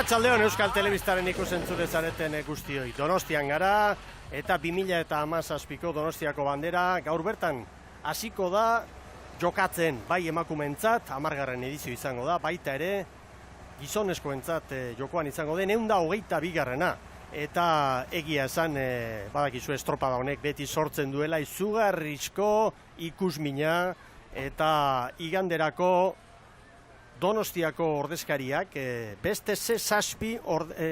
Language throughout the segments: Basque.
Arratsaldeon Euskal Telebistaren ikusentzure zareten guztioi. Donostian gara eta 2017ko Donostiako bandera gaur bertan hasiko da jokatzen, bai emakumeentzat 10. edizio izango da, baita ere gizonezkoentzat jokoan izango den 122. Eta egia esan badakizu estropada honek beti sortzen duela izugarrizko ikusmina eta iganderako Donostiako ordezkariak beste zazpi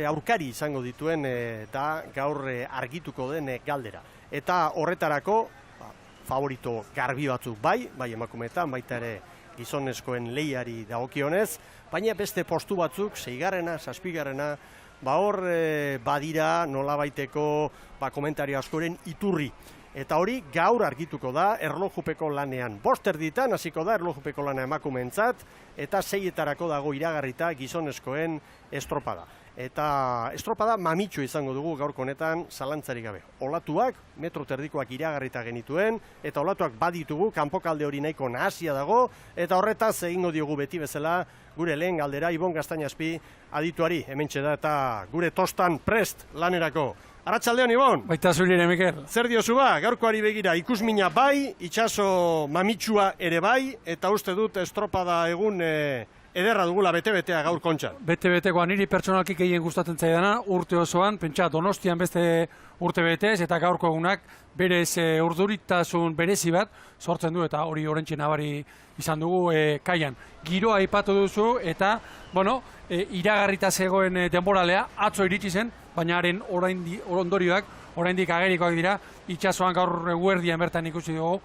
aurkari izango dituen da gaur argituko den galdera. Eta horretarako favorito garbi batzuk bai emakumeetan, baita ere gizonezkoen lehiari dagokionez, baina beste postu batzuk, 6., 7. Hor badira nolabaiteko komentario askoren iturri. Eta hori gaur argituko da erlojupeko lanean. 5:00 hasiko da erlojupeko lana emakumeentzat eta 6:00 dago iragarrita gizonezkoen estropada. Eta estropada mamitxo izango dugu gaurko honetan zalantzarik gabe. Olatuak, 1,5 metroko iragarrita genituen, eta olatuak baditugu, kanpokalde hori nahiko nahasia dago, eta horretaz egingo diogu beti bezala gure lehen galdera Ibon Gaztañazpi adituari, hementxe da eta gure tostan prest lanerako. Arratsaldeon, Ibon! Baita zurire, Mikel. Zer diozu ba, gaurkoari begira, ikusmina bai, itxaso mamitxua ere bai, eta uste dut estropada egun ederra dugula bete-betea gaur kontxan. Bete-betekoa niri pertsonalki gehien gustatzen zaidana, urte osoan, pentsa Donostian beste urte betez, eta gaurko egunak berez urduritasun berezi bat sortzen du, eta hori orentxe nabari izan dugu kaian. Giroa aipatu duzu, eta, iragarrita zegoen denboralea, atzo iritsi zen, baina haren ondorioak, oraindik agerikoak dira, itxasoan gaur eguerdian bertan ikusi dugu,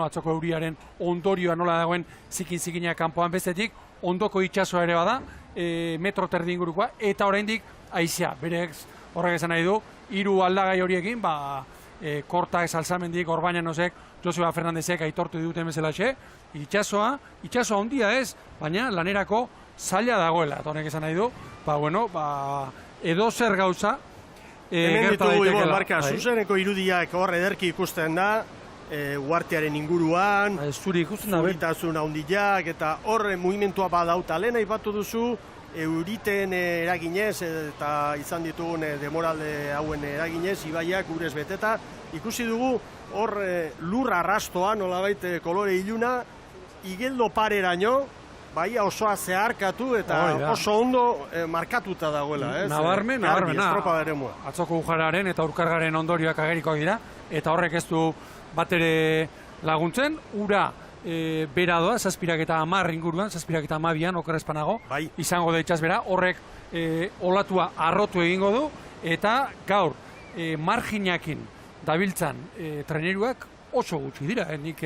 atzoko euriaren ondorioa nola dagoen zikin-zikina kanpoan bestetik, ondoko itxasoa ere bada, 1,5 metro ingurukoa, eta oraindik haizea, berek horrek esan nahi du, 3 aldagai horiekin, Kortak, Salsamendik, Orbañanosek, Joseba Fernandezek aitortu duten bezalaxe, itxasoa handia ez, baina lanerako zaila dagoela, eta honek esan nahi du, edo zer gauza, hemen ditugu Ibon, marka, zuzeneko irudiak hor ederki ikusten da, uartearen inguruan, zuritasun handiak, eta horre mugimentua badauta. Lehen aipatu duzu, euriten eraginez, eta izan ditugun demoralde hauen eraginez, ibaiak urez beteta, ikusi dugu hor lur arrastoa, nolabait kolore iluna, igeldo pareraino, bai osoa zeharkatu eta oso ondo markatuta dagoela. Nabarmen, atzoko ujararen eta urkargaren ondorioak agerikoak dira, eta horrek ez du bat ere laguntzen, ura bera doa, 7:10 inguruan, 7:12 okerrezpanago, izango da itxasbera, horrek olatua arrotu egingo du, eta gaur marginakin dabiltzan traineruak oso gutxi dira, nik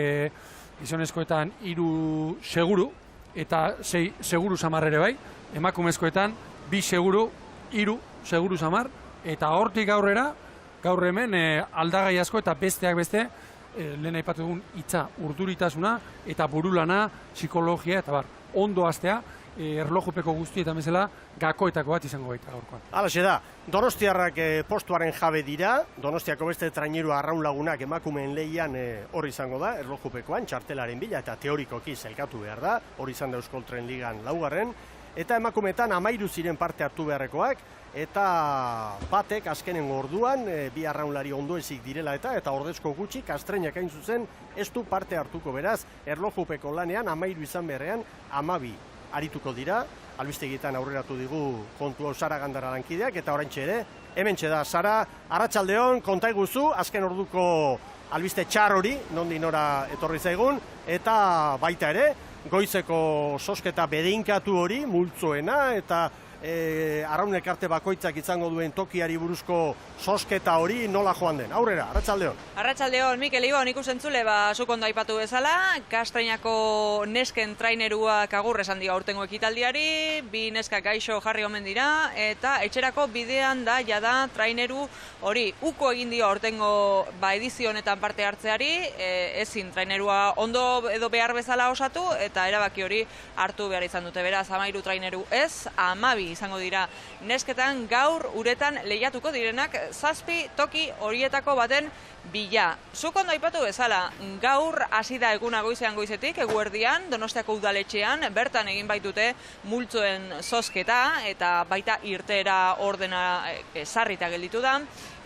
gizonezkoetan 3 seguru, eta 6 seguru samar ere bai, emakumezkoetan 2 seguru, 3 seguru samar, eta hortik aurrera, gaur hemen aldagai asko eta besteak beste, lehen aipatu dugun hitza urduritasuna eta burulana, psikologia eta ondo hastea, erlojupeko guztietan bezala gakoetako bat izango baita gaurkoan. Halaxe da, Donostiarrak postuaren jabe dira, Donostiako beste traineru arraun lagunak emakumeen lehian hor izango da, erlojupekoan, txartelaren bila eta teorikoki zelkatu behar da, hori izan da Euskal Tren Ligan 4. Eta emakumeetan 13 ziren parte hartu beharrekoak, eta batek azkenengo orduan, 2 arraunlari ondoezik direla eta ordezko gutxi, Kastreinak hain zuzen, ez du parte hartuko beraz, erlojupeko lanean 13 izan beharrean 12 arituko dira, albistegietan aurreratu digu kontu hau Sara Gandara lankideak, eta oraintxe ere, hementxe da, Sara, arratsaldeon, konta iguzu, azken orduko albiste txar hori, nondi nora etorri zaigun, eta baita ere, goizeko sosketa bedeinkatu hori, multzoena, eta arraunek arte bakoitzak izango duen tokiari buruzko sosketa hori nola joan den. Aurrera, arratsaldeon. Arratsaldeon, Mikel Ibon, ikusentzule, zuk ondo aipatu bezala, Kastreinako nesken traineruak agur esan dio aurtengo ekitaldiari, 2 neskak gaixo jarri omen dira, eta etxerako bidean da jada traineru hori uko egin dio aurtengo edizio honetan parte hartzeari, ezin trainerua ondo edo behar bezala osatu, eta erabaki hori hartu behar izan dute, beraz 13 traineru ez, 12 izango dira nesketan gaur uretan lehiatuko direnak 7 toki horietako baten bila. Zuk ondo aipatu bezala, gaur hasi da eguna goizean goizetik, eguerdian, Donostiako udaletxean, bertan egin baitute multzoen zozketa, eta baita irteera ordena sarrita gelditu da.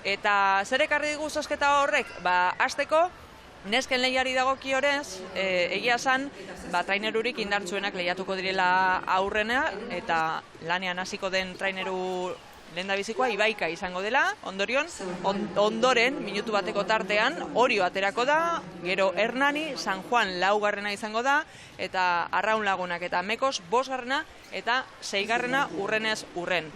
Eta zer ekarri digu zozketa horrek? Hasteko, nesken lehiari dagokionez, egia esan, trainerurik indartsuenak lehiatuko direla aurrena, eta lanean hasiko den traineru lehendabizikoa Ibaika izango dela, ondoren, minutu bateko tartean, Orio aterako da, gero Hernani, San Juan laugarrena izango da, eta Arraun Lagunak eta Mekos 5garrena, eta 6garrena urrenez urren.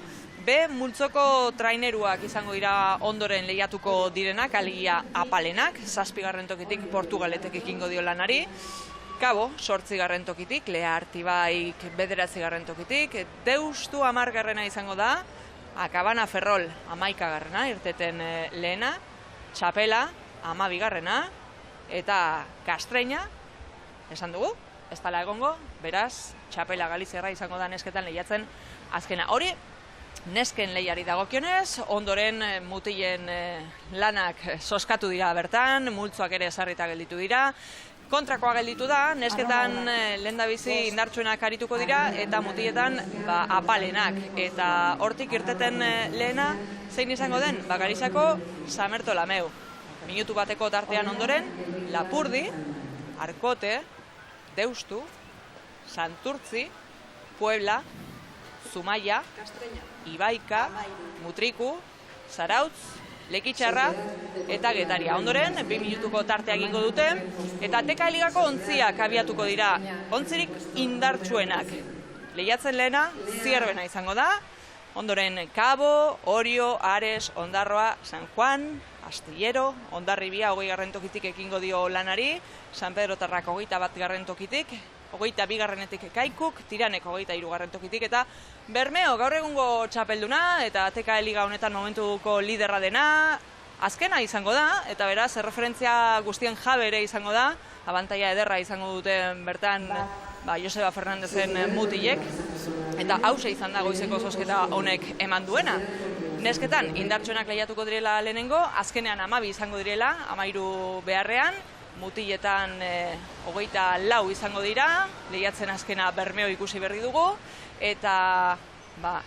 Multzoko traineruak izango dira ondoren lehiatuko direnak, alegia Apalenak, 7garren tokitik Portugaletek ekingo dio lanari, Kabo 8garren tokitik, Lea Artibaik 9garren tokitik, Deustu 10garrena izango da, Akabana Ferrol 11garrena, irteten lehena, Txapela 12garrena, eta Kastreina, esan dugu, ez dela egongo, beraz, Txapela Galizierra izango da nesketan lehiatzen azkena. Hori, nesken lehiari dagokionez, ondoren mutilen lanak zozkatu dira bertan, multzoak ere sarrita gelditu dira, kontrakoa gelditu da, nesketan lehendabizi indartsuenak arituko dira, eta mutiletan Apalenak. Eta hortik irteten lehena, zein izango den? Galizako Samerto Lameu. Minutu bateko tartean ondoren, Lapurdi, Arkote, Deustu, Santurtzi, Puebla, Zumaia, Ibaika, Mutriku, Zarautz, Lekitxarra eta Getaria. Ondoren, 2 minutuko tartea egingo dute, eta TK Ligako ontziak abiatuko dira, ontzirik indartsuenak. Lehiatzen lehena, Zierbena izango da, ondoren Kabo, Orio, Ares, Ondarroa, San Juan, Astillero, Hondarribia 20garren tokitik ekingo dio lanari, San Pedro Tarrak 21garren tokitik, 22garrenetik Kaikuk, Tiranek 23garren tokitik, eta Bermeo gaur egungo txapelduna, eta TK Liga honetan momentuko liderra dena, azkena izango da, eta beraz, erreferentzia guztien jabe ere izango da, abantaila ederra izango duten bertan Joseba Fernandezen mutilek, eta hause izan da goizeko zozketa honek eman duena. Nesketan, indartsuenak lehiatuko direla lehenengo, azkenean 12 izango direla, 13 beharrean, mutiletan 24 izango dira, lehiatzen azkena Bermeo ikusi berri dugu, eta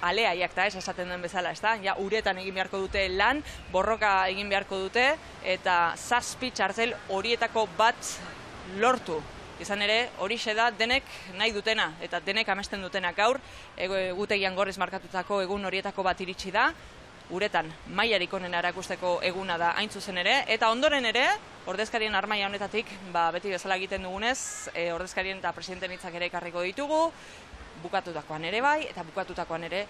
aleaiak da, esaten den bezala, ez da? Ja, uretan egin beharko dute lan, borroka egin beharko dute, eta 7 txartel horietako bat lortu. Izan ere, horixe da denek nahi dutena, eta denek amesten dutena gaur, gutegian gorriz markatutako egun horietako bat iritsi da, uretan mailarik onena erakusteko eguna da hain zuzen ere, eta ondoren ere, ordezkarien armaia honetatik, beti bezala egiten dugunez, ordezkarien eta presidenten hitzak ere ekarriko ditugu, bukatutakoan ere bai, eta bukatutakoan ere,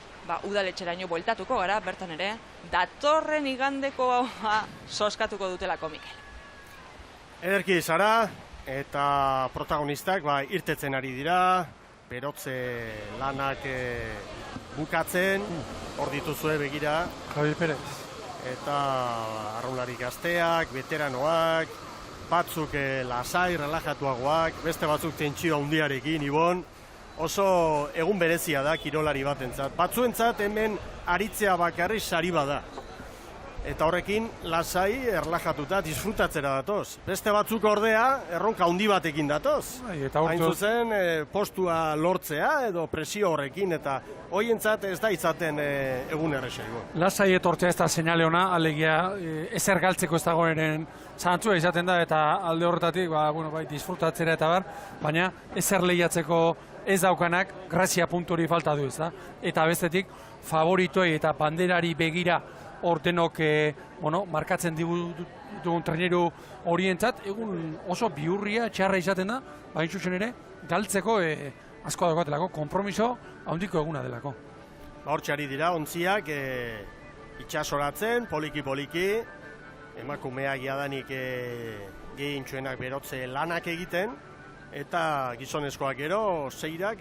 udaletxeraino bueltatuko gara, bertan ere, datorren igandeko zozkatuko dutelako, Mikel. Ederki zara, eta protagonistak irtetzen ari dira, berotze lanak bukatzen, hor dituzue begira. Javi Perez. Eta arraunlari gazteak, veteranoak, batzuk lasai, relajatuagoak, beste batzuk tentsio handiarekin, Ibon. Oso egun berezia da kirolari batentzat. Batzuentzat hemen aritzea bakarri sari bada. Eta horrekin lasai, erlajatuta, disfrutatzera datoz. Beste batzuk ordea, erronka handi batekin datoz. Hain zuzen, postua lortzea edo presio horrekin, eta hoientzat ez da izaten egun errexaigo. Lasai etortzea ez da seinale ona, alegia ezer galtzeko ez dagoenen zantzua izaten da, eta alde horretatik, disfrutatzera eta baina ezer lehiatzeko ez daukanak grazia puntu hori falta du, ez da? Eta bestetik, favoritoi eta banderari begira ordenok markatzen dugun traineru horientzat, egun oso bihurria, txarra izaten da, bain zuzen ere, galtzeko asko daukatelako, kompromiso handiko eguna delako. Hortxari dira, ontziak itxasoratzen, poliki-poliki, emakumeak jadanik gehientsuenak berotze lanak egiten, eta gizonezkoak gero, seirak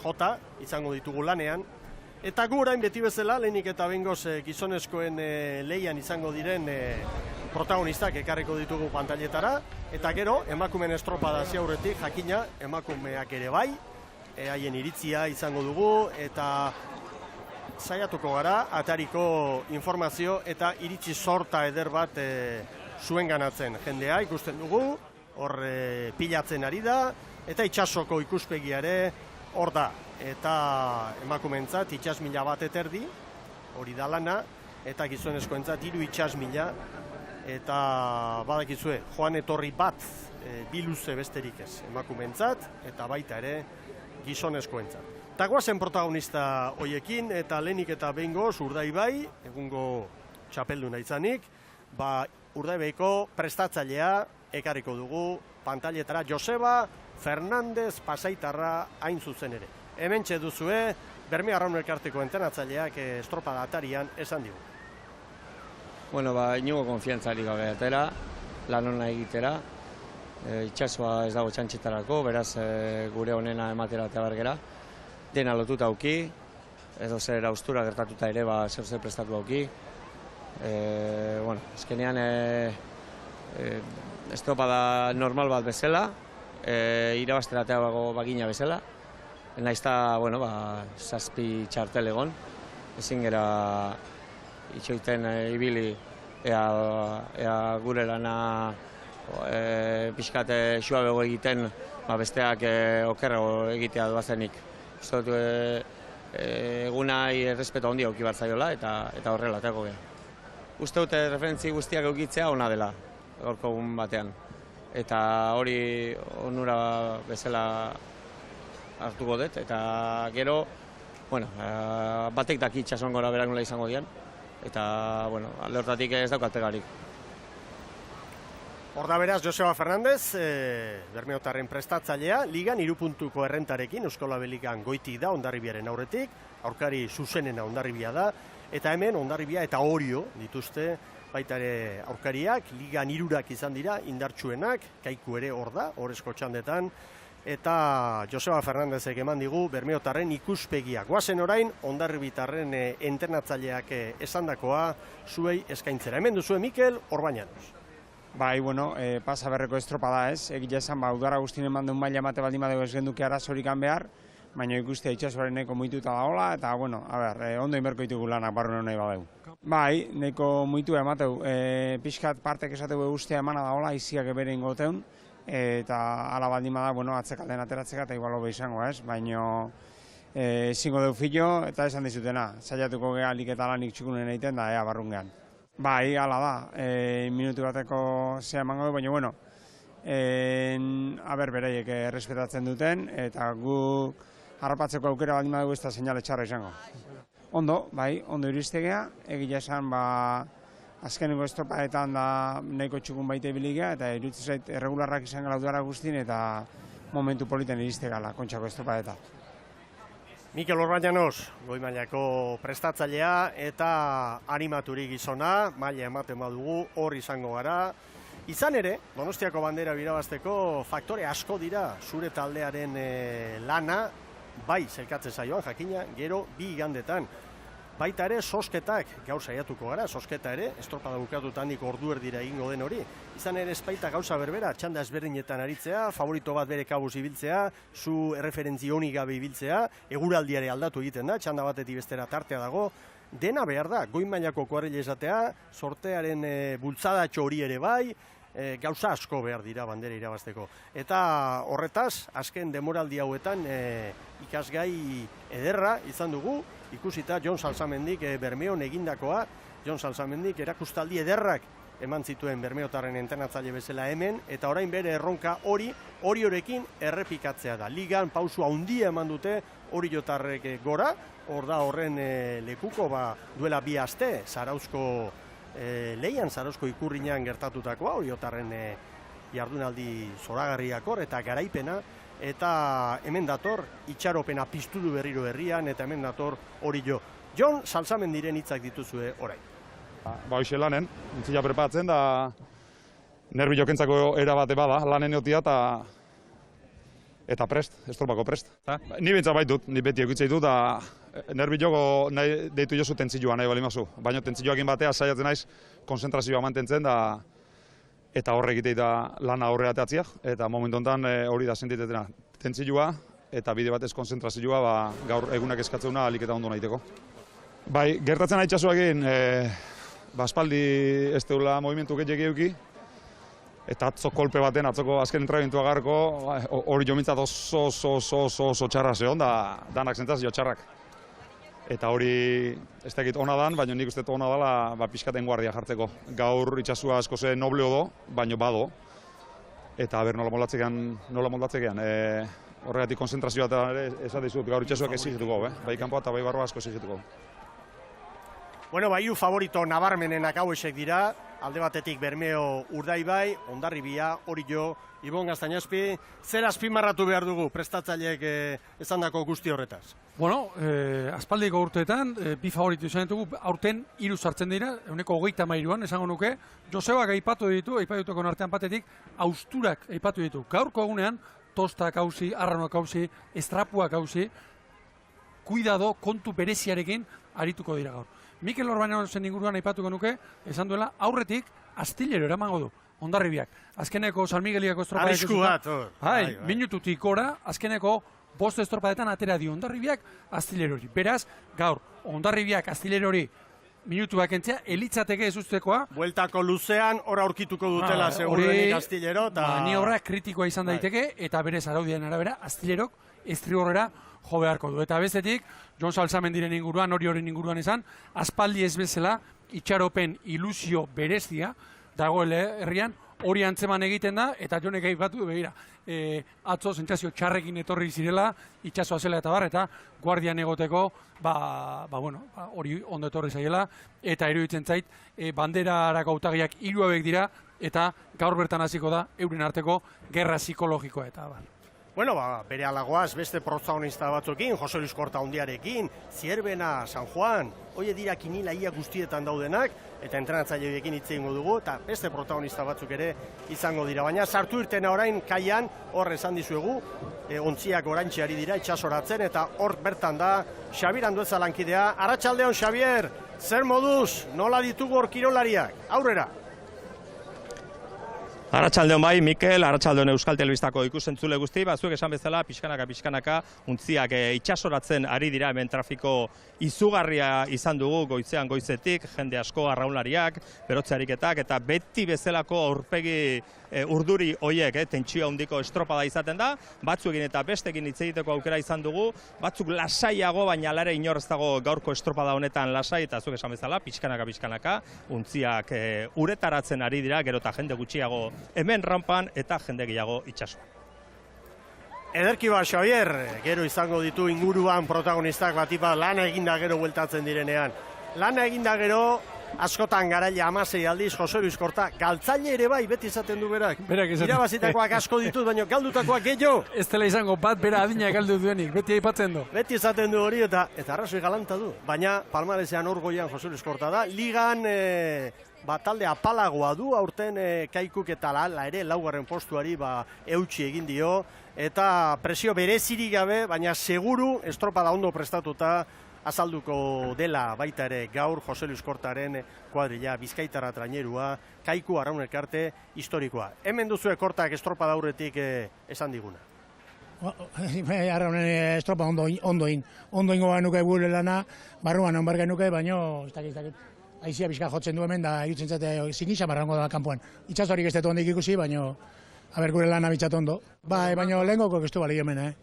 jota izango ditugu lanean. Eta gu orain beti bezala, lehenik eta bengoz gizonezkoen lehian izango diren protagonistak ekarriko ditugu pantailetara, eta gero, emakumeen estropada ziaurretik, jakina, emakumeak ere bai, haien iritzia izango dugu, eta saiatuko gara, atariko informazio eta iritzi sorta eder bat zuen ganatzen. Jendea ikusten dugu, hor pilatzen ari da, eta itsasoko ikuspegiare hor da. Eta emakumentzat itsasmila bat eterdi, hori da lana, eta gizonezkoentzat 3 itsasmila, eta badakizue, joan etorri bat bi luze besterik ez, emakumentzat, eta baita ere gizonezkoentzat. Eta guazen protagonista hoiekin, eta lehenik eta behingoz Urdaibai, egungo txapelduna izanik, Urdaibaiko prestatzailea ekarriko dugu pantailetara, Joseba Fernandez Pasaitarra hain zuzen ere. Hementxe duzue, Bermeo Arraun Elkarteko entrenatzaileak estropada atarian esan digu. Bueno, inugo konfiantzari gabe atera, lan hona egitera, itxasua ez dago txantxetarako, beraz gure honena ematera eta bergera. Dena lotuta auki, edo zer austura gertatuta ere, zer prestatu auki. Azkenean estropada normal bat bezala, irabaztera ateago bagina bezala. Naizta, zazpi txartel egon, ezin gera itxoiten ibili ea gure lana pixkate suabego egiten besteak okerrago egitea doazenik. Uste dut egunai errespeto handia auki barzaiola eta horrela ateko geha. Uste dut referentzi guztiak eukitzea ona dela gaurko egun batean. Eta hori onura bezala hartuko dut, eta gero batek daki itxasuan gora berak nola izango dian, eta alde hortatik ez daukaltegarik. Hor da beraz, Joseba Fernandez, Bermeotarren prestatzailea, ligan 3 puntuko errentarekin, Euskola Belikan goiti da Hondarribiaren aurretik, aurkari zuzenena Hondarribia da, eta hemen Hondarribia eta Orio dituzte baita ere aurkariak, ligan 3 izan dira, indartsuenak, Kaiku ere hor da, horrezko txandetan, eta Joseba Fernandezek eman digu Bermeotarren ikuspegia. Goazen orain, Hondarribitarren entrenatzaileak esandakoa zuei eskaintzera. Hemen duzue Mikel Orbañanos. Pasa berreko estropada ez, egia esan, udara guztien eman duen maila emate baldin badego ez genduke arazorik behar, baina ikustea itxasuareneko muituta daola, eta, ondo inberko ditugu lanak barruen nahi badeu. Neko muitu emateu, pixkat partek esateu guztia emana daola, iziak ebere ingoteun, eta ala baldin bada, atzekalden ateratzeka eta igual hobe izango ez, baina ezingo deu filo eta esan dizutena, saiatuko geha liketa lanik txukunen egiten da, ea barrun gehan. Ala da, minutu bateko zea emango du, baina, bereiek errespetatzen duten, eta gu harrapatzeko aukera baldin badugu ez da seinale txarra izango. Ondo iristegea, egia esan, azkeneko estropadetan da nahiko txukun baita ibiligea, eta iruditzen zait erregularrak izan gala udara guztin, eta momentu politen iristegala kontxako estropadeta. Mikel Orbañanos, goi mailako prestatzailea eta animaturi gizona, maila ematen badugu, hor izango gara. Izan ere, Donostiako bandera birabazteko faktore asko dira zure taldearen lana, bai zelkatzen zaioan jakina, gero 2 igandetan. Baita ere, sosketak, gaur saiatuko gara, sosketa ere, estropada bukatuta handik ordu erdira egingo den hori. Izan ere, espaita gauza berbera, txanda ezberdinetan aritzea, favorito bat bere kabuz ibiltzea, zu erreferentzi honi gabe ibiltzea, eguraldiare aldatu egiten da, txanda batetik bestera tartea dago, dena behar da, goi mailako kuadrilla izatea, sortearen bultzadatxo hori ere bai, gauza asko behar dira bandera irabazteko. Eta horretaz, azken demoraldi hauetan ikasgai ederra izan dugu, ikusita Jon Salsamendik Bermeon egindakoa, Jon Salsamendik erakustaldi ederrak eman zituen Bermeotarren entrenatzaile bezala hemen, eta orain bere erronka horiorekin errepikatzea da. Ligan pausu handia eman dute Oriotarrek gora, hor da horren lekuko duela 2 aste, Zarauzko lehian, Zarauzko ikurriñan gertatutakoa, Oriotarren jardunaldi zoragarriakor eta garaipena, eta hemen dator itxaropena piztu du berriro herrian, eta hemen dator Orio. Jon Salsamendiren hitzak dituzue orain. Hoxe lanen, entzila prepatzen da nervi jokentzako erabate bada, lanen eotia eta prest, estropako prest. Ni bintza baitut, ni beti eukitza ditut, da nervi joko nahi deitu jozu tentzioa nahi bali mazu. Baina tentzioakin batea saiatzen naiz konzentrazioa mantentzen da eta horre egitei da lana aurre ateatziak, eta momentu honetan hori da sentitetena. Tentzioa eta bide batez konzentrazioa gaur egunak eskatzeuna ahalik eta ondo nahiteko. Bai, gertatzen itsasoarekin aspaldi ez deula movimentu gehiago euki, eta atzo kolpe baten, atzoko azken entrenamentua garko, hori jo mintzat oso txarra zehon, da danak sentsazio txarrak. Eta hori ez dakit ona dan, baina nik uste ona dela pixkaten guardia jartzeko. Gaur itsasua asko ze nobleo do, baina bado. Eta ber nola moldatzekean. Horregatik konzentrazioa eta ere esate dizut gaur itsasuak exigituko, bai kanpoa eta bai barroa asko exigituko. Bueno, bai, favorito nabarmenenak hauesek dira, alde batetik Bermeo Urdaibai, Hondarribia, Orio, Ibon Gaztañazpi, zer azpimarratu behar dugu prestatzaileek esandako guzti horretaz? Bueno, aspaldiko urteetan, bi favoritu izan ditugu, aurten 3 sartzen dira, 123an, esango nuke, Josebak aipatu ditutako artean batetik, austurak aipatu ditu. Gaurko egunean, tostak hausi, arranoak hausi, estrapuak hausi, kuidado, kontu bereziarekin arituko dira gaur. Mikel Orbanazen inguruan aipatuko nuke, esan duela, aurretik astillero eramango du, Hondarribiak. Azkeneko San Migueliako estropadak... Arrisku bat, bai. Minututik gora, azkeneko 5 estropadetan atera dio Hondarribiak astillerori. Beraz, gaur, Hondarribiak astillerori minutuak entzea, elitzateke ez ustekoa. Bueltako luzean, hor aurkituko dutela, seguruenik astillero. Maniobra kritikoa izan daiteke, eta berez araudien arabera, astillerok estrigorrera jo beharko du. Eta bestetik, Jon Salzamendiren inguruan, horien inguruan esan, aspaldi ez bezala, itxaropen ilusio berezia, dagoele herrian, hori antzeman egiten da, eta Jonek aipatu begira. Atzo sentsazio txarrekin etorri zirela, itsasoa zela eta bar, eta guardian egoteko, hori ondo etorri zaiela, eta iruditzen zait, banderarako hautagiak 3 hauek dira, eta gaur bertan hasiko da, euren arteko gerra psikologikoa eta bar. Bueno, bere alagoaz, beste protagonista batzuekin, Jose Luis Korta Hundiarekin, Zierbena, San Juan, hoi dira kinilaia guztietan daudenak, eta entrenatzaileekin hitz egingo dugu, eta beste protagonista batzuk ere izango dira. Baina sartu irtena orain kaian, hor esan dizuegu, ontziak orantxe ari dira, itxasoratzen, eta hor bertan da, Xabier Andueza lankidea. Arratsaldeon, Xabier, zer moduz, nola ditugu hor kirolariak? Aurrera! Arratsaldeon bai, Mikel, arratsaldeon Euskal Telebistako ikusentzule guzti, zuek esan bezala, pixkanaka, untziak itxasoratzen ari dira, hemen trafiko izugarria izan dugu goizetik, jende asko arraunlariak, berotze ariketak, eta beti bezalako aurpegi urduri hoiek, tentsio handiko estropada izaten da, batzuekin eta bestekin hitz egiteko aukera izan dugu, batzuk lasaiago, baina alare inor ez dago gaurko estropada honetan lasai, eta zuek esan bezala, pixkanaka, untziak uretaratzen ari dira, gero eta jende gutxiago hemen rampan eta jende gehiago itsasoan. Ederki ba, Xabier, gero izango ditu inguruan protagonistak batipa lana eginda gero bueltatzen direnean. Lana eginda gero, askotan garaile 16 aldiz, Jose Luis Korta, galtzaile ere bai, beti izaten du berak. Irabazitakoak asko ditut, baina galdutakoak gehiago. Ez dela izango bat bera adina galdu duenik, beti aipatzen du. Beti izaten du hori eta arrazoi galanta du. Baina palmaresean hor goian Jose Luis Korta da. Ligan talde apalagoa du, aurten Kaikuk eta ere laugarren postuari eutsi egin dio. Eta presio berezirik gabe, baina seguru estropada ondo prestatuta azalduko dela baita ere gaur Jose Luis Kortaren kuadrilla, Bizkaitarra trainerua, Kaiku Arraun Elkarte historikoa. Hemen duzue Kortak estropada aurretik esan diguna. Arraunen estropa ondo ingo nuke gure lana, barruan hon barga nuke, baina ez dakit. Aizia bizka jotzen du hemen da irutzen zate zinisa marrango da kanpoan. Itxasorik ez dut hondik ikusi, baina gure lana bitxat ondo. Baina lehengoko ez du bali hemen,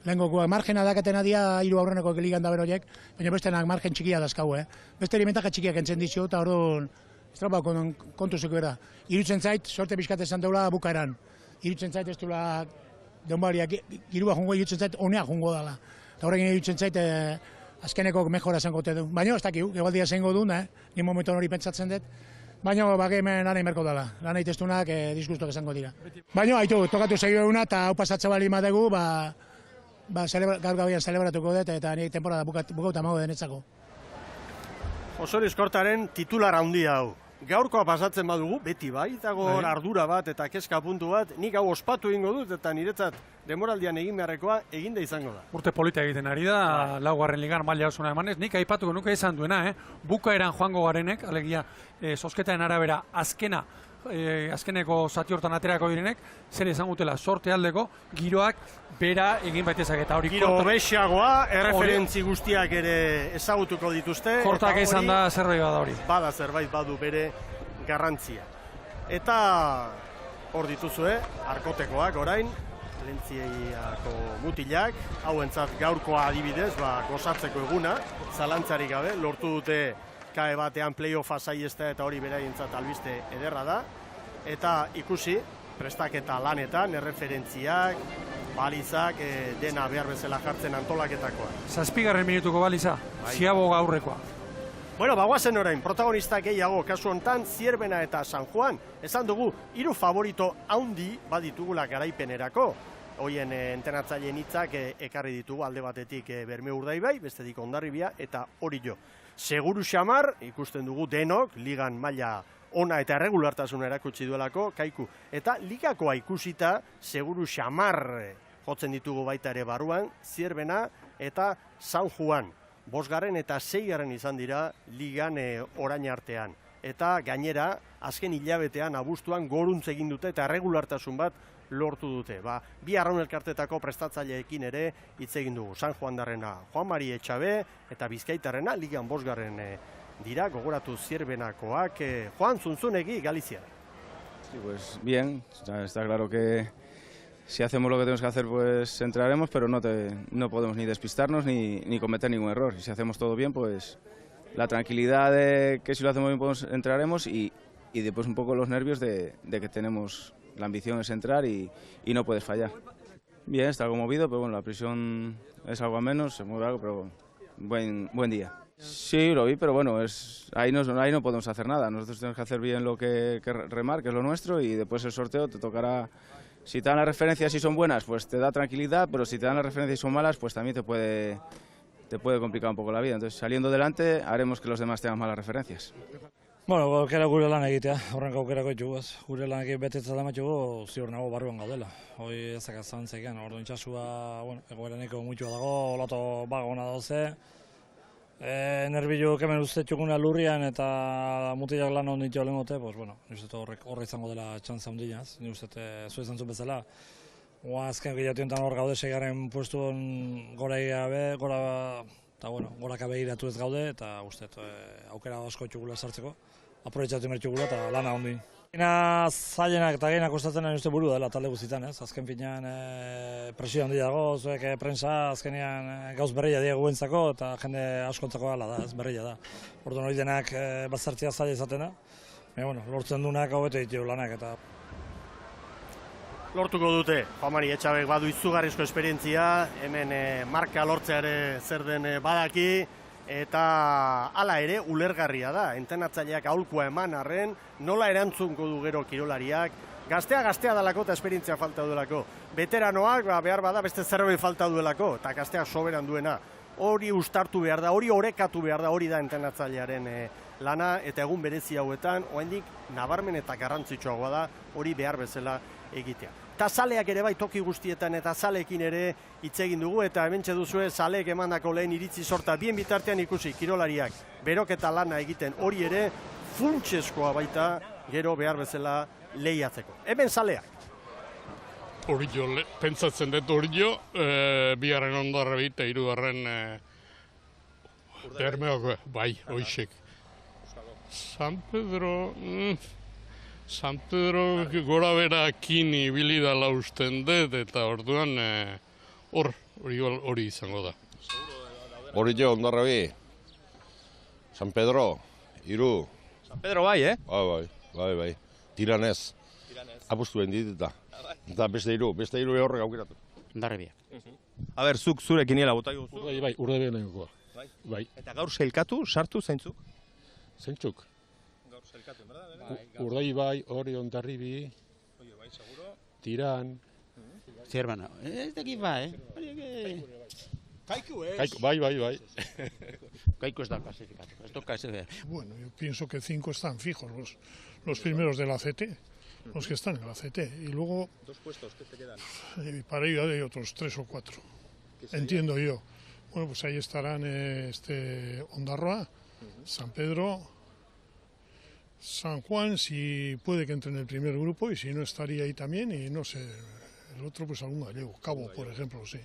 Lehengoko margena dakatena dia 3 aurreneko ligan da beroriek, baina bestenak margen txikia dazkau, Beste elimentaja txikiak entzen dizu, eta orduan estropa kontuzuk bera. Irutzen zait, sorte bizkat esan deula bukaeran. Irutzen zait ez duela denbariak, irua jungo irutzen zait, honea jungo dela. Eta horrekin irutzen zait, azkeneko mejora zengo du. Baina ez dakiu, egualdia zengo du, ni momentuan hori pentsatzen dut. Baina hemen lan emerko dela. Lan egitestunak disgustok esango dira. Baina haitu, tokatu segio eguna eta hau pasatza bali madegu, gaur gauian celebratuko dut eta nire temporada bukauta mago denetzako. Jose Luis Kortaren titular handia hau. Gaurkoa pasatzen badugu, beti bai, dago ardura bat eta kezka puntu bat, nik hau ospatu egingo dut eta niretzat denboraldian egin beharrekoa eginda izango da. Urte polita egiten ari da, laugarren ligan maila osuna emanez, nik aipatuko nuke esan duena, bukaeran joango garenek, alegia, sosketaren arabera azkena azkeneko zati hortan aterako direnek, zer izan gutela sorte aldeko, giroak bera egin baitezak eta hori Giro hobexeagoa, erreferentzi guztiak ere ezagutuko dituzte. kortak eta izan hori da zerbait bada hori. Bada zerbait badu bere garrantzia. Eta hor dituzue, arkotekoak orain, Lentzieiako mutilak, hauentzat gaurkoa adibidez, gozatzeko eguna, zalantzarik gabe, lortu dute kae batean play-offa saiestea eta hori beraientzat albiste ederra da. Eta ikusi, prestaketa lanetan, erreferentziak, balizak, dena behar bezala jartzen antolaketakoa. 7. minutuko baliza, Ziaboga aurrekoa. Bueno, bagoazen orain, protagonistak gehiago, kasu hontan, Zierbena eta San Juan. Esan dugu, 3 favorito haundi baditugula garaipenerako. Hoien entrenatzaileen hitzak ekarri ditugu alde batetik Bermeo Urdaibai, bestetik Hondarribia eta Orillo. Seguru xamar, ikusten dugu denok, ligan maila ona eta erregulartasuna erakutsi duelako, Kaiku. Eta ligakoa ikusita, seguru xamar jotzen ditugu baita ere barruan, Zierbena eta San Juan. 5. eta 6. izan dira ligan orain artean. Eta gainera, azken hilabetean abuztuan goruntz egin dute eta erregulartasun bat lortu dute. Bi arraun elkartetako prestatzaileekin ere hitz egin dugu. San Juan darrena Juan Mari Etxabe eta Bizkaitarrena ligan 5. Dira, gogoratu Zierbenakoak. Juan Zunzunegi, Galizia. Sí, pues bien, está claro que si hacemos lo que tenemos que hacer, pues entraremos, pero no podemos ni despistarnos ni cometer ningún error. Y si hacemos todo bien, pues la tranquilidad de que si lo hacemos bien pues entraremos y después un poco los nervios de que tenemos la ambición es entrar y no puedes fallar. Bien, está algo movido, pero bueno, la presión es algo a menos, se mueve algo, pero buen día. Sí, lo vi, pero bueno, ahí no podemos hacer nada. Nosotros tenemos que hacer bien lo que remar, que es lo nuestro, y después el sorteo te tocará. Si te dan las referencias y son buenas, pues te da tranquilidad, pero si te dan las referencias y son malas, pues también te puede complicar un poco la vida. Entonces, saliendo delante, haremos que los demás tengan malas referencias. Bueno, aukera gure lan egitea, horrenko aukerako ditugu ez. Gure lan egin betetzen damatxugu, ziur nago barruan gaudela. Hoi ezak zantzekean, orduan txasua, egoeraneko mutua dago, olato bagona dauze. Nerbilu kemen uste txukuna lurrian eta mutilak lan hon ditu lengote, pues bueno, ni uste horre izango dela txantza hundinaz, ni uste zu izan zu bezala. Azken giliotionetan hor gaude 6. puestuan gora egiabe, goraka begiratu ez gaude, eta uste aukera asko txugula sartzeko, aprobetxatu mertxugula eta lana ondin. Gina zailenak eta gehienak kostatzen uste buru dela talde guztietan, ez? Azken finean presio handia dago, zuek prensa azkenean gauz berria diegu entzako eta jende askontzako gala da, ez berria da. Orduan hori denak bazartzea zaila izaten da, lortzen dunak hau bete ditu lanak eta... Lortuko dute, Juan Mari Etxabek badu izugarrizko esperientzia, hemen marka lortzeare zer den badaki, eta hala ere ulergarria da, entrenatzaileak aholkua eman arren, nola erantzunko du gero kirolariak, gaztea dalako eta esperientzia falta duelako. Veteranoak behar bada beste zerbait falta duelako, eta gazteak soberan duena. Hori ustartu behar da, hori orekatu behar da, hori da entrenatzailearen lana, eta egun berezi hauetan, oraindik nabarmen eta garrantzitsuagoa da, hori behar bezala egitea. Eta zaleak ere bai toki guztietan eta zaleekin ere hitz egin dugu, eta hementxe duzue zaleek emandako lehen iritzi sorta bien bitartean ikusi kirolariak beroketa lana egiten hori ere funtsezkoa baita gero behar bezala lehiatzeko. Hemen zaleak. Orillo, pentsatzen dut Orillo, 2. Hondarribi eta 3. Bermeoko, bai, hoixek. San Pedro gora bera kini bilidala usten dut, eta orduan hori izango da. Orillo, Hondarribi, San Pedro, 3. San Pedro bai, Bai. Tiranez. Apustu behar diteta. Eta beste 3 horrek aukeratu. Hondarribia. Aber, zuk zure kiniela bota guzu? Bai, Urdaibai nahikoa. Bai. Eta gaur sailkatu, sartu zeintzuk? Zeintzuk? Gaur sailkatu, berda? Urdaibai, hori Hondarribi, Tiran. Zierbena. Ez dakit bai, Kaiku, Bai. Kaiku ez da klasifikatu, ez toka ese behar. Bueno, yo pienso que 5 están fijos, los primeros de la CT, los que están en la CT. Y luego, 2 puestos, ¿qué te quedan? Para ello hay otros 3 o 4, entiendo yo. Bueno, pues ahí estarán Ondarroa, San Pedro, San Juan, si puede que entre en el primer grupo y si no estaría ahí también, y no sé, el otro pues algún gallego, Cabo por ejemplo, sí.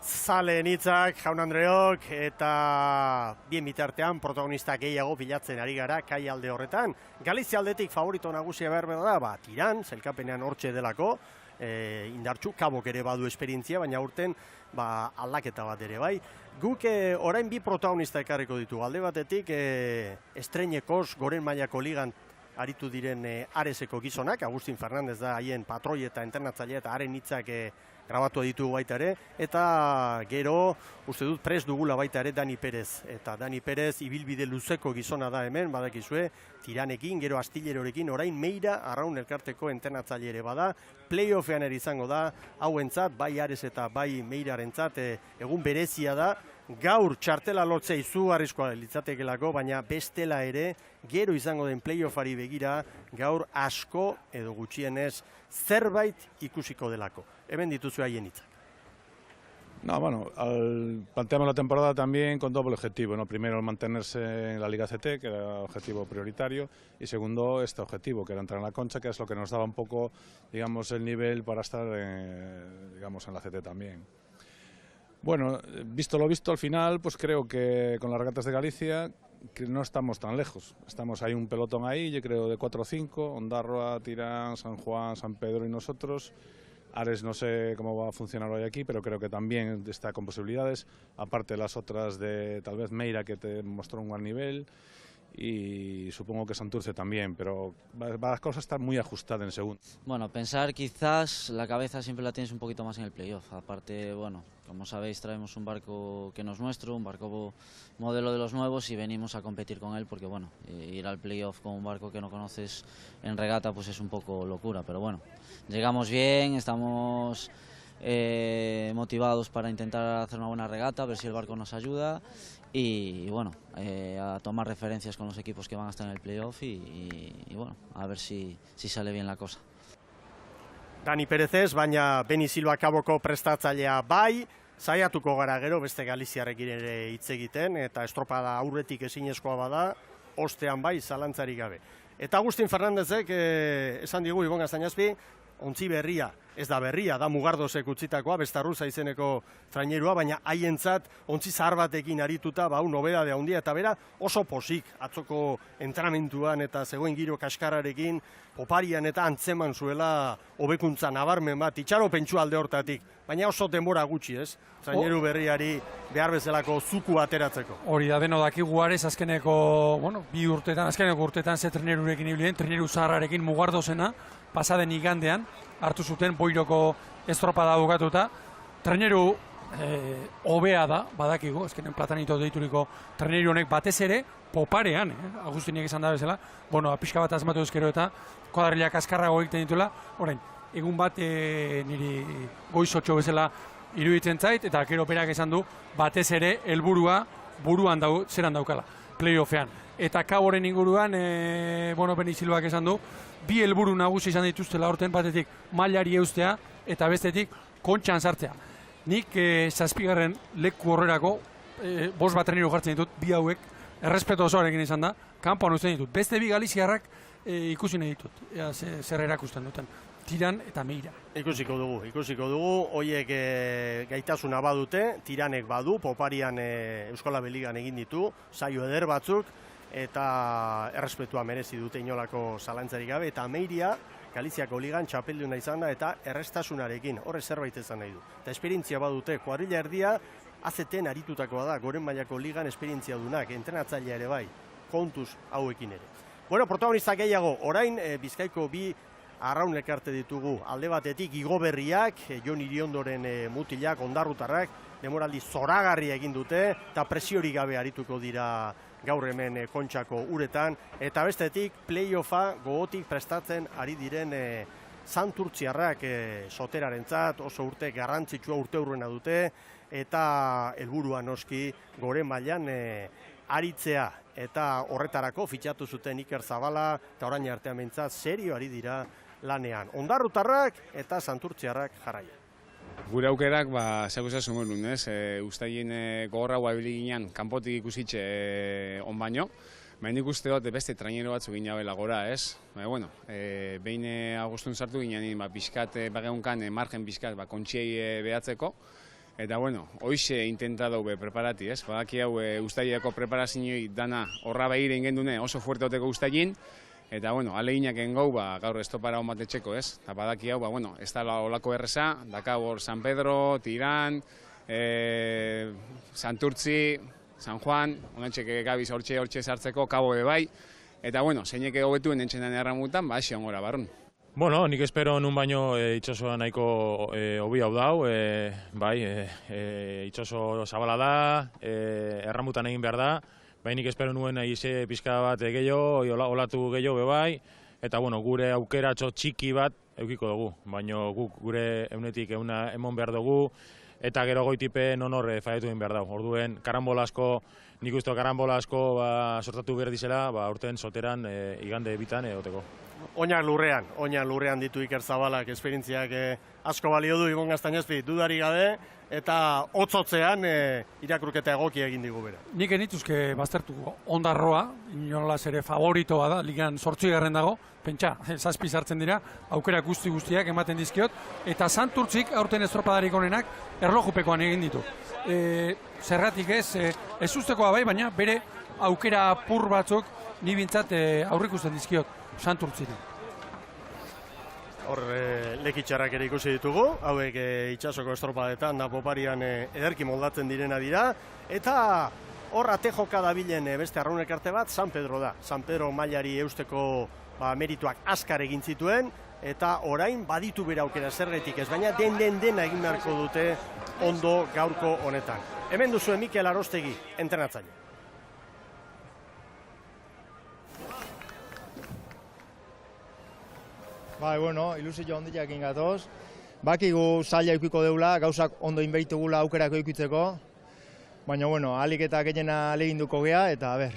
Zaleen hitzak, jaun Andreok, eta bien bitartean protagonista gehiago bilatzen ari gara kai alde horretan. Galizia aldetik favorito nagusia behar da, Tiran, zelkapenean hortxe delako, indartxu, Kabok ere badu esperientzia, baina urten aldaketa bat ere bai. Guk orain bi protagonista ekarriko ditu. Alde batetik estreinekoz goren mailako ligan aritu diren Areseko gizonak, Agustin Fernandez da haien patroi eta entrenatzailea eta haren hitzak grabatu ditugu baita ere, eta gero uste dut prest dugula baita ere Dani Perez. Eta Dani Perez ibilbide luzeko gizona da hemen, badakizue, Tiranekin, gero Astillerorekin, orain Meira Arraun elkarteko entrenatzaile ere bada, playoffean ere izango da, hauentzat, bai Ares eta bai Meirarentzat egun berezia da, gaur txartela lotzea izugarrizkoa litzatekelako, baina bestela ere, gero izango den playoffari begira, gaur asko edo gutxienez zerbait ikusiko delako. Hemen dituzu haien hitzak. No, bueno, planteamos la temporada también con doble objetivo, ¿no? Primero el mantenerse en la Liga CT, que era objetivo prioritario, y segundo este objetivo, que era entrar en la Concha, que es lo que nos daba un poco, digamos, el nivel para estar, digamos, en la CT también. Bueno, visto lo visto, al final, pues creo que con las regatas de Galicia que no estamos tan lejos. Estamos ahí un pelotón ahí, yo creo de 4 o 5, Ondarroa, Tirán, San Juan, San Pedro y nosotros. Ares no sé cómo va a funcionar hoy aquí, pero creo que también está con posibilidades, aparte de las otras de tal vez Meira, que te mostró un buen nivel, y supongo que Santurce también, pero las cosas están muy ajustadas en segundo. Bueno, pensar quizás la cabeza siempre la tienes un poquito más en el playoff. Aparte, bueno, como sabéis, traemos un barco que no es nuestro, un barco modelo de los nuevos y venimos a competir con él porque, bueno, ir al playoff con un barco que no conoces en regata pues es un poco locura, pero bueno, llegamos bien, estamos motivados para intentar hacer una buena regata, a ver si el barco nos ayuda y bueno, a tomar referencias con los equipos que van a estar en el playoff y bueno, a ver si sale bien la cosa. Dani Perez, baina Beni Silva Kaboko prestatzailea bai, saiatuko gara gero beste Galiziarrekin ere hitz egiten eta estropada aurretik ezinezkoa bada, ostean bai zalantzarik gabe. Eta Agustin Fernandezek esan digu Ibon Gaztañazpi, ontzi berria, ez da berria, da Mugardosek utzitakoa, Bestarruza izeneko trainerua, baina haientzat ontzi zahar batekin arituta, nobedade handia eta bera oso posik atzoko entrenamentuan eta zegoen giro kaskarrarekin, poparian eta antzeman zuela hobekuntza nabarmen bat, itxaropentsu alde hortatik, baina oso denbora gutxi ez, traineru berriari behar bezalako zuku ateratzeko. Hori da, deno dakigu Ares azkeneko, bueno, azkeneko urtetan ze trainerurekin ibilien, traineru zaharrarekin Mugardosena, pasaden igandean, hartu zuten Boiroko estropada bukatuta. Traineru hobea da, badakigu, azkenen Platanito deituriko traineru honek batez ere, poparean, Agustiniek esan da bezala, bueno, pixka bat asmatu ezkero eta kuadrilak azkarrago egiten dituela, orain, egun bat niri goizotxo bezala iruditzen zait, eta gero berak esan du, batez ere, helburua buruan zeran daukala, playoffean. Eta Kaboren inguruan, bueno, Beni Silvak esan du, bi helburu nagusi izan dituztela aurten, batetik mailari eustea eta bestetik kontxan sartzea. Nik zazpigarren leku horrerako 5 bat traineru jartzen ditut, bi hauek errespetu osoarekin izan da, kanpoan uzten ditut. Beste bi Galiziarrak ikusi nahi ditut, zer erakusten duten, Tiran eta Meira. Ikusiko dugu, hoiek gaitasuna badute, Tiranek badu, poparian Euskal Beligan egin ditu, saio eder batzuk, eta errespetua merezi dute inolako zalantzarik gabe, eta Meiria Galiziako ligan txapelduna izan da eta errestasunarekin, horre zerbait izan nahi du. Eta esperientzia badute, kuadrilla erdia AZT-en aritutakoa da, goren mailako ligan esperientzia dunak, entrenatzailea ere bai, kontuz hauekin ere. Bueno, protagonistak gehiago, orain Bizkaiko bi arraun elkarte ditugu, alde batetik Igoberriak, Jon Iriondoren mutilak, ondarrutarrak, demoraldi zoragarria egin dute, eta presiorik gabe arituko dira gaur hemen Kontxako uretan, eta bestetik playoffa gogotik prestatzen ari diren santurtziarrak soterarentzat, oso urte garrantzitsua urteurrena dute, eta helburua noski goren mailan aritzea, eta horretarako fitxatu zuten Iker Zabala, eta orain artean behintzat serio ari dira lanean. Ondarrutarrak eta santurtziarrak jarraia. Gure aukerak, zegoz esan modun, ez? Uztaien gogorra guabili ginean, kanpotik ikusitxe on baino. Nik uste dut beste trainero batzuk ginabela gora, ez? Bueno, behin agustun sartu ginean, pixkat, bageunkan, margen pixkat, kontxiei behatzeko. Eta, bueno, hoize intenta daube preparati, ez? Badaki hau ustaieko preparazioi dana horra behire ingendune oso fuerte oteko ustaien. Eta, bueno, aleginak engau, gaur estopara hon batetxeko, ez? Eta badaki hau, bueno, ez da olako erreza, daka hor San Pedro, Tiran, Santurtzi, San Juan, onantxek gabiz hortxe sartzeko, kabo bai. Eta, bueno, zeineke hobetuen entxenan erramutan, hasi ongora barrun. Bueno, nik espero nun baino itxasoa nahiko hobi hau dau, itxaso zabala da, erramutan egin behar da, nik espero nuen aize pixka bat gehiago, olatu gehiago bebai, eta bueno, gure aukeratxo txiki bat eukiko dugu, baina guk gure eunetik euna emon behar dugu, eta gero goitipe nonor faietu egin behar dugu. Orduen, karambola asko, nik uste karambola asko sortatu behar dizela, urten soteran igande bitan egoteko. Oinak lurrean ditu Iker Zabalak, esperientziak asko balio du Ibon Gaztañazpi, dudari gabe, eta hotzotzean irakurketa egokia egin digu bera. Nik enituzke baztertu ondarroa, inolaz ere favoritoa da, ligan 8. dago, pentsa, 7 sartzen dira, aukera guztiak ematen dizkiot, eta Santurtzik aurten estropadarik onenak erlojupekoan egin ditu. Zergatik ez ustekoa bai, baina bere aukera apur batzuk ni bintzat aurrikusten dizkiot Santurtziri. Hor lekitxarrak ere ikusi ditugu, hauek itxasoko estropadetan da poparian ederki moldatzen direna dira, eta hor ate joka dabilen beste arraunek arte bat San Pedro da. San Pedro mailari eusteko merituak askar egin zituen, eta orain baditu bera aukera zergetik ez, baina dena egin beharko dute ondo gaurko honetan. Hemen duzuen Mikel Arostegi, entrenatzaile. Bueno, ilusio ondiak ingatoz. Bakigu zaila eukiko deula, gauzak ondo inbeitugula aukerako eukitzeko. Baina, bueno, alik eta gehiena leginduko gea, eta,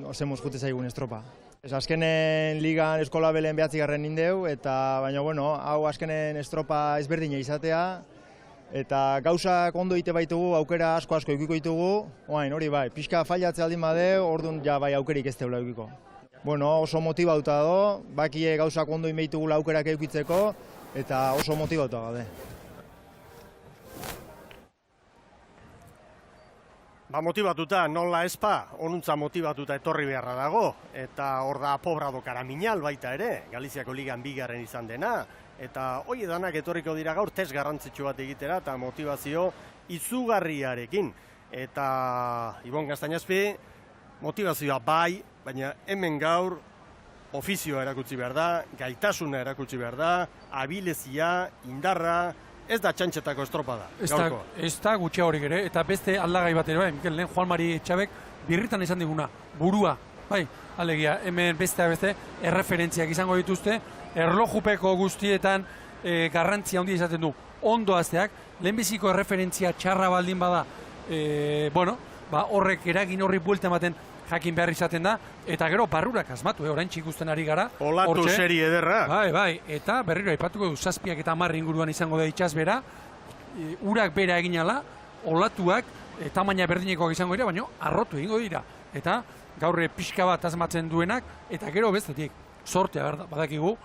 ozemuz jute zaigun estropa. Azkenen ligan eskola belen 9. nindeu, eta, baina, bueno, hau azkenen estropa ezberdina izatea, eta gauzak ondo ite baitugu, aukera asko eukiko ditugu, hori bai, pixka failatzea aldin badeu, orduan ja bai aukerik ez deula eukiko. Bueno, oso motibauta do, bakie gauzak ondo inbeitugula aukerak eukitzeko, eta oso motibauta gaude. Motibatuta, nola espa, onuntza motibatuta etorri beharra dago, eta hor da Pobrado Karaminal baita ere, Galiziako Ligan 2. izan dena, eta hoi edanak etorriko dira gaur test garrantzitsu bat egitera, eta motivazio izugarriarekin. Eta Ibon Gaztañazpi, motivazioa bai, baina hemen gaur ofizioa erakutsi behar da, gaitasuna erakutsi behar da, abilezia, indarra, ez da txantxetako estropa da. Ez da gutxia horik ere, eta beste aldagai bat ere, Mikel, lehen Juan Mari Txabek birritan izan diguna, burua, alegia, hemen beste erreferentziak izango dituzte, erlojupeko guztietan garrantzia handia izaten du, ondo azteak, lehenbiziko erreferentzia txarra baldin bada, horrek eragin horri buelta ematen jakin behar izaten da, eta gero barrurak asmatu, orain ikusten ari gara. Olatu seri ederra. Bai, eta berriro aipatuko du 7 eta 10 inguruan izango da itsasbera, urak bera eginala, olatuak tamaina berdinekoak izango dira, baina arrotu egingo dira. Eta gaur pixka bat asmatzen duenak, eta gero bestetik, sortea badakigu,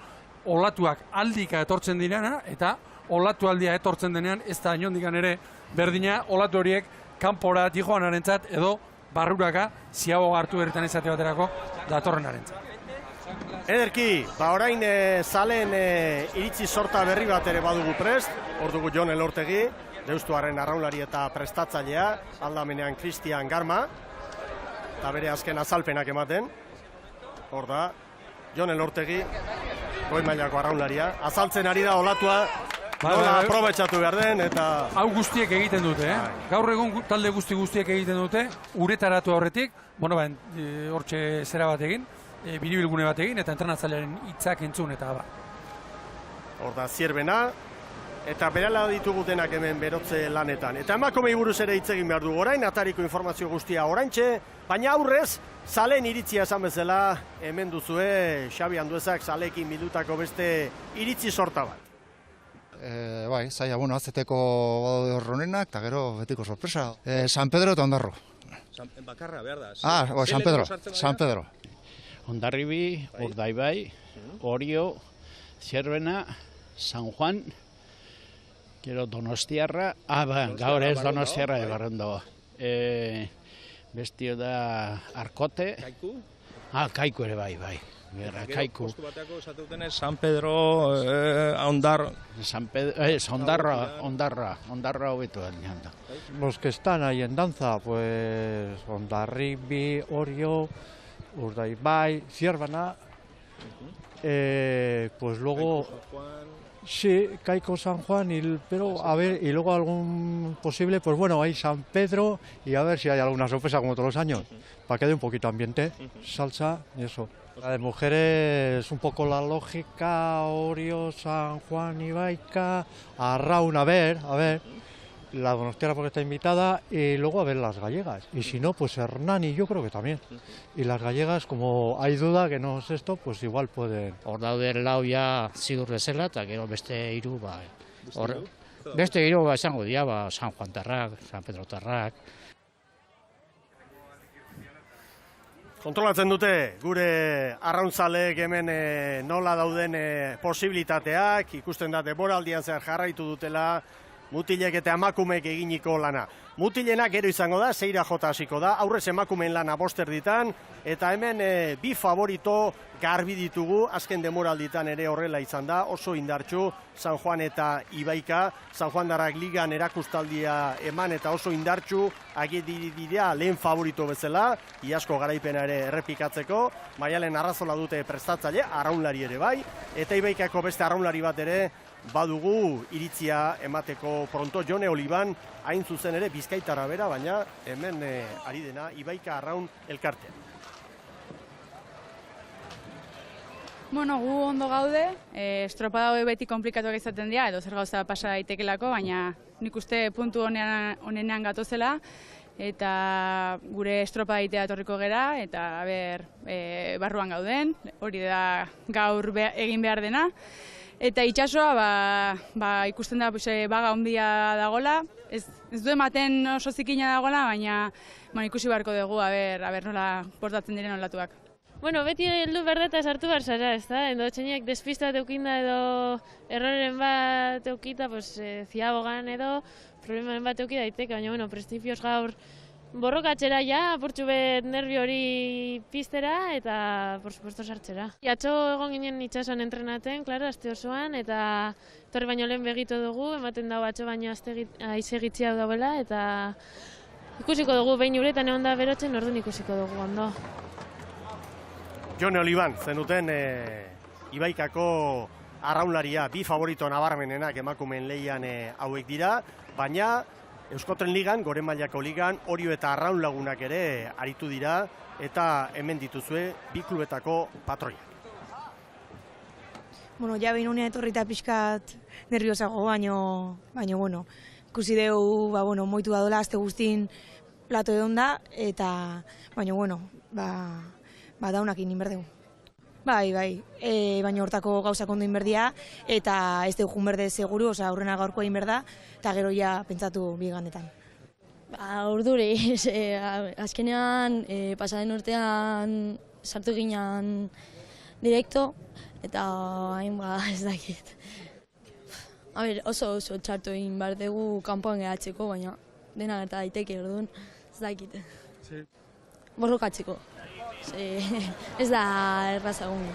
olatuak aldika etortzen direna, eta olatu aldia etortzen denean, ez da inondikan ere berdina, olatu horiek kanpora Tijuanarentzat edo barruraka ziago hartu erretan izate baterako datorren arentzat. Ederki, orain zalen iritzi sorta berri bat ere badugu prest, hor dugu Jon Elortegi, Deustuaren arraunlari eta prestatzailea, aldamenean Cristian Garma, eta bere azken azalpenak ematen, hor da, Jon Elortegi, goi mailako arraunlaria, azaltzen ari da olatua, nola aprobetxatu behar den, eta... Hau guztiek egiten dute, Gaur egun talde guztiek egiten dute, uretaratu horretik, hortxe zera bat egin, biribilgune bat egin, eta entrenatzailearen hitzak entzun, eta ba. Hor da, zierbena, eta berala ditugu denak hemen berotze lanetan. Eta emakomei buruz ere hitz egin behar du orain, atariko informazio guztia oraintxe, baina aurrez, zalen iritzia esan bezala, hemen duzue, Xabi Anduezak zalekin bildutako beste iritzi sorta bat. Bai, zaila, azeteko badaude horronenak, eta gero betiko sorpresa. San Pedro eta Ondarro. Bakarra, behar da. San Pedro. Hondarribi, Urdaibai, Orio, Zierbena, San Juan, gero Donostiarra, gaur ez Donostiarra ebarrendo. Bestio da Arkote. Kaiku? Kaiku ere bai. Kaiku. Postu bateko esatuten San Pedro, Ondarra. Ondarra hobetu da. Los que están ahí en danza, pues Hondarribi, Orio, Urdaibai, Zierbana, pues luego... Sí, Kaiku, San Juan, pero a ver, y luego algún posible, pues bueno, hay San Pedro y a ver si hay alguna sorpresa como todos los años, para que dé un poquito ambiente, salsa y eso. La de mujeres, un poco la lógica, Orio, San Juan, Ibaica, Arraun, a ver, la donostiarra porque está invitada, y luego a ver las gallegas, y si no, pues Hernani, yo creo que también. Y las gallegas, como hay duda que no es esto, pues igual pueden. Hor daude lau ja zidur bezala, eta gero beste hiru beste hiru esango dira, San Juan Tarrak, San Pedro Tarrak. Kontrolatzen dute gure arrauntzaleek hemen nola dauden posibilitateak, ikusten da denboraldian zehar jarraitu dutela mutilek eta emakumeek eginiko lana. Mutilena gero izango da, 6 jota hasiko da, aurrez emakumeen lana 5 erditan, eta hemen bi favorito garbi ditugu, azken demoralditan ere horrela izan da, oso indartsu, San Juan eta Ibaika, San Juan darrak ligan erakustaldia eman eta oso indartsu, dira lehen favorito bezala, iasko garaipena ere errepikatzeko, Maialen arrazola dute prestatzaile, arraunlari ere bai, eta Ibaikako beste arraunlari bat ere, badugu iritzia emateko pronto. Jone Oliban hain zuzen ere Bizkaitarra bera, baina hemen ari dena Ibaika Arraun elkartea. Bueno, gu ondo gaude, estropada hori beti komplikatuak izaten dira, edo zer gauza pasa daitekelako, baina nik uste puntu honenean gatozela, eta gure estropada egitea etorriko gera, eta barruan gauden, hori da gaur egin behar dena. Eta itxasoa ikusten da baga handia dagoela, ez du ematen oso zikina dagoela, baina ikusi beharko dugu, nola portatzen diren olatuak. Bueno, beti heldu behar da eta sartu behar zara, ez da? Edo txainak despista bat eukinda edo erroren bat eukita, ziabogan edo problemaren bat eukita daiteke, baina prestipioz gaur borrokatzera ja, apurtxu bet nervio hori piztera eta, por supuesto, sartzera. Atzo egon ginen itxasoan entrenaten, klaro, aste osoan, eta torri baino lehen begitu dugu, ematen dago atzo baino aizegitzia hau dauela, eta ikusiko dugu, behin uretan egon da berotzen, orduan ikusiko dugu ondo. Jone Oliban, zenuten Ibaikako arraunlaria, bi favorito nabarmenenak emakumeen lehian hauek dira, baina Euskotren Ligan, Gore Mailako Ligan, Orio eta Arraun lagunak ere aritu dira, eta hemen dituzue bi klubetako patroiak. Bueno, ja behin unea etorrita pixkat nerviosago, baina, ikusi dugu, moitu badola, azte guztin plato egon da, eta, daunak inin berdegu. Bai, baina hortako gauzak ondo inberdia, eta ez dugun berde seguru, aurrena gaurko egin berda, eta gero ja pentsatu bigandetan. Urduri, azkenean pasaden urtean sartu ginen direkto, eta hain ez dakit. Oso txartu egin behar dugu kanpoan geratzeko, baina dena gerta daiteke orduan, ez dakit. Borrokatzeko. Ez da erraza egongo.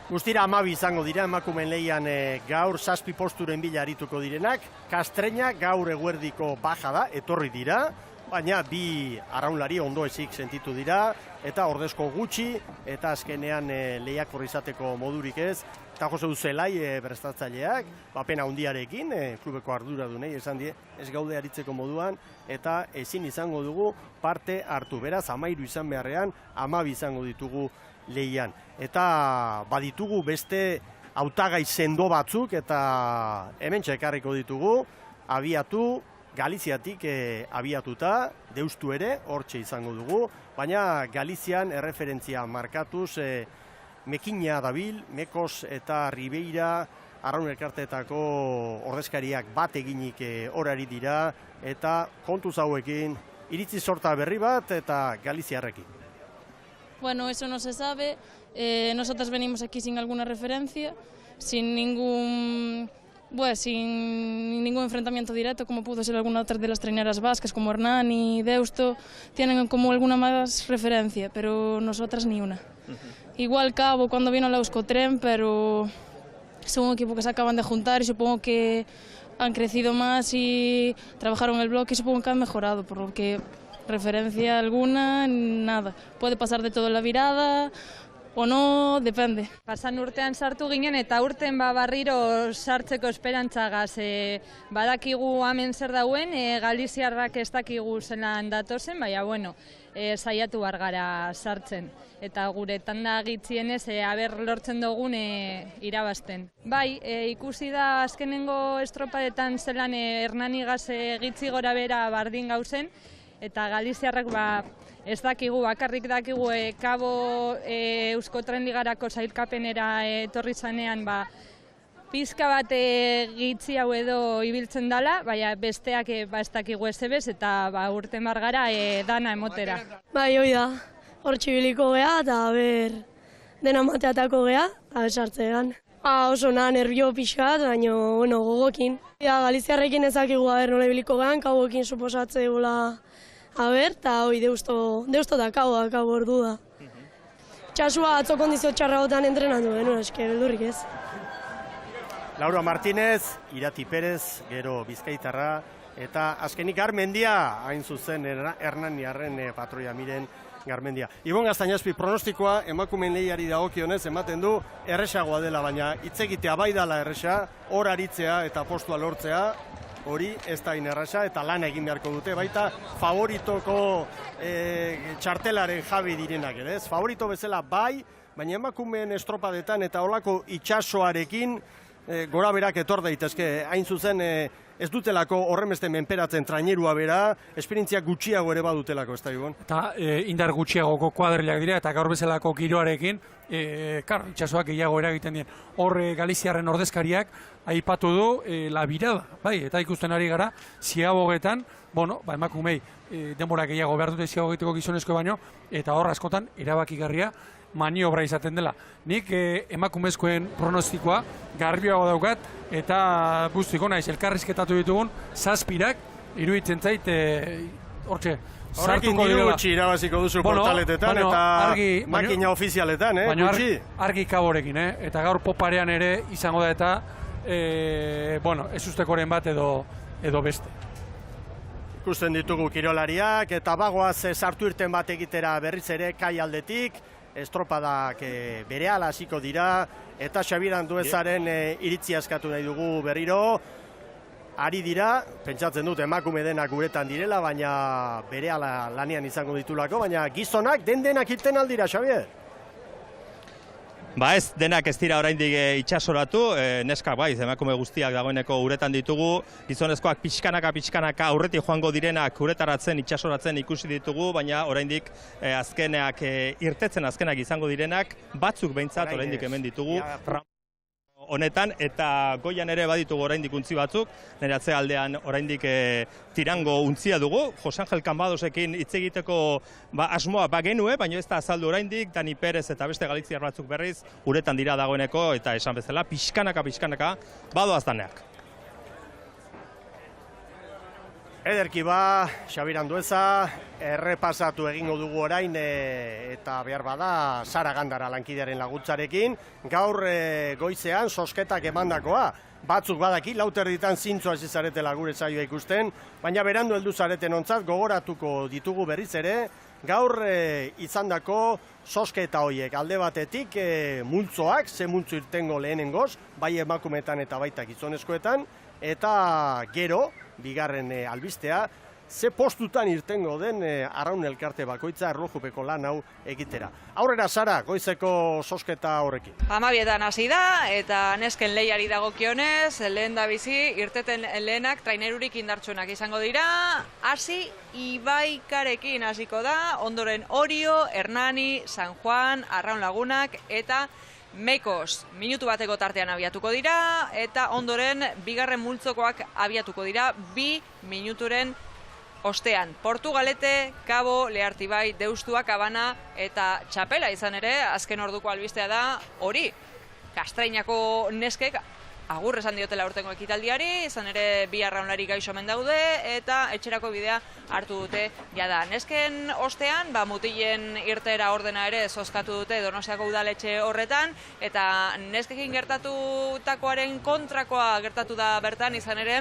Guztira 12 izango dira emakumeen lehian gaur 7 posturen bila arituko direnak. Kastreina gaur eguerdiko baja da, etorri dira, baina bi arraunlari ondo ezik sentitu dira, eta ordezko gutxi, eta azkenean lehiakor izateko modurik ez. Eta Jose Uzelai prestatzaileak, pena handiarekin, klubeko arduradunei esan die, ez gaude aritzeko moduan, eta ezin izango dugu parte hartu. Beraz, 13 izan beharrean, 12 izango ditugu lehian. Eta baditugu beste hautagai sendo batzuk, eta hemen txekarriko ditugu, abiatu, Galiziatik abiatuta, Deustu ere, hortxe izango dugu, baina Galizian erreferentzia markatuz, Mekina dabil, Mekos eta Ribeira Arraun elkarteetako ordezkariak bat eginik orari dira, eta kontuz hauekin iritzi sorta berri bat eta Galiziarrekin. Bueno, eso no se sabe. Nosotras venimos aquí sin alguna referencia, sin ningún enfrentamiento directo, como pudo ser alguna otra de las traineras vascas, como Hernán y Deusto, tienen como alguna más referencia, pero nosotras ni una. Igual Cabo cuando vino la Euskotren, pero son un equipo que se acaban de juntar y supongo que han crecido más y trabajaron el bloque y supongo que han mejorado, por lo que referencia alguna, nada. Puede pasar de todo en la virada, o no, depende. Pasan urtean sartu ginen eta urten barriro sartzeko esperantzagaz. Badakigu hemen zer dauen, Galiziarrak ez dakigu zelan datozen, baina bueno, saiatu gara sartzen. Eta gure tanda gitzienez, lortzen dugun irabazten. Bai, ikusi da azkenengo estropadetan zelan Hernanigaz gitzi gora bera bardin gauzen, eta Galiziarrak ez dakigu, bakarrik dakigu Cabo Euskotren Ligarako sailkapenera etorri zanean pizka bat gitzi hau edo ibiltzen dela, baina besteak ez dakigu ezebez eta urten gara dana emotera. Bai, hoi da, hortxe biliko geha eta dena mateatako geha, eta sartzean. Oso nervio pixkat, baina gogokin. Galiziarrekin ezakigu nola ibiliko gehan, Caboekin suposatze gula eta hoi deusto da Cabo ordu da. Txasua atzo kondizio txarragotan entrenatu genuen, eske beldurrik ez. Laura Martínez, Irati Perez, gero Bizkaitarra, eta azkenik Garmendia, hain zuzen Hernaniarren patroia miren Garmendia. Ibon Gaztañazpi, pronostikoa emakumeen lehiari dagokionez ematen du erresagoa dela, baina hitz egitea bai dala erresa, hor aritzea eta postua lortzea, hori ez da inerrasa eta lan egin beharko dute, baita favoritoko txartelaren jabi direnak ere, ez? Favorito bezala bai, baina emakumeen estropadetan eta olako itxasoarekin gora berak etor daitezke, hain zuzen ez dutelako horremeste menperatzen trainerua bera, esperientzia gutxiago ere badutelako, ez da Ibon? Eta indar gutxiagoko kuadrilak dira, eta gaur bezalako giroarekin, itxasoak gehiago eragiten dien. Hor Galiziarren ordezkariak aipatu du la birada, bai, eta ikusten ari gara, ziabogetan, emakumei denbora gehiago behar dute ziabogiteko gizonezko baino, eta hor askotan erabakigarria maniobra izaten dela. Nik emakumezkoen pronostikoa garbioago daukat, eta guztiko naiz, elkarrizketatu ditugun, zazpirak, iruditzen zait, hortxe, sartuko direla. Horrekin gutxi irabaziko duzu portaletetan eta makina ofizialetan, gutxi? Argi Caborekin, eta gaur poparean ere izango da eta, ez ustekoren bat edo beste. Ikusten ditugu kirolariak, eta bagoaz sartu irten bat egitera berriz ere kai aldetik, estropadak berehala hasiko dira, eta Xabier Anduezaren iritzia eskatu nahi dugu berriro. Ari dira, pentsatzen dut emakume denak guretan direla, baina berehala lanean izango ditulako, baina gizonak denak irten aldira, Xabier? Ez, denak ez dira oraindik itxasoratu, neskak bai, emakume guztiak dagoeneko uretan ditugu, gizonezkoak pixkanaka aurretik joango direnak uretaratzen, itxasoratzen ikusi ditugu, baina oraindik azkenak irtetzen azkenak izango direnak, batzuk behintzat oraindik hemen ditugu. Honetan, eta goian ere baditugu oraindik untzi batzuk, nire atzealdean oraindik tirango untzia dugu, Jose Angel Cambadosekin hitz egiteko asmoa genue, baina ez da azaldu oraindik, Dani Perez eta beste galiziar batzuk berriz uretan dira dagoeneko, eta esan bezala, pixkanaka badoaz daneak. Ederki Xabier Andueza, errepasatu egingo dugu orain eta behar bada Sara Gandara lankidearen laguntzarekin. Gaur goizean sosketak emandakoa, batzuk badaki, lauterditan zintzoa zaretela gure saioa ikusten, baina berandu heldu zareten ontzat gogoratuko ditugu berriz ere, gaur izandako sosketa horiek alde batetik multzoak, ze multzo irtengo lehenengoz, bai emakumetan eta baita gizonezkoetan, eta gero, bigarren albistea, ze postutan irtengo den arraun elkarte bakoitza erlojupeko lan hau egitera. Aurrera, Sara, goizeko sosketa horrekin. 12etan hasi da, eta nesken lehiari dagokionez, lehen da bizi, irteten lehenak trainerurik indartsuenak izango dira, hasi Ibaikarekin hasiko da, ondoren Orio, Hernani, San Juan, Arraun Lagunak, eta Mekos minutu bateko tartean abiatuko dira, eta ondoren bigarren multzokoak abiatuko dira 2 minuturen ostean. Portugalete, Kabo, Leartibai, Deustua, Kabana eta Txapela izan ere, azken orduko albistea da hori. Kastrainako neskek agur esan diotela urtengo ekitaldiari, izan ere bi arraunlari gaixo omen daude, eta etxerako bidea hartu dute jada. Nesken ostean, mutilen irteera ordena ere zozkatu dute Donostiako udaletxe horretan, eta neskekin gertatutakoaren kontrakoa gertatu da bertan, izan ere,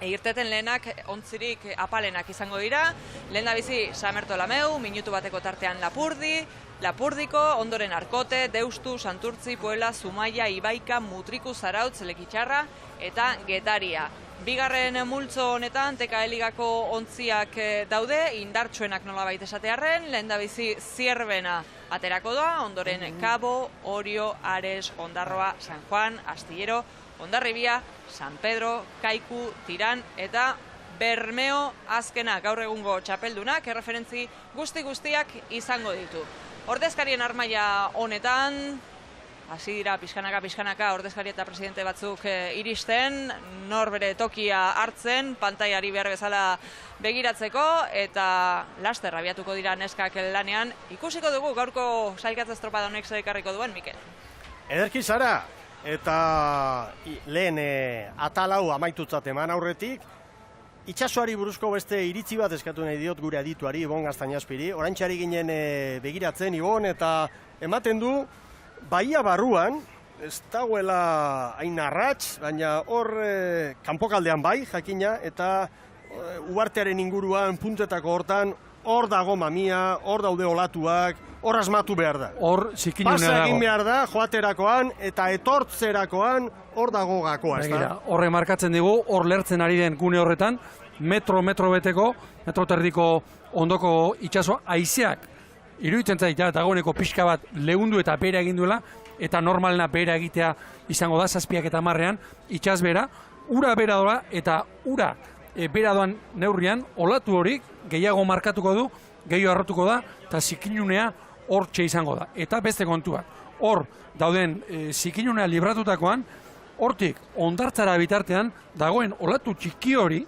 irteten lehenak ontzirik apalenak izango dira. Lehen da bizi Samerto Lameu, minutu bateko tartean Lapurdiko, ondoren Arkote, Deustu, Santurtzi, Puela, Zumaia, Ibaika, Mutriku, Zarautz, Lekitxarra eta Getaria. Bigarren multzo honetan TKE Ligako ontziak daude, indartsuenak nolabait esatearren, lehen da bizi Zierbena aterako da, ondoren Kabo, Orio, Ares, Ondarroa, San Juan, Astillero, Hondarribia, San Pedro, Kaiku, Tiran eta Bermeo azkena gaur egungo txapeldunak, erreferentzi guztiak izango ditu. Ordezkarien armaia honetan, hasi dira pixkanaka ordezkari eta presidente batzuk iristen, nor bere tokia hartzen, pantaiari behar bezala begiratzeko, eta laster abiatuko dira neskak lanean. Ikusiko dugu gaurko sailkatze estropada honek zer ekarriko duen, Mikel. Ederki zara, eta lehen atalau amaitutzat eman aurretik, itxasoari buruzko beste iritzi bat eskatu nahi diot gure adituari, Ibon Gaztañaspiri. Oraintxari ginen begiratzen, Ibon, eta ematen du, bahia barruan, ez dagoela hain arrats, baina hor kanpokaldean bai, jakina, eta uhartearen inguruan, puntetako hortan, hor dago mamia, hor daude olatuak, hor asmatu behar da. Hor zikinunea dago. Pasa egin behar da, joaterakoan, eta etortzerakoan, hor dago gakoa, ez da? Horre markatzen digu, hor lertzen ari den gune horretan, metro beteko, metro terdiko ondoko itxasoa, haizeak iruditzen zaita, eta dagoeneko pixka bat lehundu eta behera egin duela, eta normalena behera egitea izango da, 7 eta 10ean, itxas bera, ura bera dola, eta ura bera doan neurrian, olatu horik gehiago markatuko du, gehiago arrotuko da, eta zikinunea hortxe izango da. Eta beste kontuak, hor dauden zikinunea libratutakoan, hortik ondartzara bitartean dagoen olatu txiki hori,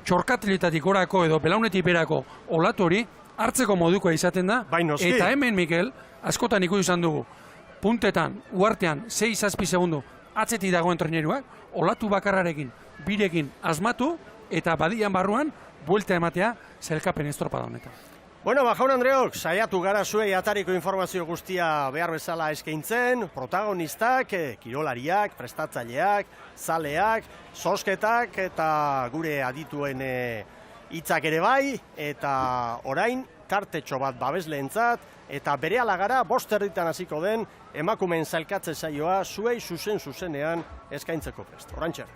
txorkatiletatik orako edo belaunetik berako olatu hori hartzeko modukoa izaten da, eta hemen, Mikel, askotan ikusi izan dugu, puntetan, uartean, 6-7 segundu atzetik dagoen traineruak, olatu bakarrarekin, birekin asmatu, eta badian barruan, buelta ematea zelkapen estropada honetan. Bueno, Jaun Andreok, saiatu gara zuei atariko informazio guztia behar bezala eskaintzen, protagonistak, kirolariak, prestatzaileak, zaleak, zosketak eta gure adituen hitzak ere bai, eta orain tartetxo bat babesleentzat, eta berehala gara 5:00 hasiko den emakumeen sailkatze saioa zuei zuzenean eskaintzeko prest. Orantxe.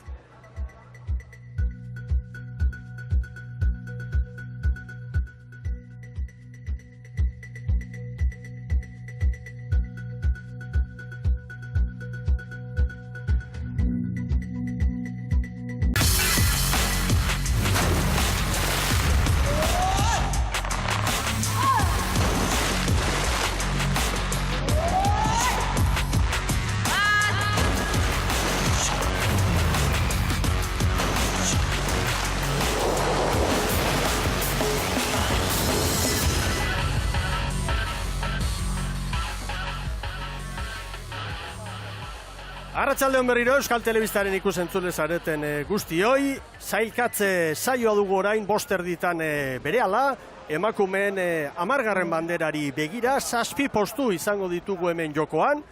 Arratsaldeon berriro Euskal Telebistaren ikusentzule zareten guztioi, sailkatze saioa dugu orain 5:00 berehala, emakumeen 10. banderari begira, 7 postu izango ditugu hemen jokoan,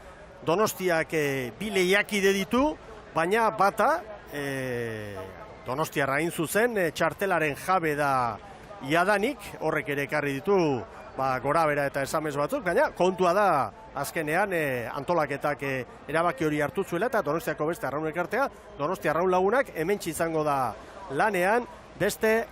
Donostiak 2 lehiakide ditu, baina bata, Donostiarra hain zuzen, txartelaren jabe da jadanik, horrek ere ekarri ditu, gora bera eta esamez batzuk, baina kontua da azkenean antolaketak erabaki hori hartu zuela eta Donostiako beste arraun elkartea, Donostia Arraun Lagunak hementsi izango da lanean beste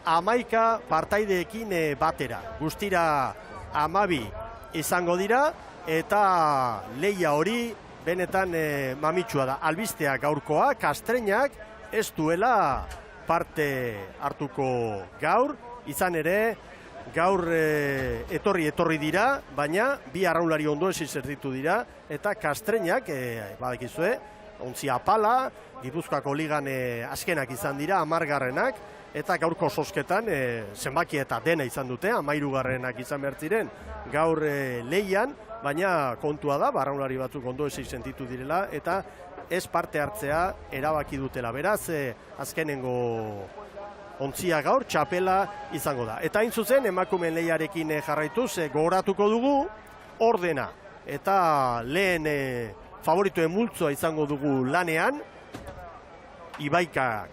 11 partaideekin batera. Guztira 12 izango dira eta lehia hori benetan mamitsua da. Albistea gaurkoa, Kastreinak ez duela parte hartuko gaur, izan ere gaur etorri dira, baina bi arraunlari ondo esi zerditu dira, eta Kastreinak, badakizue, ontzia apala, Gipuzkoako ligan azkenak izan dira, 10garrenak, eta gaurko sosketan zenbaki eta dena izan dute, 13garrenak izan behar ziren gaur lehian, baina kontua da, arraunlari batzuk ondo esi sentitu direla, eta ez parte hartzea erabaki dutela. Beraz, azkenengo ontzia gaur, txapela izango da. Eta hain zuzen, emakumeen lehiarekin jarraituz, gogoratuko dugu, ordena. Eta lehen favorituen multzoa izango dugu lanean, Ibaikak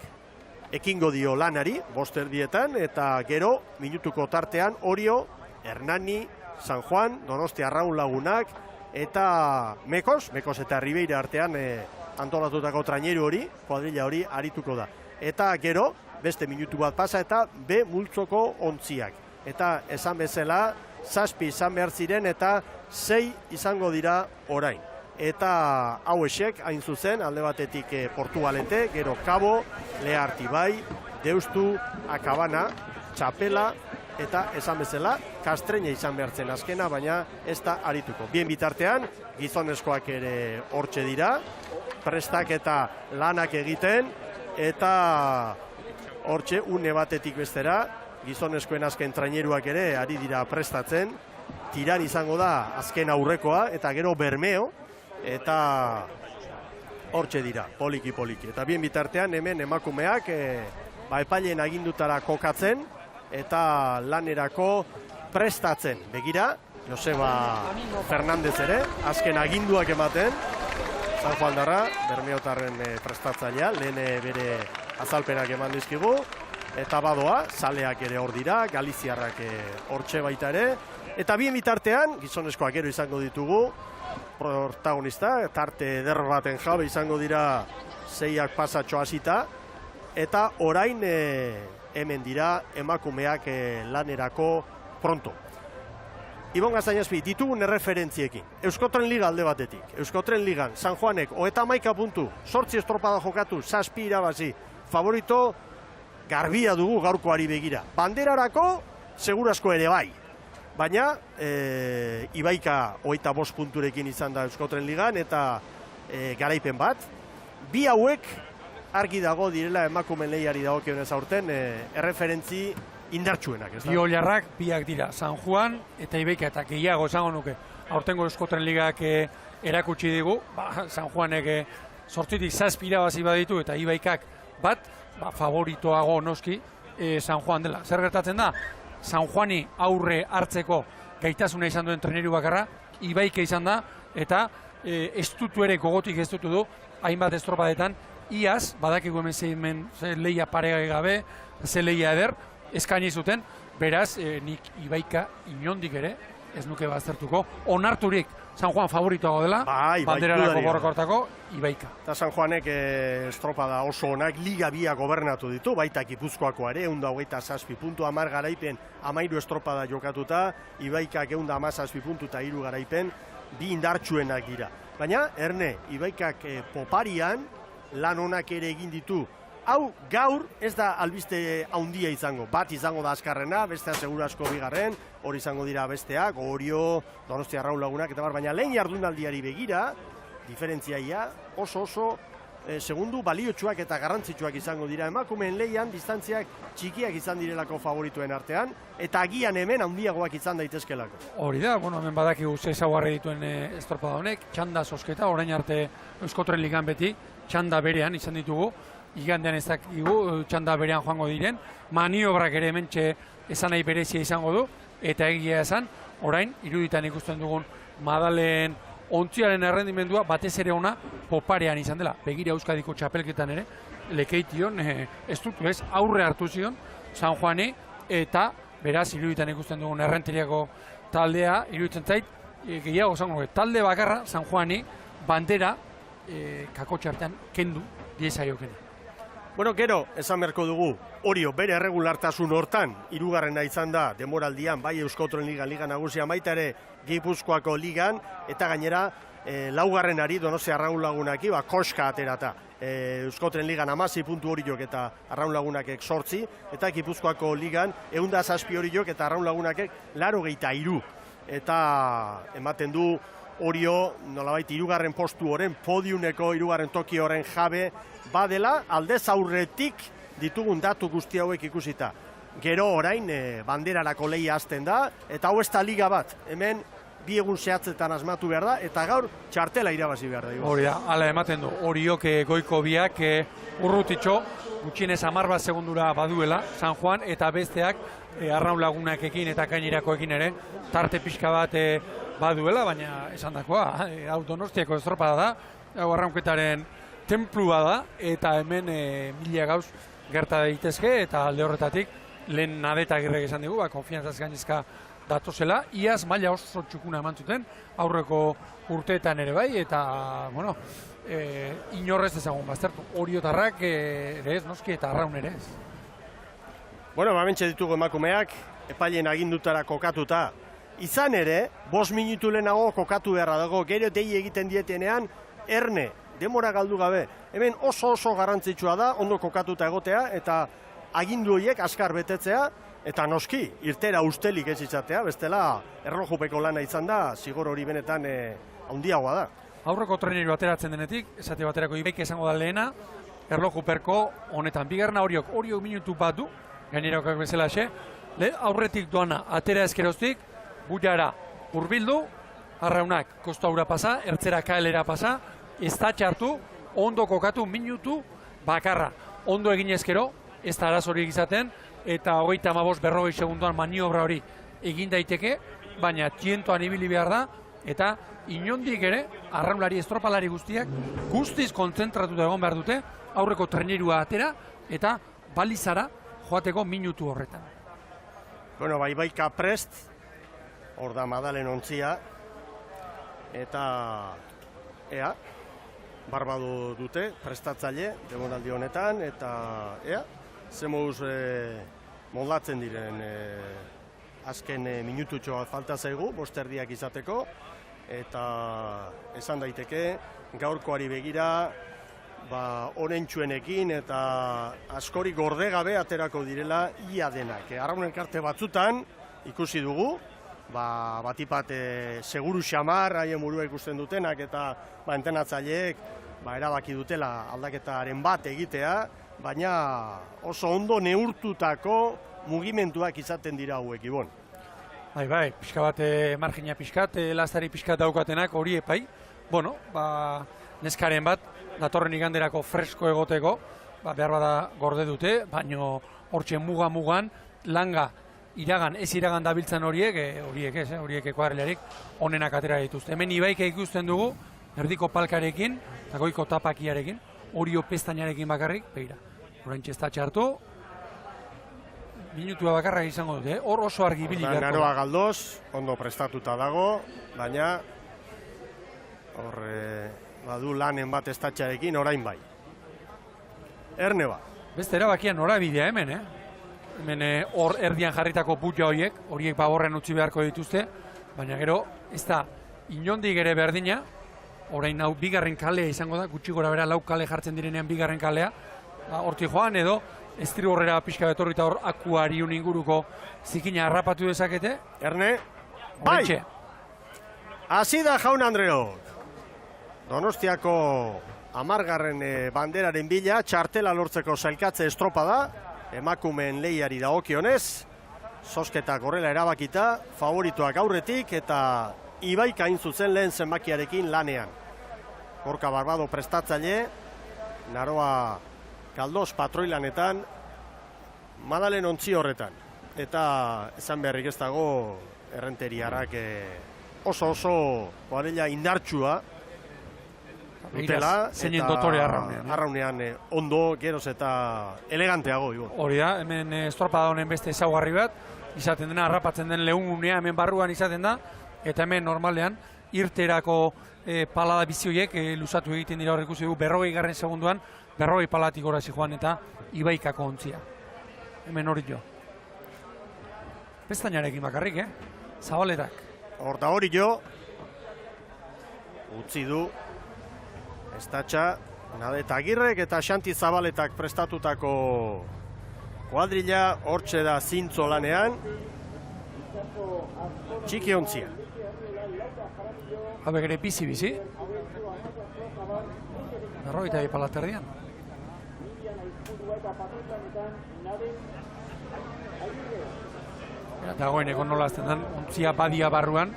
ekingo dio lanari, 5 erdietan, eta gero, minutuko tartean, Orio, Hernani, San Juan, Donostia Arraun Lagunak, eta Mekos eta Ribeira artean antolatutako traineru hori, kuadrilla hori arituko da. Eta gero, beste minutu bat pasa eta B multzoko ontziak. Eta esan bezala, 7 izan behar ziren eta 6 izango dira orain. Eta hauesek, hain zuzen, alde batetik Portugalete, gero Kabo, Leartibai, Deustu, Akabana, Txapela, eta esan bezala, Kastreina izan behar zen azkena, baina ez da arituko. Bien bitartean, gizonezkoak ere hortxe dira, prestak eta lanak egiten, eta hortxe, une batetik bestera, gizonezkoen azken traineruak ere ari dira prestatzen, tiran izango da azken aurrekoa, eta gero Bermeo, eta hortxe dira, poliki. Eta bien bitartean, hemen emakumeak epaileen agindutara kokatzen, eta lanerako prestatzen. Begira, Joseba Fernandez ere, azken aginduak ematen, San Juan darra, Bermeotarren prestatzailea, lehen bere azalpenak eman dizkigu, eta badoa, zaleak ere hor dira, galiziarrak hortxe baita ere, eta bien bitartean, gizonezkoak gero izango ditugu, protagonista, tarte eder baten jabe izango dira 6ak pasatxo hasita, eta orain hemen dira emakumeak lanerako pronto. Ibon Gaztainazpi, ditugun erreferentziekin. Euskotren Liga alde batetik. Euskotren Ligan, San Juanek, 31 puntu, 8 estropada jokatu, 7 irabazi. Favorito garbia dugu gaurkoari begira. Banderarako, segurazko ere bai. Baina, Ibaika 25 punturekin izan da Euskotren Ligan, eta garaipen bat. Bi hauek argi dago direla emakumen lehiari dagokionez aurten erreferentzi indartsuenak. Bi oliarrak biak dira, San Juan eta Ibaika, eta gehiago esango nuke. Aurtengo Euskotren Ligak erakutsi digu, San Juanek 8tik 7 irabazi baditu eta Ibaikak bat, favoritoago noski San Juan dela. Zer gertatzen da? San Juani aurre hartzeko gaitasuna izan duen treneru bakarra, Ibaika izan da, eta estutu ere gogotik estutu du, hainbat estropadetan, iaz, badakigu hemen lehia paregai gabe, ze lehia eder, eskaini zuten, beraz, nik Ibaika inondik ere, ez nuke baztertuko, onarturik San Juan favoritoago dela, banderarako borrokortako, Ibaika. Eta San Juanek estropada oso onak liga bia gobernatu ditu, baita Gipuzkoako ere, 127 puntu, 10 garaipen, 13 estropada jokatuta, Ibaikak 117 puntu eta 3 garaipen, bi indartsuenak dira. Baina, Erne, Ibaikak poparian lan onak ere egin ditu. Hau, gaur ez da albiste handia izango. Bat izango da azkarrena, bestea segurazko bigarren, hori izango dira besteak, Orio, Donostia Arraun Lagunak, eta baina lehen jardunaldiari begira, diferentziaia oso segundu baliotsuak eta garrantzitsuak izango dira. Emakumeen lehian distantziak txikiak izan direlako favorituen artean, eta agian hemen handiagoak izan daitezkelako. Hori da, hemen badakigu ze ezaugarri dituen estropada honek, txanda zozketa, orain arte Euskotren Ligan beti, txanda berean izan ditugu, igandean ez dakigu, txanda berean joango diren, maniobrak ere hementxe esan nahi berezia izango du, eta egia esan, orain, iruditan ikusten dugun Madaleen ontziaren errendimendua batez ere ona poparean izan dela. Begira Euskadiko txapelketan ere, lekeition, estrutu ez, aurre hartu zion, San Juani, eta beraz, iruditan ikusten dugun errenteriako taldea, iruditzen zait, gehiago zango, talde bakarra, San Juani, bandera, kakotxartean kendu diezaiokene. Bueno, gero, esan beharko dugu, Orio bere erregulartasun hortan, 3. izan da, demoraldian, bai Euskotren Liga nagusian, baita ere Gipuzkoako ligan, eta gainera, laugarrenari Donostia Arraun Lagunaki, koska aterata. Euskotren ligan 16 puntu horiok eta Arraun Lagunakek 8, eta Gipuzkoako ligan 107 horiok eta Arraun Lagunakek 83. Eta ematen du Orio nolabait 3. postu horren, podiumeko 3. toki horren jabe badela, aldez aurretik ditugun datu guzti hauek ikusita. Gero orain banderarako lehia hasten da, eta hau ez da liga bat, hemen 2 egun zehatzetan asmatu behar da, eta gaur txartela irabazi behar da. Hori da, ala ematen du, Oriok goiko biak urrutitxo, gutxienez 10 segundura baduela, San Juan, eta besteak Arraun Lagunakekin eta gainerakoekin ere, tarte pixka bat baduela, baina esan dakoa, hau Donostiako estropada da, hau arraunketaren templua da, eta hemen 1000 gauz gerta daitezke, eta alde horretatik, lehen Nadeta Agirrek esan dugu, konfiantzaz gainezka datozela, iaz maila oso txukuna eman zuten, aurreko urteetan ere bai, eta, bueno, inorrez ezagun baztertu, Oriotarrak ere ez, noski, eta Arraun ere ez. Bueno, bamentxe ditugu emakumeak, epailen agindutara kokatuta, izan ere, 5 minutu lehenago kokatu beharra dago, gero dei egiten dietenean, erne, demora galdu gabe. Hemen oso garrantzitsua da, ondo kokatuta egotea, eta agindu horiek askar betetzea, eta noski, irtera ustelik ez izatea, bestela erlojupeko lana izan da, zigor hori benetan handiagoa da. Aurreko treneru ateratzen denetik, esate baterako Ibaik esango da lehena, erlojuperko honetan. Bigarna Oriok minutu bat du, gainerokak bezala xe, aurretik doana atera ezkeroztik, buiara hurbildu, Arraunak kostaura pasa, ertzera kaelera pasa, ez da txartu, ondo kokatu minutu bakarra. Ondo egin ezkero, ez da arazorik izaten, eta 35-40 segunduan maniobra hori egin daiteke, baina tientoan ibili behar da, eta inondik ere, arraunlari estropalari guztiak, guztiz kontzentratuta egon behar dute, aurreko trenerua atera, eta balizara joateko minutu horretan. Bueno, Ibaika prest, hor da Madalen ontzia, eta ea, barbadu dute, prestatzaile, demonaldi honetan, eta ea, zemuz moldatzen diren azken minututxoa falta zaigu, 5 erdiak izateko, eta esan daiteke, gaurkoari begira, orentsuenekin eta askori gordegabe aterako direla ia denak. Arraun elkarte batzutan ikusi dugu, batipat seguru xamar, haien burua ikusten dutenak eta entenatzaileek erabaki dutela aldaketaren bat egitea, baina oso ondo neurtutako mugimenduak izaten dira hauek, Ibon. Bai, pixka bat margina pixkat, lastari pixkat daukatenak hori epai. Bueno, neskaren bat, datorren iganderako fresko egoteko, behar bada gorde dute, baino hortxe mugan, langa iragan, ez iragan dabiltzan horiek ekuadrilarik onenak atera dituzte. Hemen Ibaika ikusten dugu, erdiko palkarekin, eta goiko tapakiarekin, Orio pestainarekin bakarrik, begira, oraintxe ez da txartu, minutua bakarrak izango dute, hor oso argi bili beharko. Naroa Galdoz, ondo prestatuta dago, baina hor badu lanen bat estatxarekin orain bai. Erne ba. Beste erabakian norabidea hemen, Hemen hor erdian jarritako putja horiek baborren utzi beharko dituzte, baina gero ez da inondik ere berdina, orain hau bigarren kalea izango da, gutxi gora bera 4 kale jartzen direnean bigarren kalea, hortik joan edo estri horrera pixka betorri eta hor akuariun inguruko zikina harrapatu dezakete. Erne, bai! Hasi da jaun Andreok. Donostiako 10. banderaren bila, txartela lortzeko sailkatze estropada, emakumeen lehiari dagokionez, zozketak horrela erabakita, favorituak aurretik eta Ibaika hain zuzen lehen zenbakiarekin lanean. Gorka Barbado prestatzaile, Naroa Galdoz patroilanetan, Madalen ontzi horretan. Eta esan beharrik ez dago errenteriarrak oso kuadrilla indartsua dutela, eta arraunean ondo, geroz eta eleganteago. Hori da, hemen estropada honen beste ezaugarri bat, izaten dena, harrapatzen den lehungunea hemen barruan izaten da, eta hemen normalean irterako palada bizioiek luzatu egiten dira horrek ikusi dugu 40 segunduan, 40 palatik gora zijoan eta Ibaikako ontzia. Hemen hori jo. Pestainarekin bakarrik, zabaletak. Hor da hori jo. utzi du Estatxa, Nadet Agirrek eta Xanti Zabaletak prestatutako kuadrilla, hortxe da zintzo lanean, txiki ontzia. Habe gure bizi-bizi. Berrogeita ipalaterdian. Dagoeneko nola azten den, ontzia badia barruan,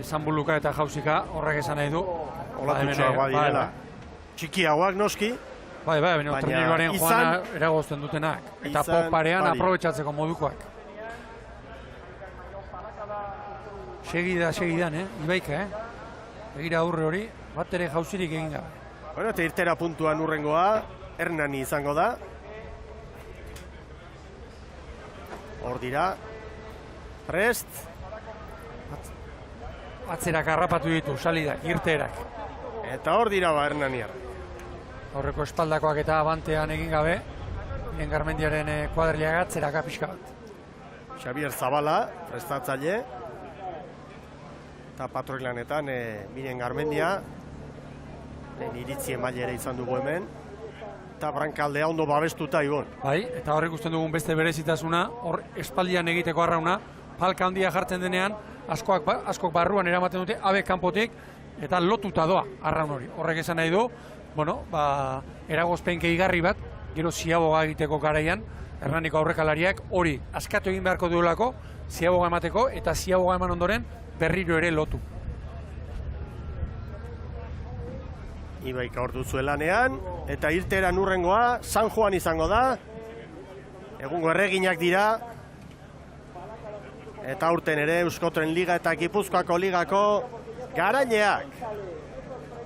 zanbuluka eta jauzika horrek esan nahi du. Olatutxoagoa direla. Txikiagoak noski. Baina treniruaren joana eragozten dutenak. Eta poparean aprobetxatzeko modukoak. Segidan, Ibaika, Egira aurre hori, bat ere jauzirik egin gabe. Bueno, eta irtera puntuan urrengoa, Hernani izango da. Hor dira, prest. Atzerak harrapatu ditu, salidak, irteerak. Eta hor dira ba Hernaniar. Aurreko espaldakoak eta abantean egin gabe, Miren Garmendiaren kuadrileak atzeraka pixka bat. Xabier Zabala, prestatzaile. Eta patroilanetan Miren Garmendia, iritzi emaile ere izan dugu hemen. Eta brankaldea ondo babestuta Ibon. Bai, eta hor ikusten dugun beste berezitasuna, hor espaldian egiteko arrauna, palka handia jartzen denean, askok barruan eramaten dute, abe kanpotik, eta lotuta doa arraun hori. Horrek esan nahi du, eragozpen gehigarri bat, gero ziaboga egiteko garaian, Hernaniko aurrekalariak hori askatu egin beharko duelako, ziaboga emateko, eta ziaboga eman ondoren berriro ere lotu. Ibaika hor duzu lanean, eta irteran urrengoa, San Juan izango da. Egungo erreginak dira. Eta aurten ere Euskotren Liga eta Gipuzkoako Ligako garaileak.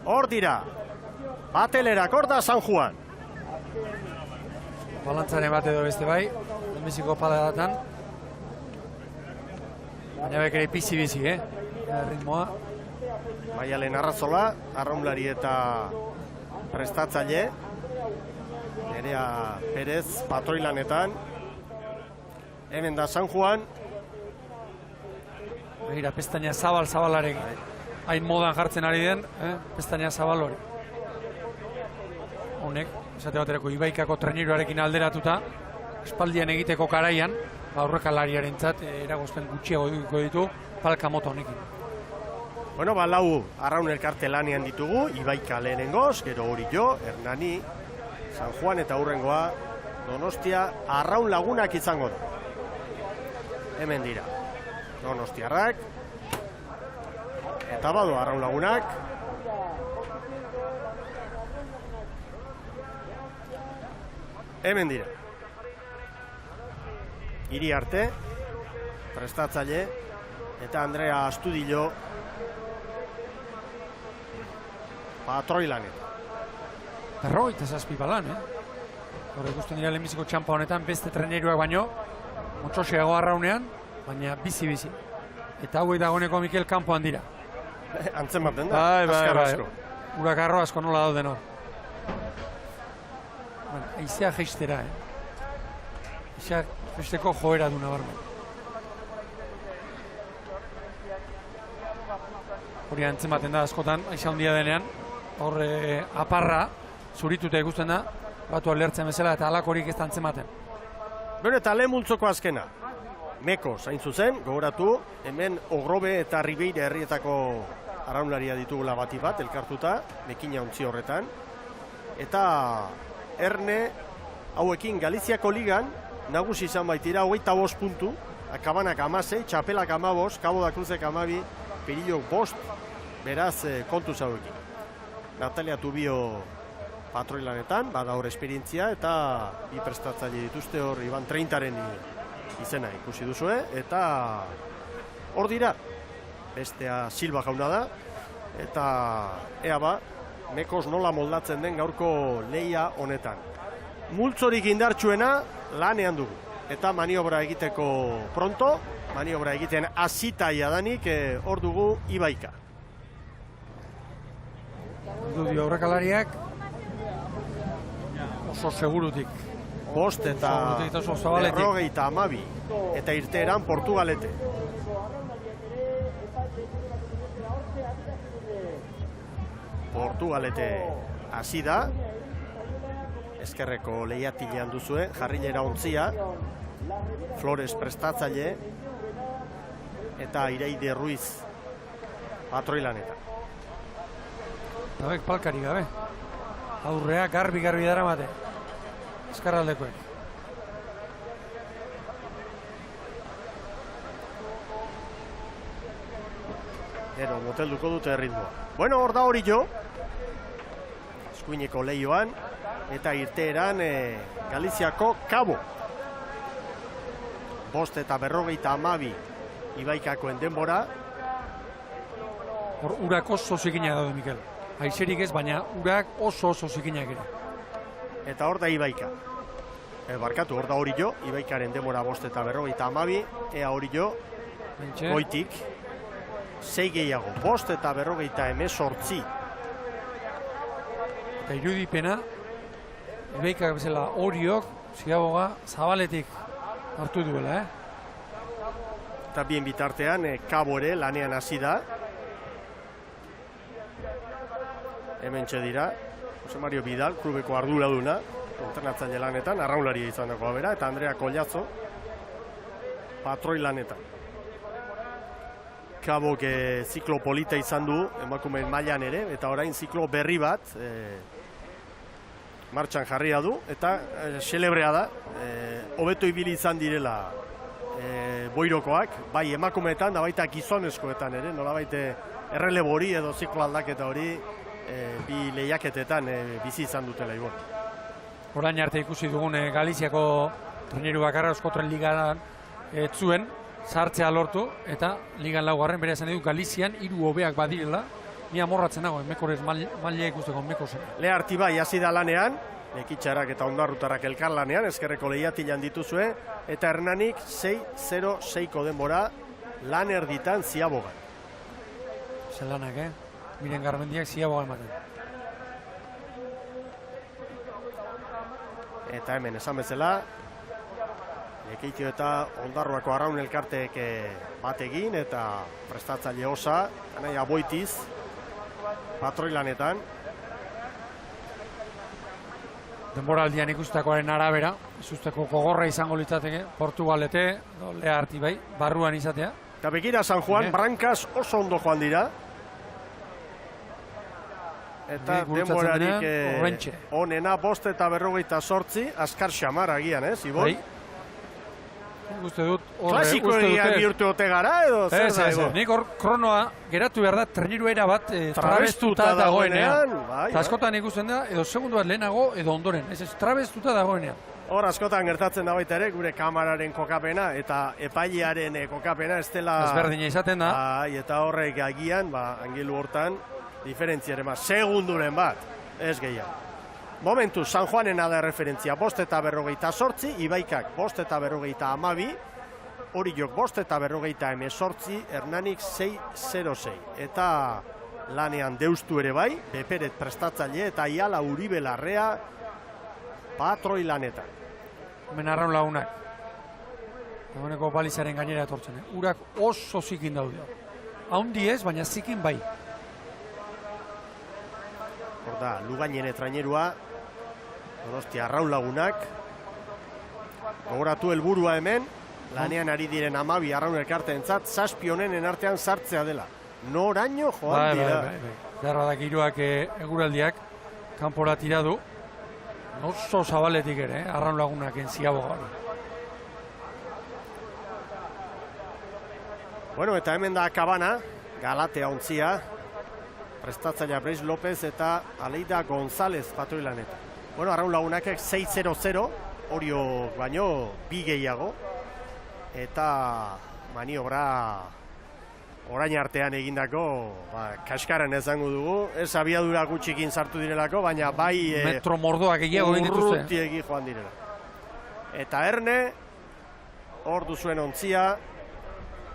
Hor dira. Batelerak hor da San Juan. Balantzaren bat edo beste bai, lehenbiziko paladatan. Baina bekere bizi-bizi, ritmoa. Maialen Arrazola, arraunlari eta prestatzaile. Nerea Perez patroilanetan. Hemen da San Juan. Begira, pestaina zabalarekin. Hain modan jartzen ari den, pestaina zabal hori. Honek, esate baterako Ibaikako treniruarekin alderatuta, espaldian egiteko garaian, aurrekalariaren zat, eragozpen gutxiago ditu, palka moto honekin. Bueno, lau arraun elkarte lanean ditugu, Ibaika lehenengoz, gero Orillo, Hernani, San Juan eta hurrengoa Donostia arraun lagunak izango da. Hemen dira, Donostiarrak, eta badu arraun lagunak. Hemen dira. Iriarte, prestatzaile, eta Andrea Astudillo, patroilanetan. Berrogeita zazpi balan, Hor ikusten dira lehenbiziko txampa honetan, beste treneruak baino, motxoseago arraunean, baina bizi-bizi. Eta hauek dagoeneko Mikel kanpoan dira. Antzen baten da, askar asko. Urak arro asko nola dauden hor. Aizea jeistera, Aizea jeisteko joera du nabarmen. Hori antzen baten da askotan, aizea handia denean, hor aparra, zurituta ikusten da, batu alertzen bezala eta alakorik ez da antzen baten. Beno eta lehen multzoko azkena. Meko zain zuzen, gogoratu, hemen Ogrobe eta Ribeira herrietako arraunlaria ditugula bati bat, elkartuta, Mekina ontzi horretan. Eta Erne, hauekin Galiziako Ligan, nagusi izan baitira, 25 puntu, Akabanak 16, Txapelak 15, Cabo da Cruzek 12, Perillok 5, beraz kontuz hauekin. Natalia Tubio patroilanetan, bada hor esperientzia, eta bi prestatzaile dituzte hor Iban 30-aren izena ikusi duzue, eta hor dira, bestea Silva jauna da, eta ea ba, Mekos nola moldatzen den gaurko leia honetan. Multzorik indartsuena lanean dugu, eta maniobra egiteko pronto, maniobra egiten hasita jadanik hor dugu Ibaika. Dudi aurrekalariak oso segurutik. Bost eta berrogeita 12, eta irteeran Portugalete. Portugalete hasi da. Ezkerreko lehiatilean duzue, jarrilera ontzia, Flores prestatzaile, eta Iraide Ruiz patroilanetan. Dabek palkari gabe. Aurrea garbi dara mate. Ezkerraldekoek. Gero, motelduko dute ritmoa. Bueno, hor da hori jo. Eskuineko lehioan. Eta irteeran Galiziako Kabo. 5:52 Ibaikakoen denbora. Hor urak oso zikinak daude, Mikel. Aizerik ez, baina urak oso zikinak ere. Eta hor da Ibaika. Barkatu, hor da hori jo. Ibaikaren denbora 5:52. Ea hori jo. Goitik. 6 gehiago. 5:48. Eta irudipena, Ibaikak bezala Oriok, Ziaboga, Zabaletik hartu duela, Eta bien bitartean, Kabo ere lanean hasi da. Hemen dira, Jose Mario Vidal, klubeko arduraduna, entrenatzaile lanetan, arraunlaria izan dagoa bera, eta Andrea Kollazo, patroi lanetan. Kabok ziklo polita izan du, emakumeen mailan ere, eta orain ziklo berri bat, martxan jarria du, eta celebrea da, hobeto ibili izan direla boirokoak, bai emakumeetan, da baita gizonezkoetan ere, nolabait errelebo hori edo ziklo aldaketa hori bi lehiaketetan bizi izan dutela Ibon. Orain arte ikusi dugun Galiziako traineru bakarra Euskotren Ligan zuen, sartzea lortu, eta Ligan laugarren bere esan edu Galizian 3 hobeak badirela, ni amorratzen nago, emekorez maila ikusteko emeko zen. Lea Artibai hasi da lanean, Lekitxarak eta Ondarrutarrak elkar lanean, ezkerreko lehiatilan dituzue, eta Hernanik 6:06ko denbora lan erditan Ziabogan. Zelanak, Miren Garmendiak Ziabogan ematen. Eta hemen esan bezala, Lekeitio eta Ondarruako arraun elkarteek bat egin, eta prestatzaile osa, Anaia Boitiz, patroi lanetan. Denboraldian ikustakoaren arabera, izusteko gogorra izango litzateke, Portugalete, Lea Artibai, barruan izatea. Eta begira San Juan, Brancas oso ondo joan dira. Eta denborarik onena 5:48, azkar xamar agian, Ibon? Bai. Uste dut... Klasiko egia bihurtu ote gara, edo zer da, Ibon? Nik hor kronoa geratu behar da, treniru erabat trabestuta dagoenean. Eta askotan ikusten da, edo segundu bat lehenago, edo ondoren. Ez trabestuta dagoenean. Hor askotan gertatzen da baita ere, gure kamararen kokapena eta epailearen kokapena ez dela... Ezberdina izaten da. Eta horrek agian, angilu hortan, diferentziaren bat, segunduren bat, ez gehiago. Momentu, San Juanena da referentzia, 5:48, Ibaikak 5:52, Oriok 5:48, Hernanik 6:06. Eta lanean Deustu ere bai, Beperet prestatzaile eta Iala Uribe Larrea patroi lanetan. Hemen arraun lagunak. Egoneko balizaren gainera etortzen. Urak oso zikin daude. Haundi ez, baina zikin bai. Hor da, Lugainene trainerua, Donostia arraun lagunak. Gogoratu helburua hemen, lanean ari diren 12 arraun elkarteentzat, 7 honenen artean sartzea dela. Noraino joan dira. Garra da giroak eguraldiak, kanpora tiradu. Oso zabaletik ere, arraun lagunak Ziaboga. Bueno, eta hemen da Kabana, Galatea ontzia, prestatzailea Brais López eta Aleida González patroilanetan. Bueno, arraun lagunak 6:00, Orio baino 2 gehiago, eta maniobra orain artean egindako, kaskaran ezango dugu, ez abiadura gutxikin sartu direlako, baina bai metro mordoak gehiago egin dituzte. Urrutiegi joan direla. Eta Erne, hor duzuen ontzia,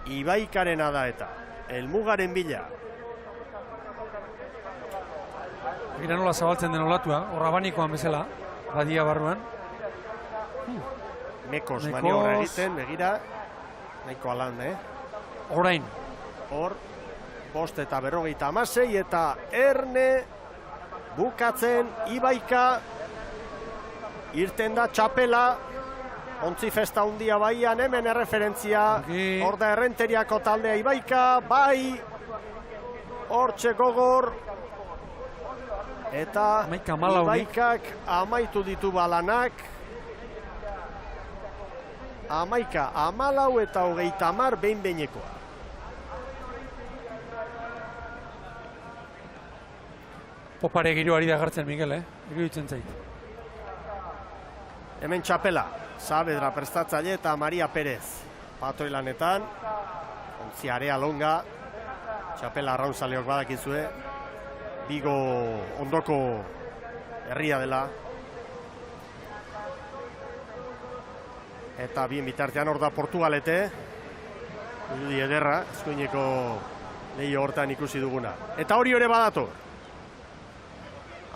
Ibaikarena da eta helmugaren bila. Gira nola zabaltzen den olatua, horrabanikoan bezala, badia barruan. Mekos maniobra egiten, begira, nahiko alan, Orain. Hor, 5:56 eta Erne bukatzen Ibaika, irten da txapela, ontzi festa hundia baian, hemen erreferentzia, hor da Errenteriako taldea Ibaika, bai, hortxe gogor, eta Ibaikak amaitu ditu balanak, 11, 14 eta 10 behin-behinekoa. Popare giroari da gartzen, Miguel, iruditzen zait. Hemen txapela, Saavedra prestatzaile eta Maria Perez patoi lanetan, ontzi Area Longa, txapela arraunzaleok badakizue, Bigo ondoko herria dela. Eta bien bitartean hor da Portugalete, irudi ederra, eskuineko lehio hortan ikusi duguna. Eta hori ere badator.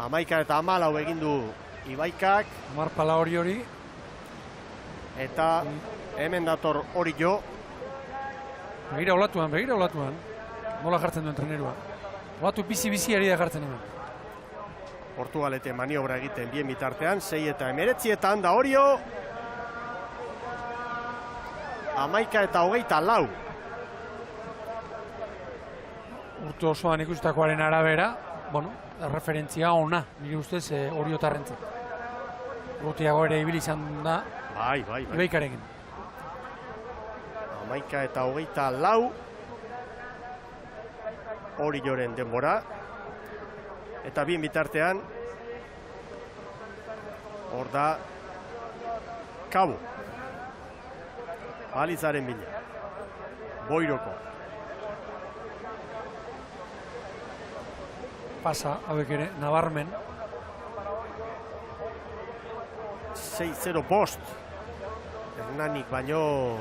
11 eta 14 egin du Ibaikak. Marpala hori. Eta hemen dator hori jo. Begira olatuan. Nola jartzen duen trenerua. Olatu bizi-bizi ari da jartzen hemen. Portugalete maniobra egiten bien bitartean, 6 eta 19 da Orio. 11 eta 24. Urte osoan ikustakoaren arabera, referentzia ona, nire ustez Oriotarrentzat. Urteago ere ibili izan da, bai. Ibaikarekin. 11 eta 24. Orioren denbora. Eta bien bitartean, hor da Kabo. Balizaren bila. Boiroko. Pasa, hauek ere, nabarmen. 6-0 post. Hernanik baino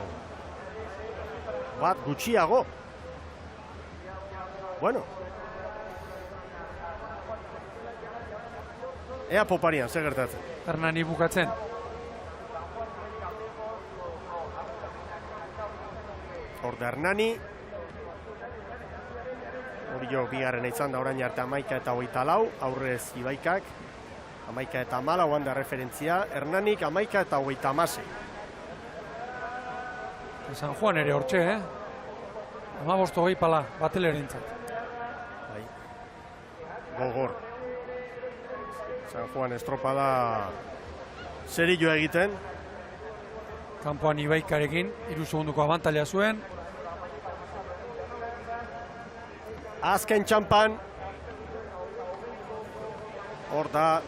bat gutxiago. Bueno. Ea Poparian, zer gertatzen. Hernani bukatzen. Hor da Hernani. Orio bigarren izan da orain arte 11 eta 24, aurrez Ibaikak. 11 eta 14 handa referentzia. Hernanik 11 eta 36. San Juan ere hortxe, 15 pala, batelerintzat. Bai. Gogor. San Juan estropada zerillo egiten. Kanpoan Ibaikarekin, 3 segunduko abantaila zuen. Azken txampan. Hor da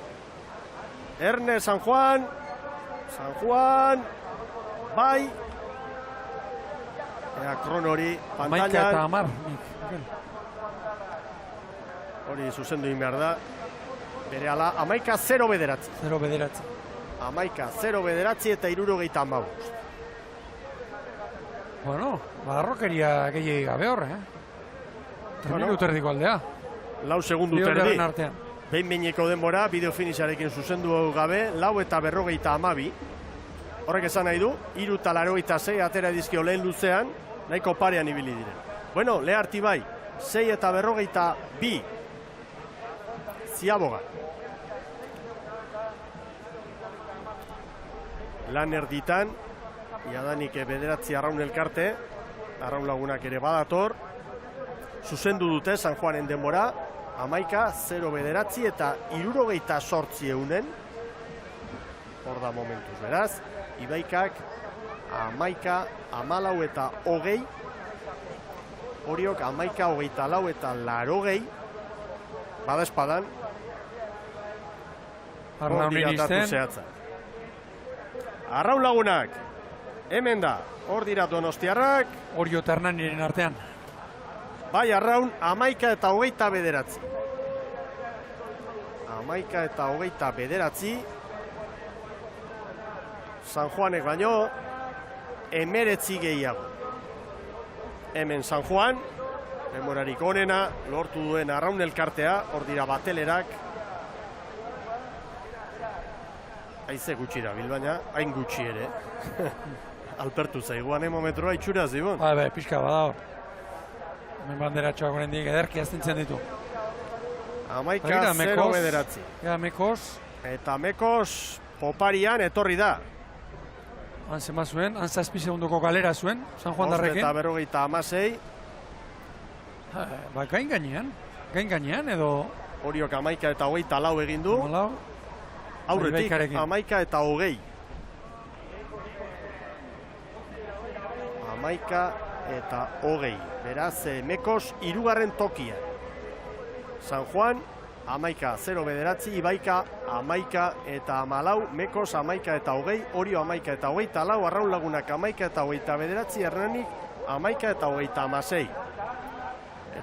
Erne San Juan. Bai. Ea kronori pantailan. 11 eta 10. Hori zuzendu egin behar da. Bere ala, 11-0 bederatzi. 0 bederatzi. 11-0 bederatzi eta 75. Bueno, badarrokeria gehiagi gabe horre, Terminu terdiko aldea. 4 segundu terdi. Behin-behineko denbora, bideo finixarekin zuzendu gabe, 4 eta 52. Horrek esan nahi du, 3 eta 86 atera dizkio lehen luzean, nahiko parean ibili diren. Bueno, Leharti bai, 6 eta 52. Ziaboga. Lan erditan, jadanik bederatzi arraun elkarte, arraun lagunak ere badator, zuzendu dute San Juanen denbora, 11-0 bederatzi eta 78 eunen, hor da momentuz, beraz, Ibaikak 11, 14 eta 20, Oriok 11, 24 eta 80, bada espadan, hor dira datu zehatzak. Arraun lagunak, hemen da, hor dira Donostiarrak. Orio eta Hernaniren artean. Bai, arraun, 11 eta 20 bederatzi. 11 eta 20 bederatzi. San Juanek baino, 19 gehiago. Hemen San Juan, denborarik onena, lortu duen arraun elkartea, hor dira batelerak. Aize gutxi da, baina hain gutxi ere. Alpertu zaiguan emometroa itxura zibon. Bai, pixka bada hor. Hemen banderatxoak horrendik ederki aztintzen ditu. Amaika 0 bederatzi. Ea Mekos. Eta Mekos poparian etorri da. Han zema zuen, han 7 segundoko galera zuen, San Juan Darrekin. Eta 56. Ba, gain gainean edo... Oriok 11 eta 24 egin du. Aurretik, 11 eta 20. 11 eta 20. Beraz, Mekos 3. tokia. San Juan, 11 0 bederatzi, Ibaika 11 eta 14, Mekos 11 eta 20, Orio 11 eta 24, Arraun Lagunak 11 eta 20 bederatzi, Hernanik 11 eta 26.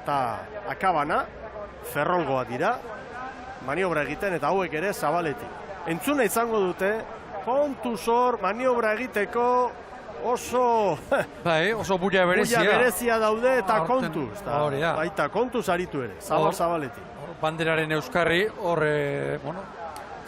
Eta akabana, Ferrolgoa dira, maniobra egiten eta hauek ere Zabaletik. Entzuna izango dute, kontu zor, maniobra egiteko oso... oso buia berezia. Buia berezia daude eta kontuz. Baita kontuz aritu ere, Zabaletik. Banderaren euskarri, hor,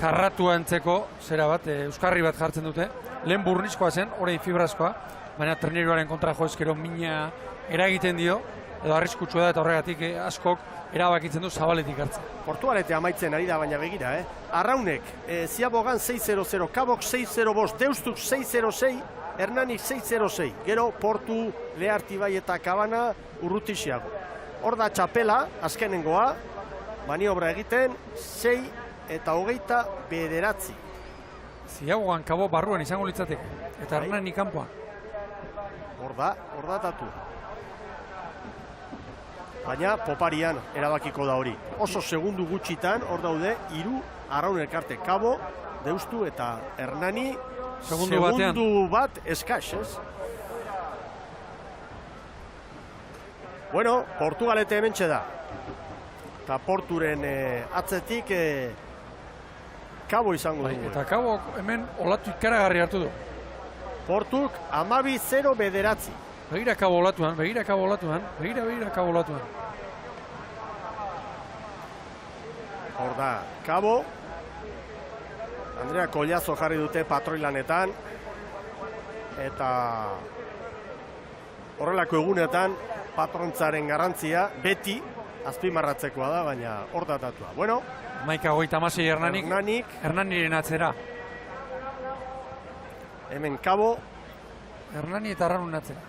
karratu antzeko, zera bat, euskarri bat jartzen dute. Lehen burnizkoa zen, orain fibrazkoa, baina treneroaren kontra jo ezkero mina eragiten dio, edo arriskutsua da eta horregatik askok erabakitzen du Zabaletik hartzen. Portugalete amaitzen ari da, baina begira, Arraunek, Ziabogan 6-0-0, Kabok 6-0-5, Deustuk 6-0-6, Hernanik 6-0-6, gero Portu, Leartibai eta Kabana urrutixiago. Hor da txapela, azkenengoa, maniobra egiten, 6 eta 20 bederatzi. Ziabogan Kabo barruan izango litzateke, eta Hernanik kanpoan. Hor da tatu. Baina poparian erabakiko da hori. Oso segundu gutxitan, hor daude, 3 Arraun elkarte, Kabo, Deustu eta Hernani, segundu bat eskas, ez? Bueno, Portugalete hementxe da. Eta Porturen atzetik Kabo izango dugu. Eta Kabo hemen olatu ikaragarri hartu du. Portuk 12-0 bederatzi. Begira Kabo olatuan, begira Kabo olatuan. Hor da, Kabo. Andrea Kollazo jarri dute patroilanetan. Eta horrelako egunetan patrontzaren garrantzia beti azpimarratzekoa da, baina hor datatua. Bueno, 11-26 Hernanik. Hernaniren atzera. Hemen Kabo. Hernani eta Arraun atzera.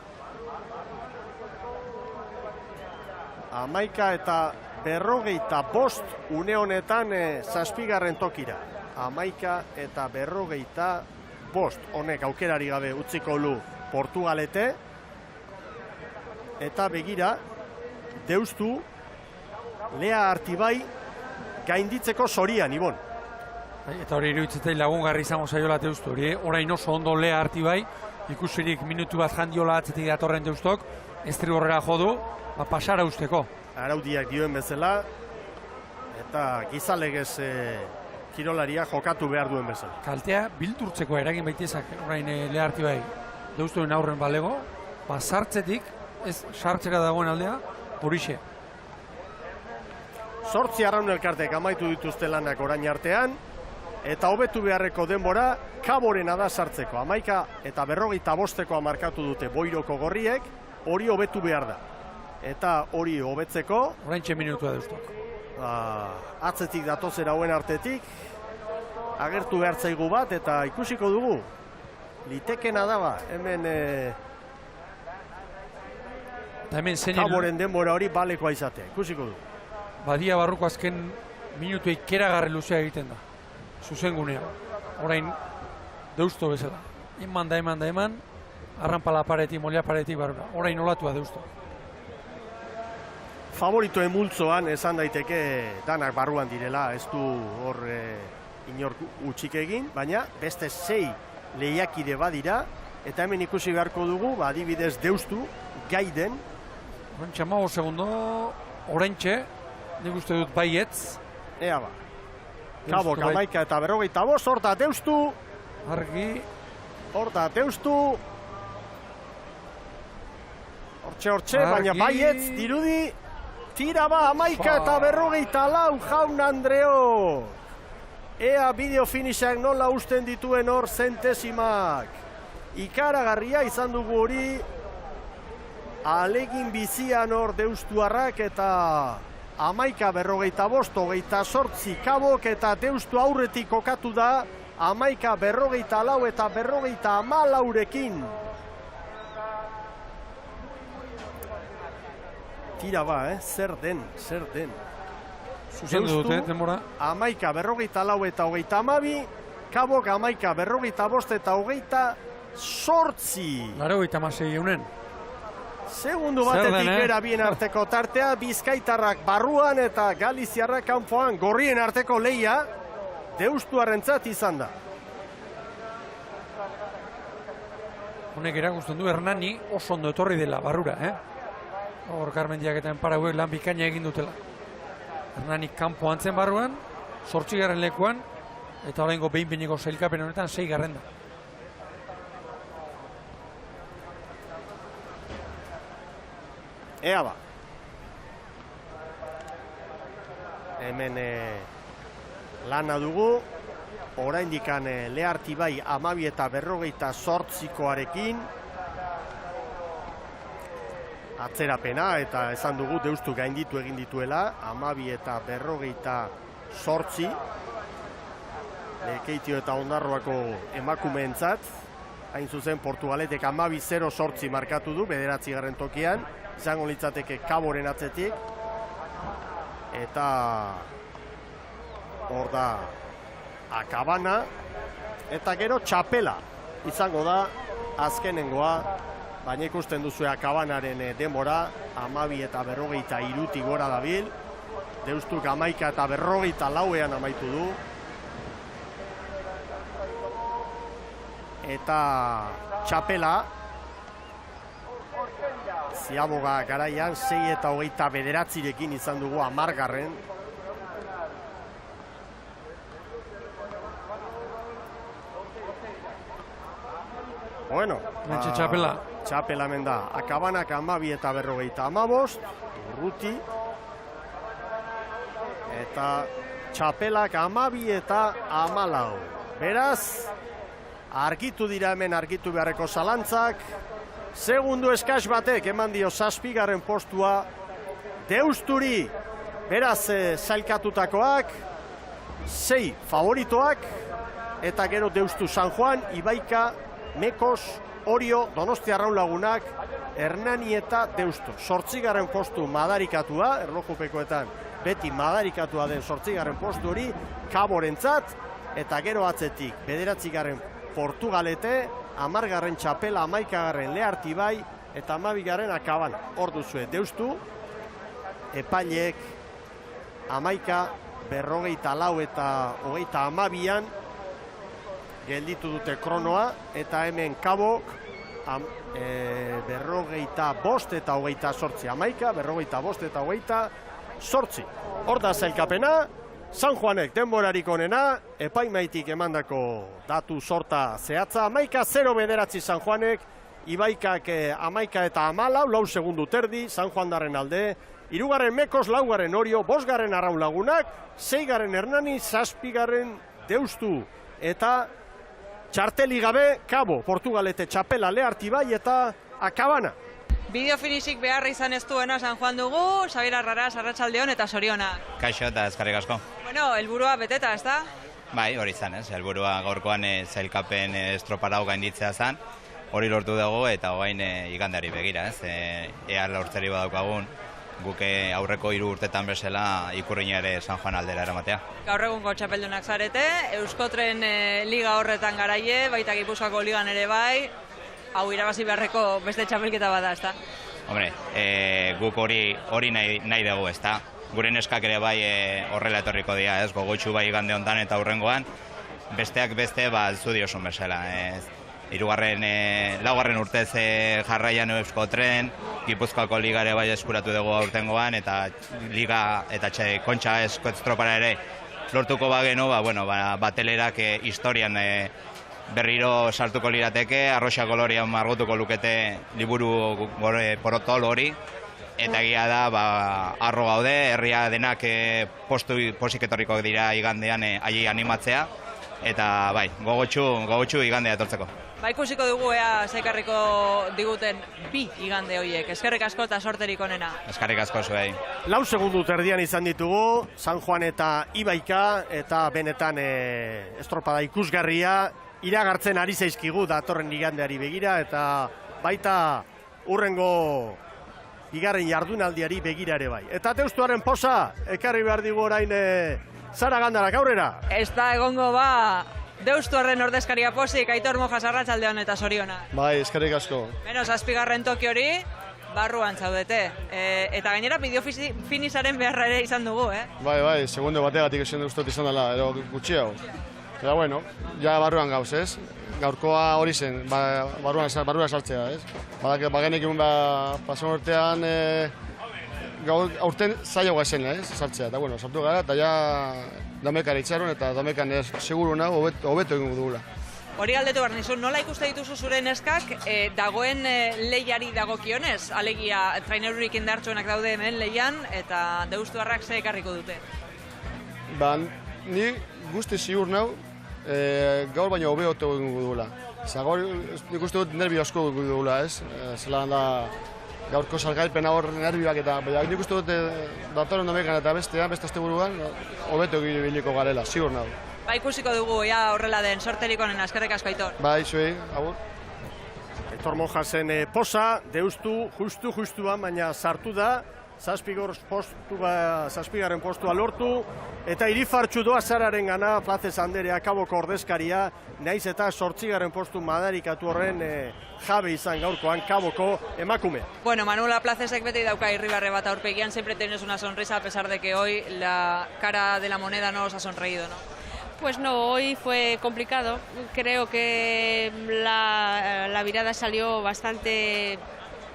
11 eta 45 une honetan 7. tokira. 11 eta 45 honek aukerari gabe utziko lu Portugalete. Eta begira, Deustu, Lea Artibai gainditzeko zorian, Ibon. Eta hori iruditzeten lagungarri izango zaiola Deustu. Orain oso ondo Lea Artibai, ikusirik minutu bat jandiola atzetik datorren Deustok, estribordera jo du, pasara usteko. Araudiak dioen bezala, eta gizalegez kirolaria jokatu behar duen bezala. Kaltea bildurtzeko eragin baitezak orain Lea Artibai Deustuen aurren balego, sartzetik, ez sartzera dagoen aldea, horixe. 8 Arraun elkartek amaitu dituzte lanak orain artean, eta hobetu beharreko denbora Kaborena da sartzeko. 11 eta 45 markatu dute Boiroko gorriek, hori hobetu behar da. Eta hori hobetzeko... Oraintxe minutua Deustok. Atzetik datozera hauen artetik, agertu behar zaigu bat, eta ikusiko dugu. Litekena daba, hemen... Kaboren denbora hori balekoa izatea, ikusiko du. Badia barruko azken minutuei keragarri luzea egiten da. Zuzen gunea. Orain Deusto bezala. Eman da, arranpala pareti, molia pareti barura. Orain olatua Deusto. Favoritoen multzoan esan daiteke danak barruan direla, ez du hor inor utxik egin, baina beste 6 lehiakide badira, eta hemen ikusi beharko dugu, adibidez Deustu, Gaiden. Oraintxe 15 segundo, oraintxe, nik uste dut baietz. Ea ba. Kabo, 11 eta 45, hor da Deustu. Argi. Hor da Deustu. Hortxe, baina baietz, dirudi. Tira ba, 11 eta 44, Jaun Andreo. Ea bideo finishak nola usten dituen hor zentesimak. Ikaragarria izan dugu hori. Alegin bizian hor Deustuarrak eta 11:45, Kabok eta Deustu aurretik kokatu da 11:44 eta 54rekin. Tira ba, zer den. Zuzendu dute, denbora. 11:44 eta 32, Kabok 11:45 eta 28. 86 eunen. Segundu batetik bera bien arteko tartea, Bizkaitarrak barruan eta Galiziarrak kanpoan, gorrien arteko lehia Deustuarrentzat izan da. Honek erakusten du Hernani oso ondo etorri dela barrura, Hor Garmendiak eta Enparauek lan bikaina egin dutela. Hernani kanpo antzen barruan, 8. lekuan, eta oraingo behin-behineko sailkapen honetan 6. da. Ea ba. Hemen lana dugu, oraindikan Leartibai 12:48koarekin. Atzerapena eta esan dugu Deustu gainditu egin dituela, 12:48. Lekeitio eta Ondarroako emakumeentzat, hain zuzen Portugaletek 12:08 markatu du, 9. tokian, izango litzateke Kaboren atzetik, eta hor da Akabana, eta gero Txapela izango da azkenengoa, baina ikusten duzu Akabanaren denbora, 12:43 gora dabil, Deustuk 11:44 amaitu du, eta Txapela Ziaboga garaian 6:29rekin izan dugu 10. Bueno, Txapela hemen da. Akabanak 12:45, Urruti. Eta Txapelak 12:14. Beraz, argitu dira hemen argitu beharreko zalantzak. Segundu eskas batek eman dio 7. postua Deusturi. Beraz, zailkatutakoak, 6 favoritoak, eta gero Deustu San Juan, Ibaika, Mekos, Orio, Donostia Arraun Lagunak, Hernani eta Deustu. 8. postu madarikatua, erlojupekoetan beti madarikatua den 8. postu hori, Kaborentzat, eta gero atzetik 9. Portugalete, 10. Txapela, 11. Leartibai, eta 12. Akabana. Hor duzue Deustu, epaileek 11:44 eta 32an gelditu dute kronoa, eta hemen Kabok 45 eta 28, 11:45 eta 28. Hor da zailkapena, San Juanek denborarik onena, epaimaitik emandako datu sorta zehatza, 11:09 San Juanek, Ibaikak 11:14, 4 segundu terdi, San Juandarren alde, 3. Mekos, 4. Orio, 5. Arraun Lagunak, 6. Hernani, 7. Deustu, eta txarteli gabe, Kabo, Portugalete, Txapela, Leartibai eta Akabana. Bideo finishik beharra izan ez duena San Juan dugu, Xabier Arraraz, arratsaldeon eta zoriona. Kaixo eta eskerrik asko. Bueno, helburua beteta, ez da? Bai, hori izan ez, helburua gaurkoan zailkapen estroparau gainditzea zen, hori lortu dugu eta hogain igandari begira ez, ea lortzeri badaukagun, guke aurreko 3 urtetan bezala ikurriña ere San Juan aldera eramatea. Gaur egungo txapeldunak zarete, Euskotren liga horretan garaie, baita Gipuzkoako ligan ere bai, hau irabazi beharreko beste txapelketa bada, ez da? Hombre, guk hori nahi dugu, ez da? Gure neskak ere bai horrela etorriko dira, ez? Gogotxu bai igande hontan eta hurrengoan, besteak beste, zu diosun bezala, ez? 3. urtez jarraian Euskotren, Gipuzkoako liga ere bai eskuratu dugu aurtengoan, eta liga eta kontxa estropara ere lortuko bagenu, batelerak historian berriro sartuko lirateke, arroxa kolorian margotuko lukete liburu porotol hori, eta egia da, arro gaude, herria denak postu posiketorriko dira igandean ahi animatzea, eta bai, gogotxu igandea etortzeko. Ba, ikusiko dugu ea zeikarriko diguten bi igande horiek. Eskerrik asko eta sorterik onena. Eskerrik asko zuei. 4 segundu terdian izan ditugu, San Juan eta Ibaika, eta benetan estropada ikusgarria, iragartzen ari zaizkigu datorren igandeari begira, eta baita urrengo bigarren jardunaldiari begira ere bai. Eta Deustuaren posa, ekarri behar digu orain Sara Gandarak aurrera. Ez da egongo ba, Deustuaren ordezkaria posik, Aitor Mojas arratsaldeon eta zoriona. Bai, eskerrik asko. Menos 7. toki hori, barruan zaudete. Eta gainera bideo finisaren beharra ere izan dugu, Bai, segundo bategatik esan duztot izan dela, ero gutxiago. Eta bueno, ja barruan gauz, ez? Gaurkoa hori zen, barruan sartzea, ez? Bagenek egun pasan urtean, aurten zailagoa zen, ez? Sartzea, eta bueno, sartu gara, eta ja damekara itxaron, eta damekan seguru nago hobeto egingo dugula. Hori galdetu behar nizun, nola ikuste dituzu zure neskak dagoen lehiari dagokionez? Alegia, trainerurik indartsuenak daude hemen lehian, eta deustuarrak ze ekarriko dute? Ba, ni guzti ziur nau, gaur baino hobeto egingo dugula. Gaur nik uste dut nervio asko egingo dugula, ez? Zelan da gaurko salgailpen hor nervioak eta nik uste dut datorren damekan eta beste asteburuan hobeto egiliko garela, ziur nau. Ba, ikusiko dugu, ja horrela den, sorterik onena, eskerrik asko Aitor. Bai, zuei, agur. Aitor Mojasen posa, Deustu justuan, baina sartu da, 7. postua lortu, eta irifartxu doa Sararen gana, Plazez Anderea, Kaboko ordezkaria, naiz eta 8. postu madarikatu horren jabe izan gaurkoan Kaboko emakume. Bueno, Manuela Plazesek beti dauka irribarre bat aurpegian, siempre tienes una sonrisa, a pesar de que hoy la cara de la moneda no os ha sonreído, ¿no? Pues no, hoy fue complicado. Creo que la virada salió bastante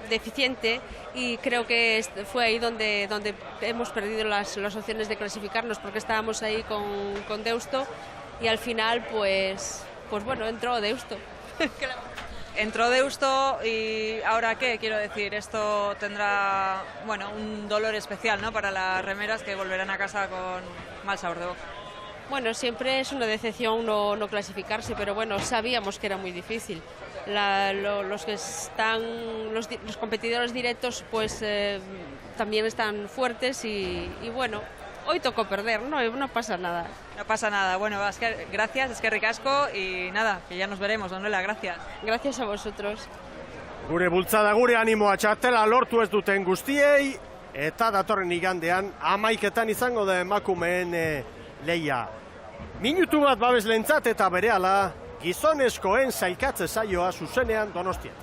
deficiente y creo que fue ahí donde hemos perdido las opciones de clasificarnos, porque estábamos ahí con Deusto y al final pues bueno, entró Deusto. Entró Deusto y ahora qué, quiero decir, esto tendrá, bueno, un dolor especial, ¿no?, para las remeras que volverán a casa con mal sabor de boca. Bueno, siempre es una decepción no clasificarse, pero bueno, sabíamos que era muy difícil. Los competidores directos pues también están fuertes y bueno, hoy tocó perder, no pasa nada. No pasa nada, bueno, gracias, eskerrik asko y nada, que ya nos veremos, Manuela, gracias. Gracias a vosotros. Gure bultzada, gure animoa txartela lortu ez duten guztiei, eta datorren igandean 11etan izango da emakumeen lehia. Minutu bat babeslentzat eta berehala gizonezkoen sailkatze saioa zuzenean Donostian.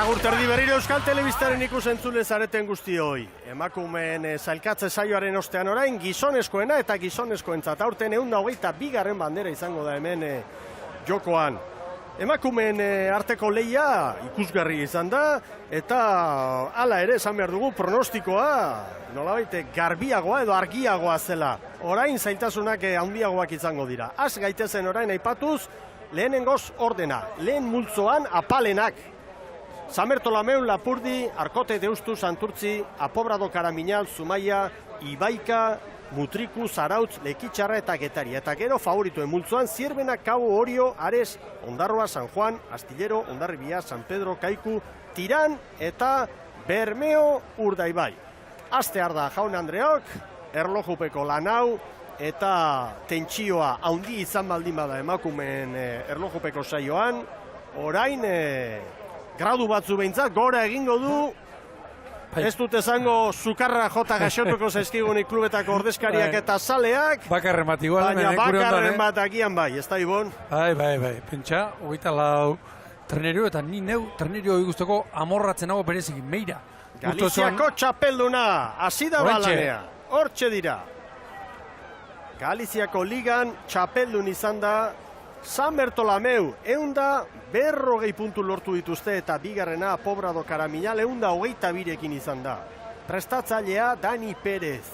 Agurterdi berriro Euskal Telebistaren ikusentzule zareten guztioi. Emakumeen sailkatze saioaren ostean orain gizonezkoena eta gizonezkoentzat aurten 122. bandera izango da hemen jokoan. Emakumeen arteko lehia ikusgarri izan da, eta hala ere esan behar dugu pronostikoa nolabait garbiagoa edo argiagoa zela. Orain zailtasunak handiagoak izango dira. Az gaitezen orain aipatuz, lehenengoz ordena, lehen multzoan apalenak. Samertolameun, Lapurdi, Arkote, Deustu, Santurtzi, Apobrado, Karamiñal, Zumaia, Ibaika, Mutriku, Zarautz, Lekitxarra eta Getaria. Eta gero favorituen multzoan Zierbena, Kabo, Orio, Ares, Ondarroa, San Juan, Astillero, Ondarribia, San Pedro, Kaiku, Tiran eta Bermeo, Urdaibai. Astear da jaun Andreok, erlojupeko lanau eta tentsioa handi izan baldin bada emakumeen erlojupeko saioan, orain gradu batzu behintzat, gora egingo du, ez dut esango sukarra jota gaxotuko zaizkigunik klubetako ordezkariak eta zaleak, bakarren bat igual, baina bakarren bat agian bai, ez da Ibon? Bai, pentsa, 24 trenerio, eta ni neu trenerio ikusteko amorratzen nago bereziki, Meira. Galiziako txapelduna, hasi da balanea, hortxe dira. Galiziako ligan txapeldun izan da San Bertolameu, 140 puntu lortu dituzte eta bigarrena Pobrado Karamilal 122rekin izan da. Prestatzailea Dani Perez,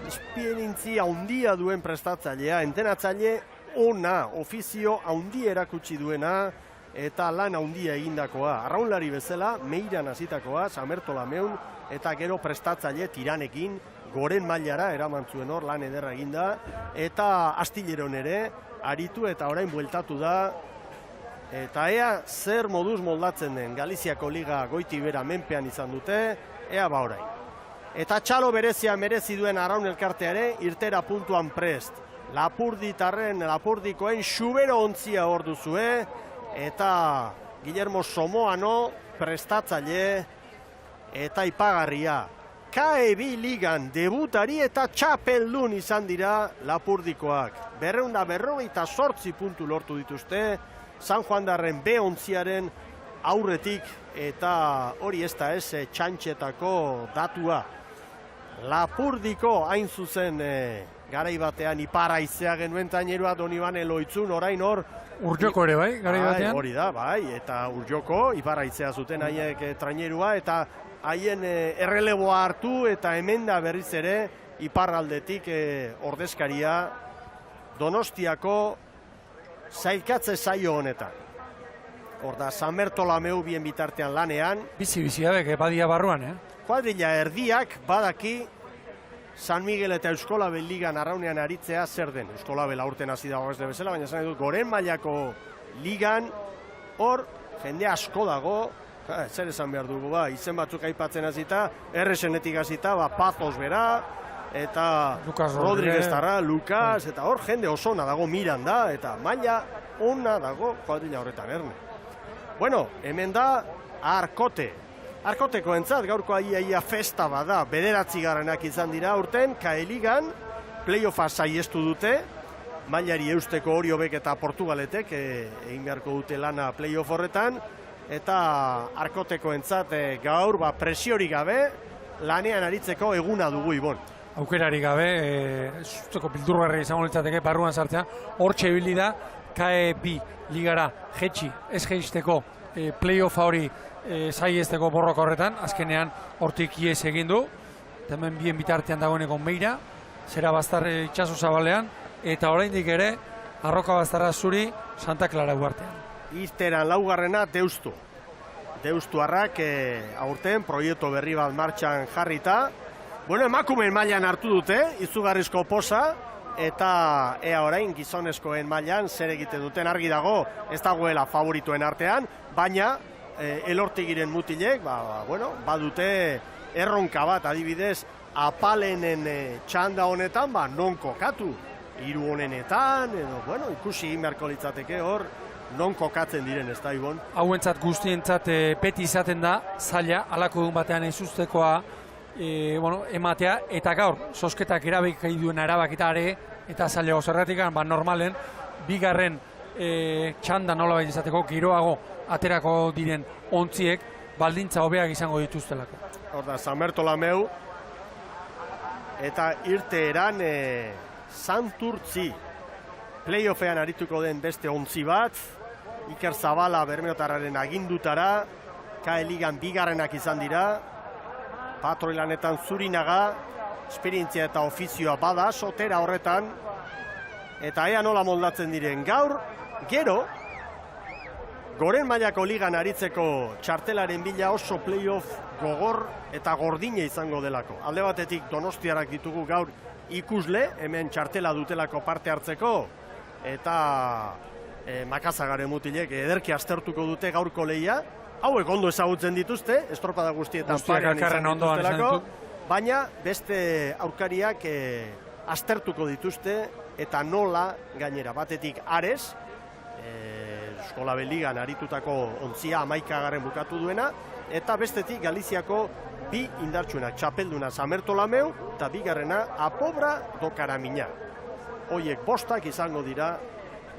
esperientzia handia duen prestatzailea, entenatzaile ona, ofizio handi erakutsi duena eta lan handia egindakoa. Arraunlari bezala, Meiran hasitakoa, San Bertolameun, eta gero prestatzaile Tiranekin, goren mailara eraman zuen hor, lan ederra eginda, eta Astilleron ere, aritu eta orain bueltatu da, eta ea zer moduz moldatzen den. Galiziako liga goiti bera menpean izan dute, ea ba orain. Eta txalo berezia merezi duen Arraun elkarteare, irtera puntuan prest. Lapurdikoen xubero ontzia hor duzue, eta Guillermo Somoano prestatzaile eta ipagarria. KEB ligan debutari eta txapeldun izan dira Lapurdikoak. 248 puntu lortu dituzte, San Juandarren B ontziaren aurretik, eta hori ez da ez txantxetako datua. Lapurdiko hain zuzen garai batean iparaizea genuen tainerua Donibane Loitzun, orain hor Urjoko ere bai, garai batean? Hori da, bai, eta Urjoko iparaizea zuten haiek trainerua, eta haien erreleboa hartu, eta hemen da berriz ere iparraldetik ordezkaria Donostiako zailkatze saio honetan. Hor da, San Bertolameu bien bitartean lanean. Bizi abek, badia barruan, Kuadrilla erdiak badaki San Miguel eta Euskolabel ligan arraunean aritzea zer den. Euskolabel aurten hasi dago ez de bezala, baina zan dut goren mailako ligan hor jende asko dago, zer esan behar dugu, izen batzuk aipatzen hasita, erresenetik hasita, Pazos bera, eta Rodríguez tarra, Lucas, eta hor jende osona dago Miranda, eta maila ona dago kuadrilla horretan erne. Bueno, hemen da Arkote. Arkoteko entzat, gaurko aia festa bada, 9. izan dira urten, KE-ligan, playoffa saiestu dute, mailari eusteko Oriobek eta Portugaletek egin beharko dute lana playoff horretan, eta Arkoteko entzat gaur presiorik gabe, lanean aritzeko eguna dugu Ibon. Aukerari gabe, zuzteko bildurgarri izango litzateke barruan sartzea, hortxe ibili da, KE-bi ligara jetxi, ez jeisteko playoffa hori saiesteko borroka horretan, azkenean hortik ies egin du, hemen bien bitartean dagoeneko Meira, Zera Bastar itxaso zabalean, eta oraindik ere, Arroka Bastarra zuri, Santa Clara uartean. Irteran laugarrena Deustu. Deustuarrak aurten proiektu berri bat martxan jarrita. Bueno, emakumeen mailan hartu dute, izugarrizko posa, eta ea orain gizonezkoen mailan zer egiten duten argi dago, ez dagoela favorituen artean, baina elortigiren mutilek, badute erronka bat, adibidez, apalenen txanda honetan, non kokatu, 3 honenetan, edo, ikusi beharko litzateke hor, non kokatzen diren, ez da, Ibon? Hauentzat guztientzat beti izaten da, zaila, alako egun batean ezuztekoa ematea, eta gaur, sosketak erabekai duen erabakitare, eta zaila zergatik, normalen, bigarren txanda nola baita izateko, giroago aterako diren ontziek, baldintza hobeak izango dituztelako. Hor da, San Bertolameu, eta irteeran Santurtzi, playoffean arituko den beste ontzi bat, Iker Zabala Bermeotarraren agindutara, KE-ligan bigarrenak izan dira, patroilanetan Zurinaga, esperientzia eta ofizioa bada, sotera horretan, eta ea nola moldatzen diren gaur, gero, goren mailako ligan aritzeko txartelaren bila oso playoff gogor eta gordine izango delako. Alde batetik Donostiarak ditugu gaur ikusle, hemen txartela dutelako parte hartzeko, eta Makazagaren mutilek ederki aztertuko dute gaurko lehia, hauek ondo ezagutzen dituzte, estropada guztietan parean izan dituztelako, baina beste aurkariak aztertuko dituzte, eta nola gainera batetik Ares, Euskolabel ligan aritutako ontzia 11. bukatu duena, eta bestetik Galiziako bi indartsuenak, txapelduna San Bertolameu, eta bigarrena Pobrado Karamilal. Hoiek 5 izango dira,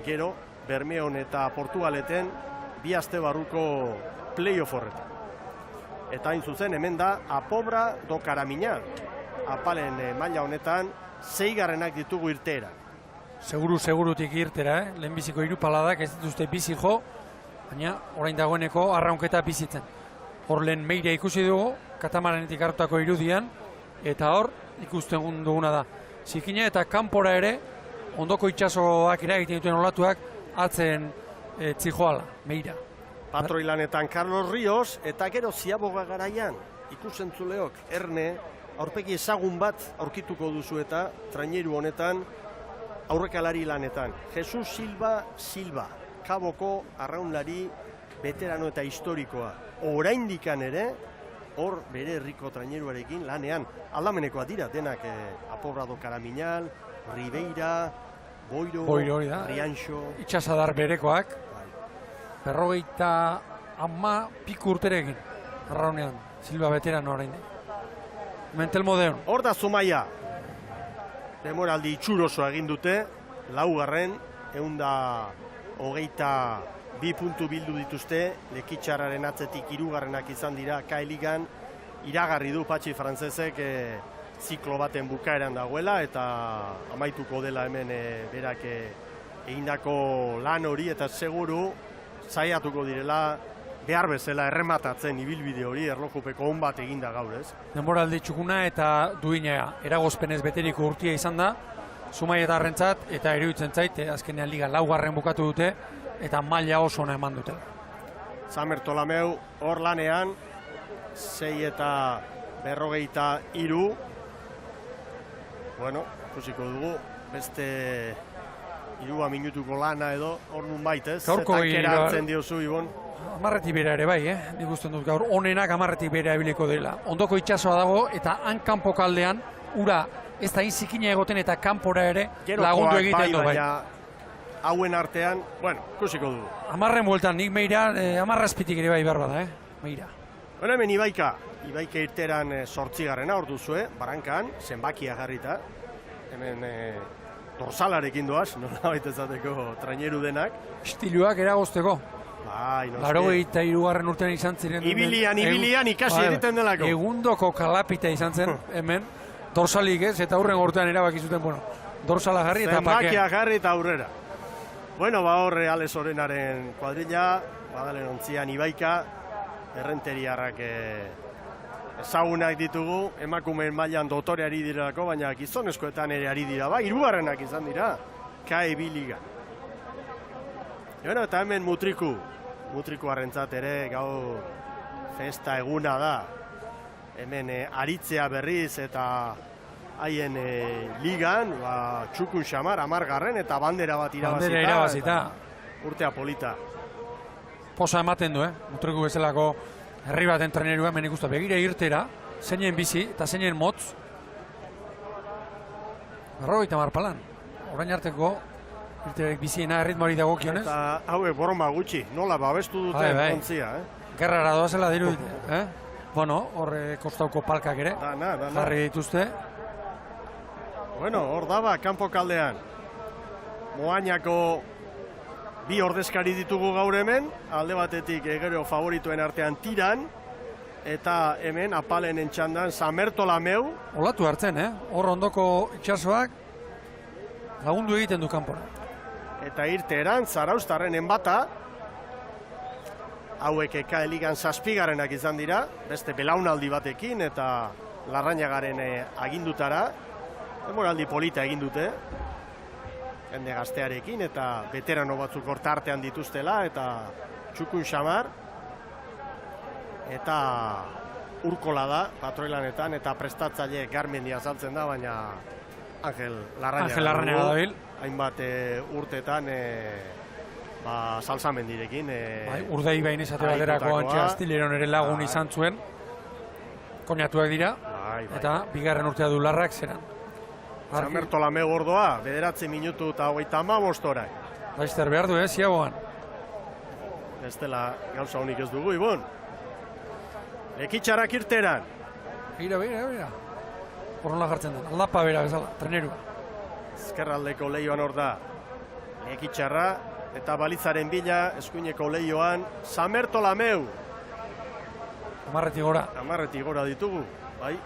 gero Bermeon eta Portugaleten bi aste barruko playoff horretan. Eta hain zuzen hemen da Apobra do Karamina. Apalen maila honetan 6garrenak ditugu irteera. Segurutik irtera, lehenbiziko hiru paladak ez dituzte bizi jo, baina orain dagoeneko arraunketa bizitzen. Hor lehen Meira ikusi dugu, katamaranetik hartutako irudian, eta hor ikusten duguna da. Zikina eta kanpora ere, ondoko itsasoak eragiten duten olatuak atzen zijoala, Meira. Patroilanetan Carlos Ríos, eta gero Ziaboga garaian, ikusentzuleok, Erne, aurpegi ezagun bat aurkituko duzu eta traineru honetan, aurrekalari lanetan. Jesus Silva, Kaboko arraunlari veterano eta historikoa. Oraindikan ere, hor bere herriko traineruarekin lanean. Aldamenekoa dira, denak Apobra do Karaminal, Ribeira, Boiro, Rianxo. Itxasadar berekoak. 50 piku urterekin, arraunean, Silva veterano orain. Mentel Modeon. Hor da Zumaia. Demoraldi itxuroso egin dute, 4. 122 puntu bildu dituzte, Lekitxarraren atzetik 3. izan dira K-Ligan, iragarri du Patxi Frantzesek ziklo baten bukaeran dagoela, eta amaituko dela hemen berak egindako lan hori, eta seguru saiatuko direla behar bezala errematatzen ibilbide hori, erlojupeko on bat eginda gaur, ez? Denboraldi txukuna eta duina eragozpenez beteriko urtia izan da, Zumaietarrentzat eta iruditzen zait, azkenean liga 4. bukatu dute, eta maila oso ona eman dute. San Bertolameu hor lanean, 6:43. Bueno, ikusiko dugu, beste 3 minutuko lana edo, hor nun baitez, tankera hartzen diozu, Ibon. Amarretik bera ere bai, nik usten dut gaur, onenak amarretik bera ebiliko dela. Ondoko itsasoa dago, eta han kanpo kaldean, ura ez da inzikina egoten eta kanpora ere lagundu egiten du bai. Hauen artean, bueno, ikusiko dugu. 10 bueltan, nik Meira, 10 azpitik ere bai behar bada, Meira. Bueno, hemen Ibaika irteran 8. hor duzue, barankan, zenbakia jarrita. Hemen dorsalarekin doaz, nola baita ezateko traineru denak. Estiluak eragozteko. Bai, noski. 83. urtean izan ziren. Ibilian ikasi egiten delako. Egundoko kalapita izan zen, hemen, dorsalik ez, eta hurren urtean erabaki zuten, bueno, dorsala jarri eta pake. Zenbakia jarri eta aurrera. Bueno, horre Alex Orenaren kuadrilla, badalen ontzian Ibaika, errenteriarrak ezagunak ditugu, emakumeen mailan dotore ari direlako, baina gizonezkoetan ere ari dira, 3. izan dira, KEB Liga. Eta hemen Mutrikuarrentzat ere gau festa eguna da, hemen aritzea berriz eta haien ligan, txukun xamar, 10. eta bandera bat irabazita. Urtea polita. Posa ematen du, Mutriku bezalako herri baten trenerua, hemen ikusten begira irtera, zeinen bizi eta zeinen motz. 50 palan, orain arteko irterek biziena erritmoari dagokionez. Eta hauek boroma gutxi, nola babestu duten ontzia, Gerrara doazela dirudite, Bueno, horre kostauko palkak ere, jarri dituzte. Bueno, hor daba, kanpo kaldean. Moainako 2 ordezkari ditugu gaur hemen, alde batetik gero favorituen artean tiran, eta hemen apalenen txandan San Bertolameu. Olatu hartzen, hor ondoko itxasoak lagundu egiten du kanpora. Eta irteeran, Zarauztarren enbata, hauek K-Ligan 7. izan dira, beste belaunaldi batekin eta Larrañagaren agindutara, demoraldi polita egin dute, jende gaztearekin eta veterano batzuk hortartean dituztela eta txukun xamar, eta urkola da patroilanetan eta prestatzaile Garmendia azaltzen da, baina Angel Larrañaga dabil. Hainbat urtetan salsamendirekin. Urdei behin esate baterako antxe Astileron ere lagun izan zuen. Koñatuak dira, eta 2. urtea du Larrak zeran. San Bertolameu gordoa, 9 minutu eta 35 orai. Laizter behar du, Ziabogan. Ez dela gauza honik ez dugu, Ibon. Lekitxarrak irteran. Beira. Horrela jartzen da, aldapa bera bezala, trenerua. Ezkerraldeko lehioan hor da. Lekitxarra, eta balizaren bila, eskuineko leioan, Samerto Lameu. Amarretik gora ditugu, bai.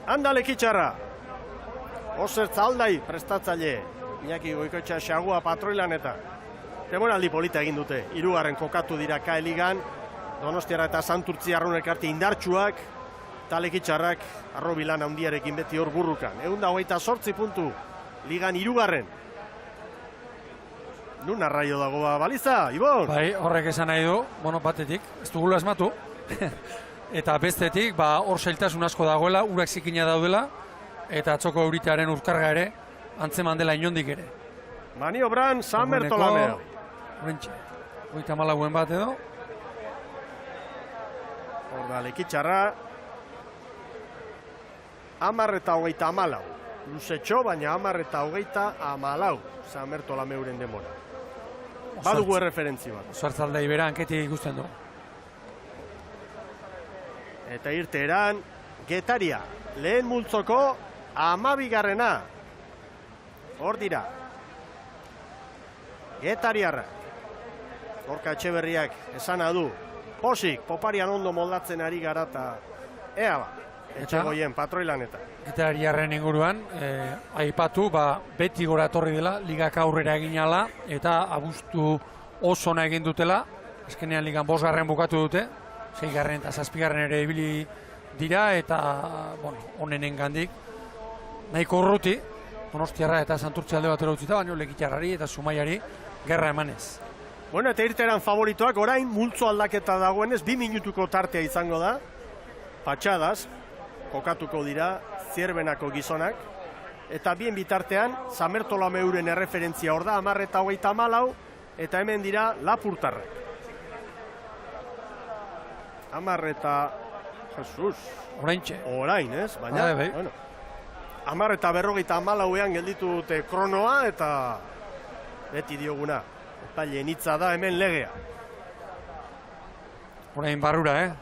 Handa Lekitxarra. Osertza aldai prestatzaile. Iñaki Goikoetxea xagua patroilan eta. Denboraldi polita egin dute. 3. kokatu dira KL Ligan. Donostiarra eta Santurtzi Arrunek arte indartsuak. Eta Lekitxarrak arrobilan handiarekin beti hor burrukan. 128 puntu. Ligan 3. Nun arraio dago baliza, Ibon? Bai, horrek esan nahi du, batetik, ez dugula esmatu. Eta bestetik, hor zailtasun asko dagoela, urak zikina daudela, eta atzoko euritearen urkarga ere, antzeman dela inondik ere. Maniobran, Samerto Lameu. Horrentxe, 34 bat edo. Hor da, Lekitxarra. 10:24. Luzetxo, baina 10:24. Samerto Lameuren demora. Badugu erreferentzi bat. Zuartzaldei bera hanketik ikusten du. Eta irteeran, Getaria. Lehen multzoko 12. Hor dira. Getariarra. Gorka Etxeberriak esana du. Posik, poparian ondo moldatzen ari gara eta ea ba. Etxegoien patroilanetan. Getariarren inguruan, aipatu, beti gora etorri dela, ligak aurrera egin ala, eta abuztu oso ona egin dutela, azkenean ligan 5. bukatu dute, 6. eta 7. ere ibili dira, eta, onenen gandik, nahiko urruti, Donostiarra eta Santurtzi alde batera utzita, baina Lekitxarrari eta Zumaiari gerra emanez. Bueno, eta irteran favoritoak, orain multzo aldaketa dagoenez, 2 minutuko tartea izango da, patxadaz, kokatuko dira Zierbenako gizonak, eta bien bitartean, Samerto Lameuren erreferentzia hor da, 10:24, eta hemen dira Lapurtarrak. 10 Jesus. Orain, ez? Baina, bueno. 10:54 gelditu dute kronoa, eta beti dioguna. Epaileen hitza da hemen legea. Orain barrura,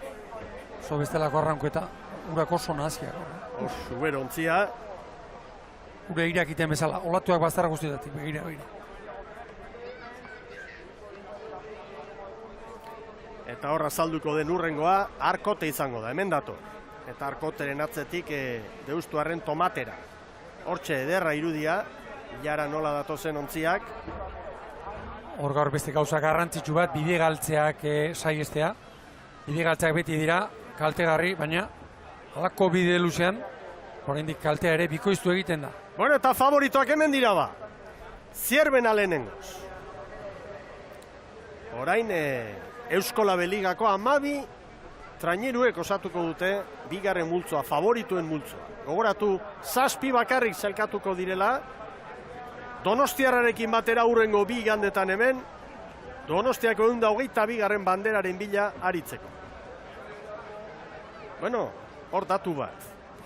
Zo bestelako arrankoeta. Urak oso naziak. Oso berontzia. Ure irakiten bezala. Olatuak bazterra guztietatik. Begira. Eta horra salduko den urrengoa, Arkote izango da. Hemen dator. Eta Arkoteren atzetik Deustuarren Tomatera. Hortxe ederra irudia. Jara nola datozen ontziak. Hor gaur beste gauza garrantzitsu bat, bide galtzeak saiestea. Bide galtzeak beti dira kaltegarri, baina halako bide luzean, oraindik kaltea ere bikoiztu egiten da. Bueno, eta favoritoak hemen dira ba. Zierbena lehenengoz. Orain Euskola Beligako 12 traineruek osatuko dute 2. multzoa, favorituen multzoa. Gogoratu, 7 bakarrik zelkatuko direla, Donostiarrarekin batera urrengo 2 igandetan hemen, Donostiako 122. banderaren bila aritzeko. Bueno, hor datu bat.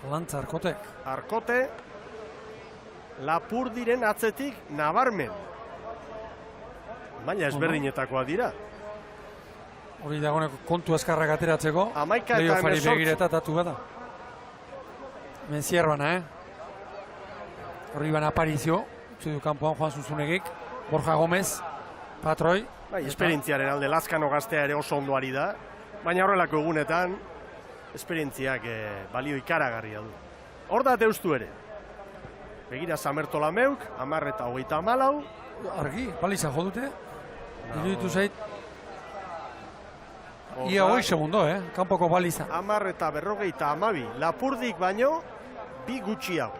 Lantza Arkotek. Arkote, Lapurdiren atzetik nabarmen. Baina ezberdinetakoa dira. Hori dagoeneko kontu eskarrak ateratzeko. 11 eta 18. Begireta datu bada. Hemen Zierbana, Hori ban Aparizio. Zidu kanpoan Juan Zuzunegik. Borja Gomez. Patroi. Bai, esperientziaren alde Lazkano gaztea ere oso ondo ari da. Baina horrelako egunetan, esperientziak balio ikaragarria du. Hor da Deustu ere. Begira Samerto Lameuk, 10:24. Argi, baliza jo dute. Iruditu zait. Ia 8 segundo, kanpoko baliza. 10:52. Lapurdik baino, 2 gutxiago.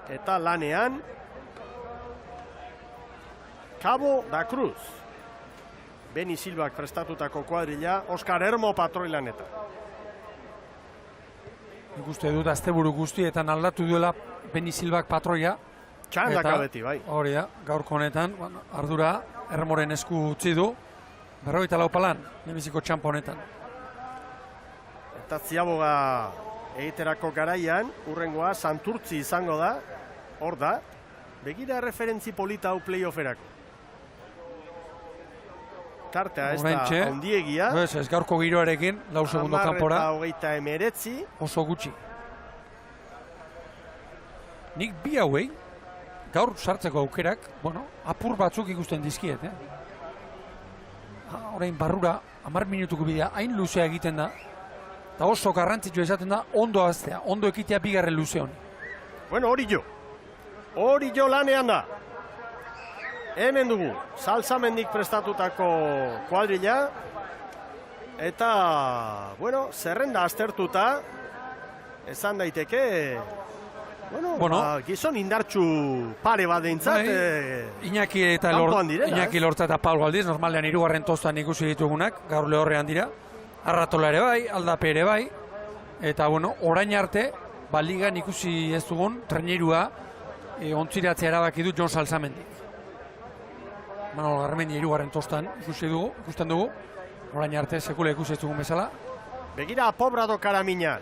Eta lanean, Cabo da Cruz. Beni Silbak prestatutako kuadrilla, Oskar Hermo patroilanetan. Nik uste dut asteburu guztietan aldatu duela Beni Silbak patroia. Txandaka beti, bai. Hori da, gaurko honetan, ardura Hermoren esku utzi du. 44 palan, nemiziko txampa honetan. Eta Ziaboga egiterako garaian, urrengoa Santurtzi izango da, hor da, begira referentzi polita hau playofferako. Tartea ez da handiegia. Ez gaurko giroarekin, 4 segundo kanpora. 10:29. Oso gutxi. Nik bi hauei, gaur sartzeko aukerak, bueno, apur batzuk ikusten dizkiet, Orain barrura, 10 minutuko bidea, hain luzea egiten da, eta oso garrantzitsua izaten da, ondo aztea, ondo ekitea bigarren luze honi. Bueno, hori jo lanean da. Hemen dugu, Salsamendik prestatutako kuadrilla, eta, bueno, zerrenda aztertuta, esan daiteke, bueno, gizon indartsu pare bat deintzat, Iñaki Lortza eta Paul Galdiz, normalean 3. tostan ikusi ditugunak, gaur lehorrean dira, Arratola ere bai, Aldape ere bai, eta, bueno, orain arte, ligan ikusi ez dugun, trainerua, ontziratzea erabaki du Jon Salsamendik. Manol Garmendia 3. tostan ikusten dugu, orain arte sekula ikusi ez dugun bezala. Begira Pobrado Karaminan.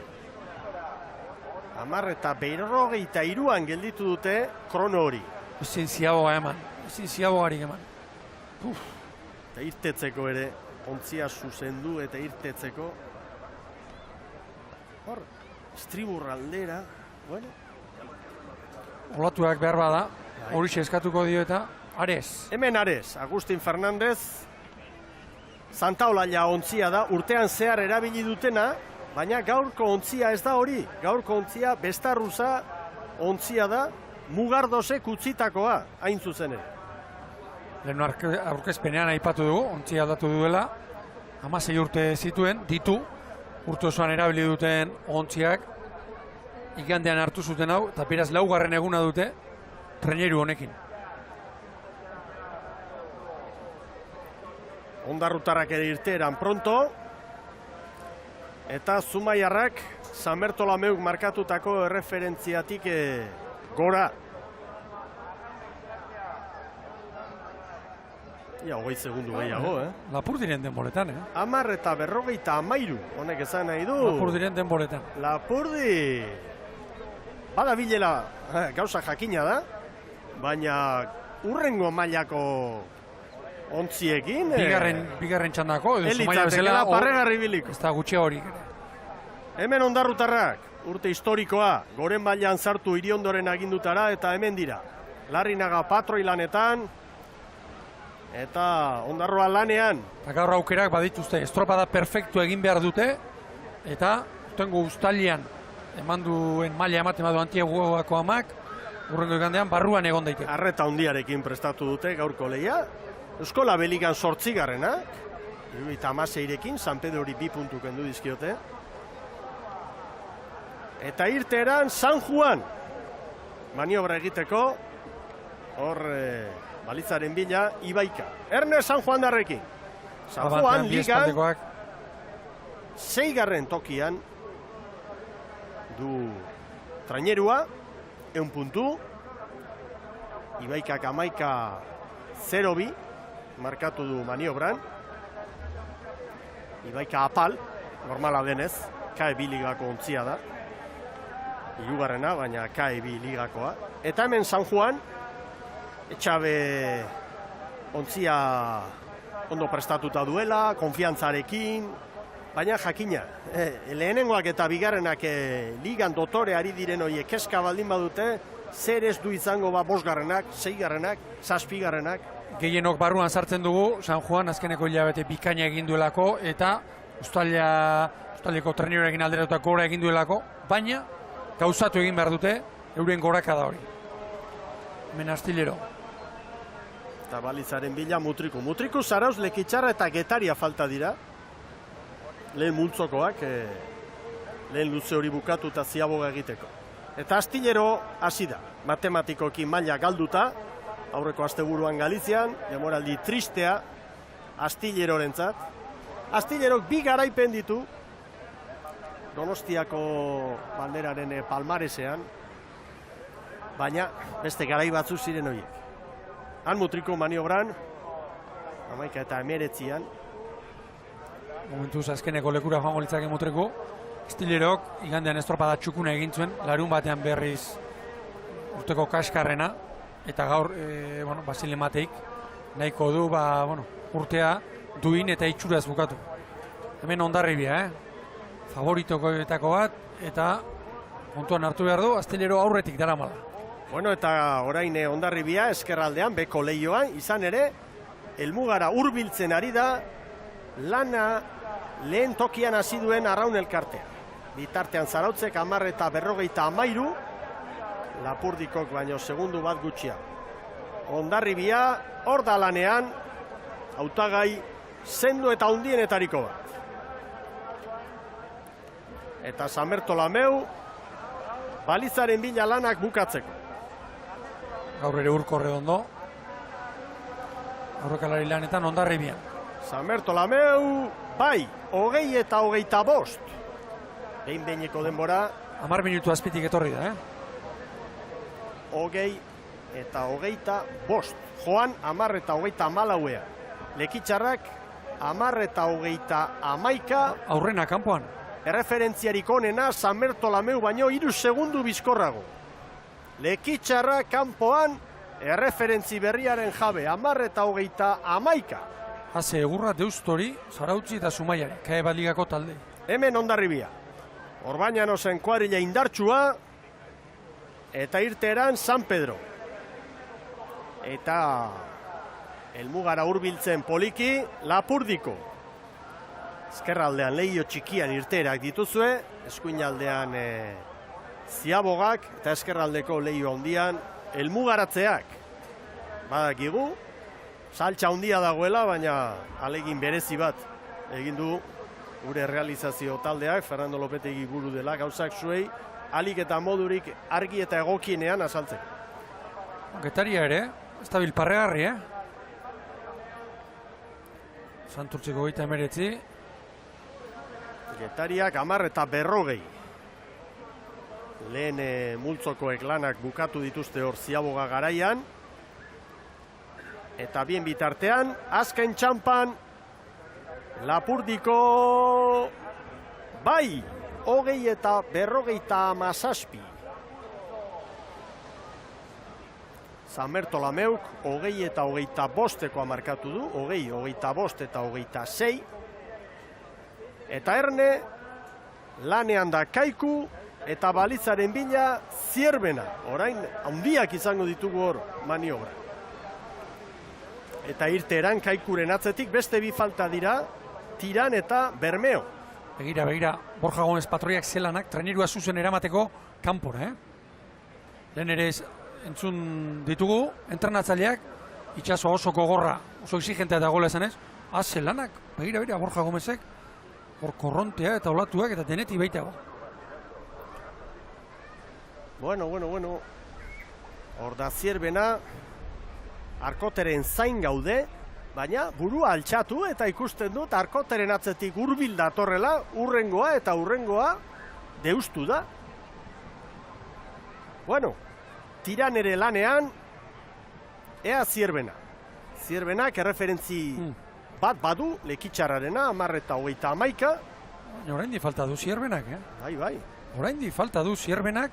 10:43 gelditu dute krono hori. Ezin ziabogarik eman. Eta irtetzeko ere, ontzia zuzendu eta irtetzeko. Hor, estribur aldera, bueno. Olatuak behar bada, hori eskatuko dio eta Ares. Hemen Ares, Agustin Fernandez, Santaolalla ontzia da, urtean zehar erabili dutena, baina gaurko ontzia ez da hori. Gaurko ontzia bestarruza ontzia da, Mugardosek utzitakoa, hain zuzen ere. Lehen aurkezpenean aipatu dugu, ontzia aldatu duela, 16 urte zituen, urte osoan erabili duten ontziak, igandean hartu zuten hau, eta beraz 4. eguna dute, traineru honekin. Ondarrutarrak ere irteeran pronto, eta Zumaiarrak San Bertolomeuk markatutako erreferentziatik gora. Ia, 20 segundu gehiago, Lapurdiren denboretan, 10:53, honek esan nahi du. Lapurdiren denboretan. Lapurdi! Bada bilela, gauza jakina da, baina urrengo mailako ontziekin. Bigarren txandako, edo Zumaia bezala, parregarri biliko. Ez da gutxe hori. Hemen Ondarrutarrak, urte historikoa, goren mailan sartu Iriondoren agindutara, eta hemen dira. Larrinaga patroi lanetan, eta Ondarroa lanean. Eta gaur aukerak badituzte, estropada perfektu egin behar dute, eta tengo uztalian eman duen maila ematen badu Antieguako amak, urrengo igandean barruan egon daiteke. Arreta handiarekin prestatu dute gaurko lehia. Euskola Beligan 8. 16rekin, San Pedrori 2 puntu kendu dizkiote. Eta irteeran San Juan. Maniobra egiteko, hor balitzaren bila, Ibaika. Erne San Juan darrekin. San Juan ligan 6. tokian du trainerua, 1 puntu. Ibaikak 11:02 markatu du maniobran. Ibaika apal, normala denez, KE2 ligako ontzia da. 3. baina KE2 ligakoa. Eta hemen San Juan, Etxabe ontzia ondo prestatuta duela, konfiantzarekin, baina jakina. Lehenengoak eta bigarrenak ligan dotore ari diren horiek keska baldin badute, zer ez du izango 5. 6. 7. Gehienok barruan sartzen dugu, San Juan azkeneko hilabete bikaina egin duelako, eta Uztaldeko traineroekin alderatutako gora egin duelako, baina gauzatu egin behar dute euren gorakada hori. Hemen Astillero. Eta balitzaren bila Mutriku. Mutriku, Zarauz, Lekitxarra eta Getaria falta dira. Lehen multzokoak, lehen luze hori bukatu eta ziaboga egiteko. Eta Astillero hasi da. Matematikoki maila galduta, aurreko asteburuan Galizian, demoraldi tristea Astillerorentzat. Astillerok 2 garaipen ditu, Donostiako banderaren palmaresean, baina beste garai batzu ziren horiek. Han Mutriko maniobran, 11:19. Momentuz azkeneko lekura joango litzake Mutriko. Astillerok igandean estropada txukuna egin zuen, larun batean berriz urteko kaskarrena, eta gaur, Basile Mateik nahiko du, urtea duin eta itxuraz bukatu. Hemen Hondarribia, Favoritokoetako bat, eta kontuan hartu behar du, Astillero aurretik daramala. Bueno, eta orain Hondarribia eskerraldean, beko lehioan, izan ere, helmugara hurbiltzen ari da, lana lehen tokian hasi duen Arraun elkartea. Bitartean Zarautzek 10:53, Lapurdikok baino segundu bat gutxia. Hondarribia, hor da lanean, hautagai sendo eta hundienetariko bat. Eta San Bertolameu, balizaren bila lanak bukatzeko. Gaur ere Urko Redondo, aurrekalari lanetan Hondarribian. San Bertolameu, bai, 20:25. Behin-behineko denbora. 10 minutu azpitik etorri da, 20:25. Joan 10:34. Lekitzarrak 10:31. Aurrena kanpoan. Erreferentziarik onena San Bertolameu baino 3 segundu bizkorrago. Lekitzarrak kanpoan, erreferentzi berriaren jabe 10:31. Haze egurra Deustori, Zarautzi eta Zumaiari, Kae Baligako talde. Hemen Hondarribia. Orbañanosen kuadrilla indartsua, eta irteeran San Pedro. Eta helmugara hurbiltzen poliki, Lapurdiko. Ezkerraldean Leio txikian irteerak dituzue, eskuinaldean Ziabogak, eta eskerraldeko Leio handian helmugaratzeak. Badakigu, saltza handia dagoela, baina alegin berezi bat egin du gure realizazio taldeak, Fernando Lopetegi buru dela, gauzak zuei, alik eta modurik argi eta egokienean azaltzeko. Getaria ere, ez da bilparregarri, Santurtziko 29. Getariak 10:40. Lehen multzokoek lanak bukatu dituzte hor Ziaboga garaian. Eta bien bitartean, azken txampan, Lapurdiko, bai, 20:57. San Bertolameuk 20:25 markatu du, 20:25 eta 26. Eta Erne, lanean da Kaiku, eta balizaren bila Zierbena. Orain, handiak izango ditugu hor maniobra. Eta irteeran Kaikuren atzetik beste bi falta dira, Tiran eta Bermeo. Begira, Borja Gomez patroiak zelanak, trenerua zuzen eramateko kanpora, Lehen ere entzun ditugu, entrenatzaileak, itxaso oso gogorra, oso exigentea dagoela esanez, zelanak, begira, Borja Gomezek, hor korrontea eta olatuak eta deneti baitago. Bueno. Hor da Zierbena, Arkoteren zain gaude, baina burua altxatu eta ikusten dut Arkoteren atzetik hurbil datorrela, urrengoa deustu da. Bueno, Tiran ere lanean, ea Zierbena. Zierbenak erreferentzi bat badu, Lekitzarrarena, 10:31. Orain di falta du Zierbenak, Bai. Orain di falta du Zierbenak.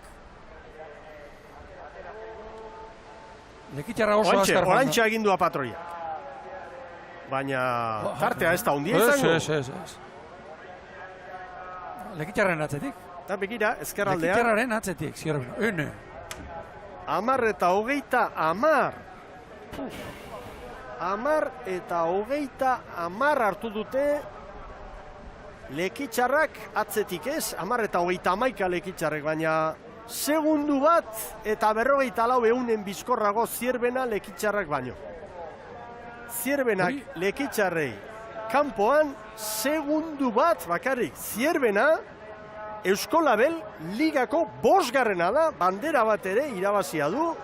Lekitzarra oso azkar. Orantxe agindua patroia. Baina tartea ez da hundia izango. Ez. Lekitzarraren atzetik. Eta begira, ezkerraldean. Lekitzarraren atzetik, Zierbena. 10:30. 10:30 hartu dute Lekitzarrak atzetik ez, 10:31 Lekitzarrek, baina segundu bat eta 44 bizkorrago Zierbena Lekitzarrak baino. Zierbenak Lekitzarrei kanpoan segundu bat bakarrik. Zierbena Euskolabel ligako 5. da, bandera bat ere irabazia du.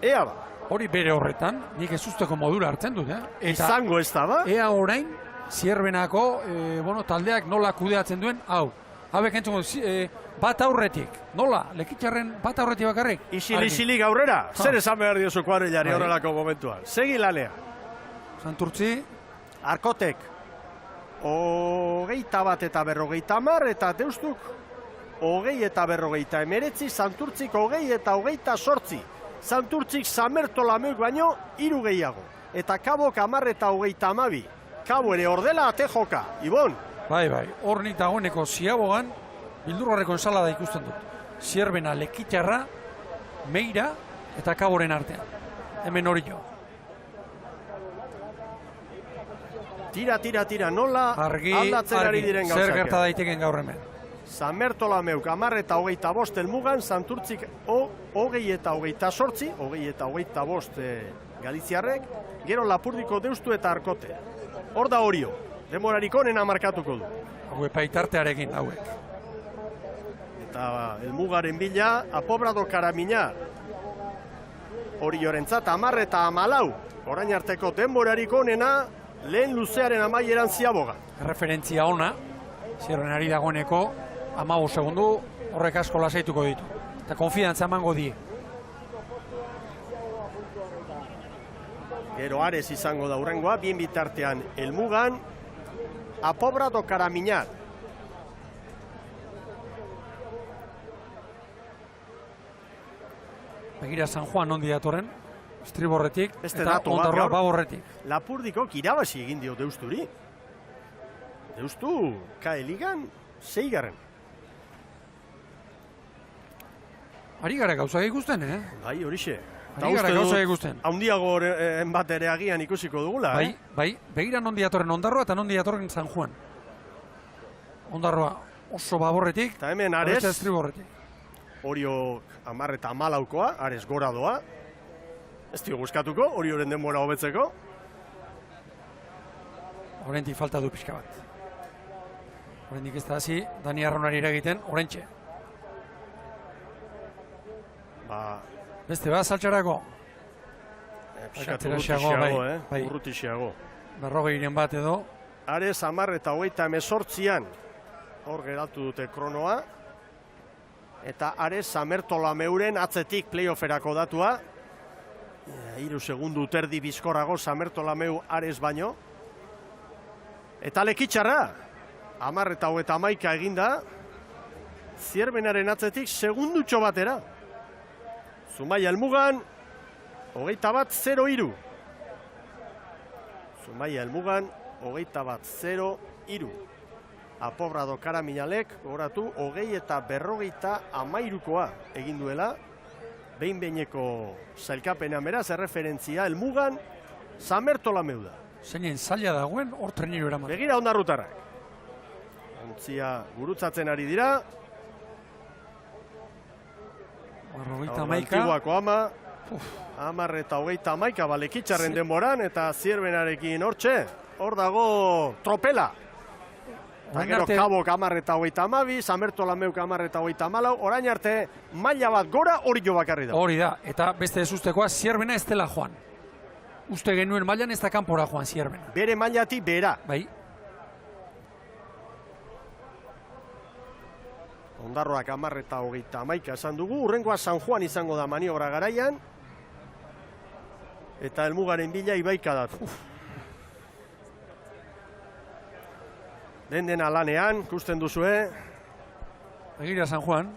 Ea ba. Hori bere horretan, nik ez usteko modura hartzen dut, Izango ez da ba. Ea orain, Zierbenako taldeak nola kudeatzen duen, hau. Habek entzungo, bat aurretik, nola, Lekitzarren bat aurretik bakarrik? Isilik aurrera, zer esan behar diozu kuadrillari horrelako momentuan. Segi lanea. Santurtzi. Arkotek, 21 eta 50, eta Deustuk 20 eta 49, Santurtzik 20 eta 28. Santurtzik San Bertolameuk baino 3 gehiago. Eta Kabok 10 eta 32. Kabo ere ordela ate joka, Ibon. Bai, hor nik dagoeneko Ziabogan, bildurrarreko ensalada ikusten dut. Zierbena, Lekitzarra, Meira eta Kaboren artean. Hemen hori jo. Tira, nola aldatzen ari diren gauzak. Zer gerta daiteken gaur hemen. San Bertolameuk 10 eta 25 helmugan, Santurtzik 20 eta 28, 20 eta 25 galiziarrek, gero Lapurdiko Deustu eta Arkote. Hor da Orio, demorarik onena markatuko du. Hau epaitartearekin, hauek. Eta helmugaren bila, Apobrado Karamina, Oriorentzat 10 eta 14, orain arteko denborarik onena, lehen luzearen amaieran Ziaboga. Referentzia ona, Zierbenari dagoeneko, 15 segundu, horrek asko lasaituko ditu. Eta konfidantza emango die. Gero Ares izango da hurrengoa, bien bitartean helmugan, Apobrado Karaminar. Begira San Juan ondi datorren, estriborretik, Beste eta datu bat, ondarroa gaur, baborretik. Lapurdiko irabazi egin dio Deusturi. Deustu, KE Ligan, 6. Ari gara gauzak ikusten, Bai, horixe. Ari gara gauzak ikusten. Haundiago bat ere agian ikusiko dugula, Bai, begira nondi datorren Ondarroa eta nondi datorren San Juan. Ondarroa oso baborretik, eta hemen Ares, estriborretik. Orio 10 eta 14koa, Ares gora doa. Ez dio guzkatuko, Orioren denbora hobetzeko. Horrentik falta du pixka bat. Horrendik ez da hasi, Dani Arraunari eragiten, horrentxe. Beste, saltxarako. Pixkat urrutixiago. Berrogeiren bat edo. Ares 10 eta 28an, hor geratu dute kronoa. Eta Ares Samertolameuren atzetik playofferako datua. 3 segundu terdi bizkorrago Samertolameu Ares baino. Eta lekitxarra, 10 eta 31 eginda, Zierbenaren atzetik segundutxo batera. Zumaia helmugan, 21-0-3. Zumaia helmugan, 21-0-3. Apobrado Karaminalek, goratu, 20 eta 53koa egin duela. Behin-behineko zailkapenean beraz, erreferentzia helmugan, Samertolameu da. Zeinen zaila dagoen, hor treniru eraman. Begira ondarrutarrak. Ontzia gurutzatzen ari dira. 51. Ama, 10 eta 31, balekitxarren denboran, eta Zierbenarekin hortxe. Hor dago tropela. Eta gero Kabok 10 eta 32, Samertolameuk 10 eta 34, orain arte maila bat gora hori jo bakarri da. Hori da, eta beste ez ustekoa, Zierbena ez dela joan. Uste genuen mailan ez da kanpora joan Zierbena. Bere mailati bera. Bai. Ondarroak 10 eta 31 esan dugu, urrengoa San Juan izango da maniobra garaian. Eta helmugaren bila Ibaika datu. Den-dena lanean, ikusten duzue. Begira San Juan.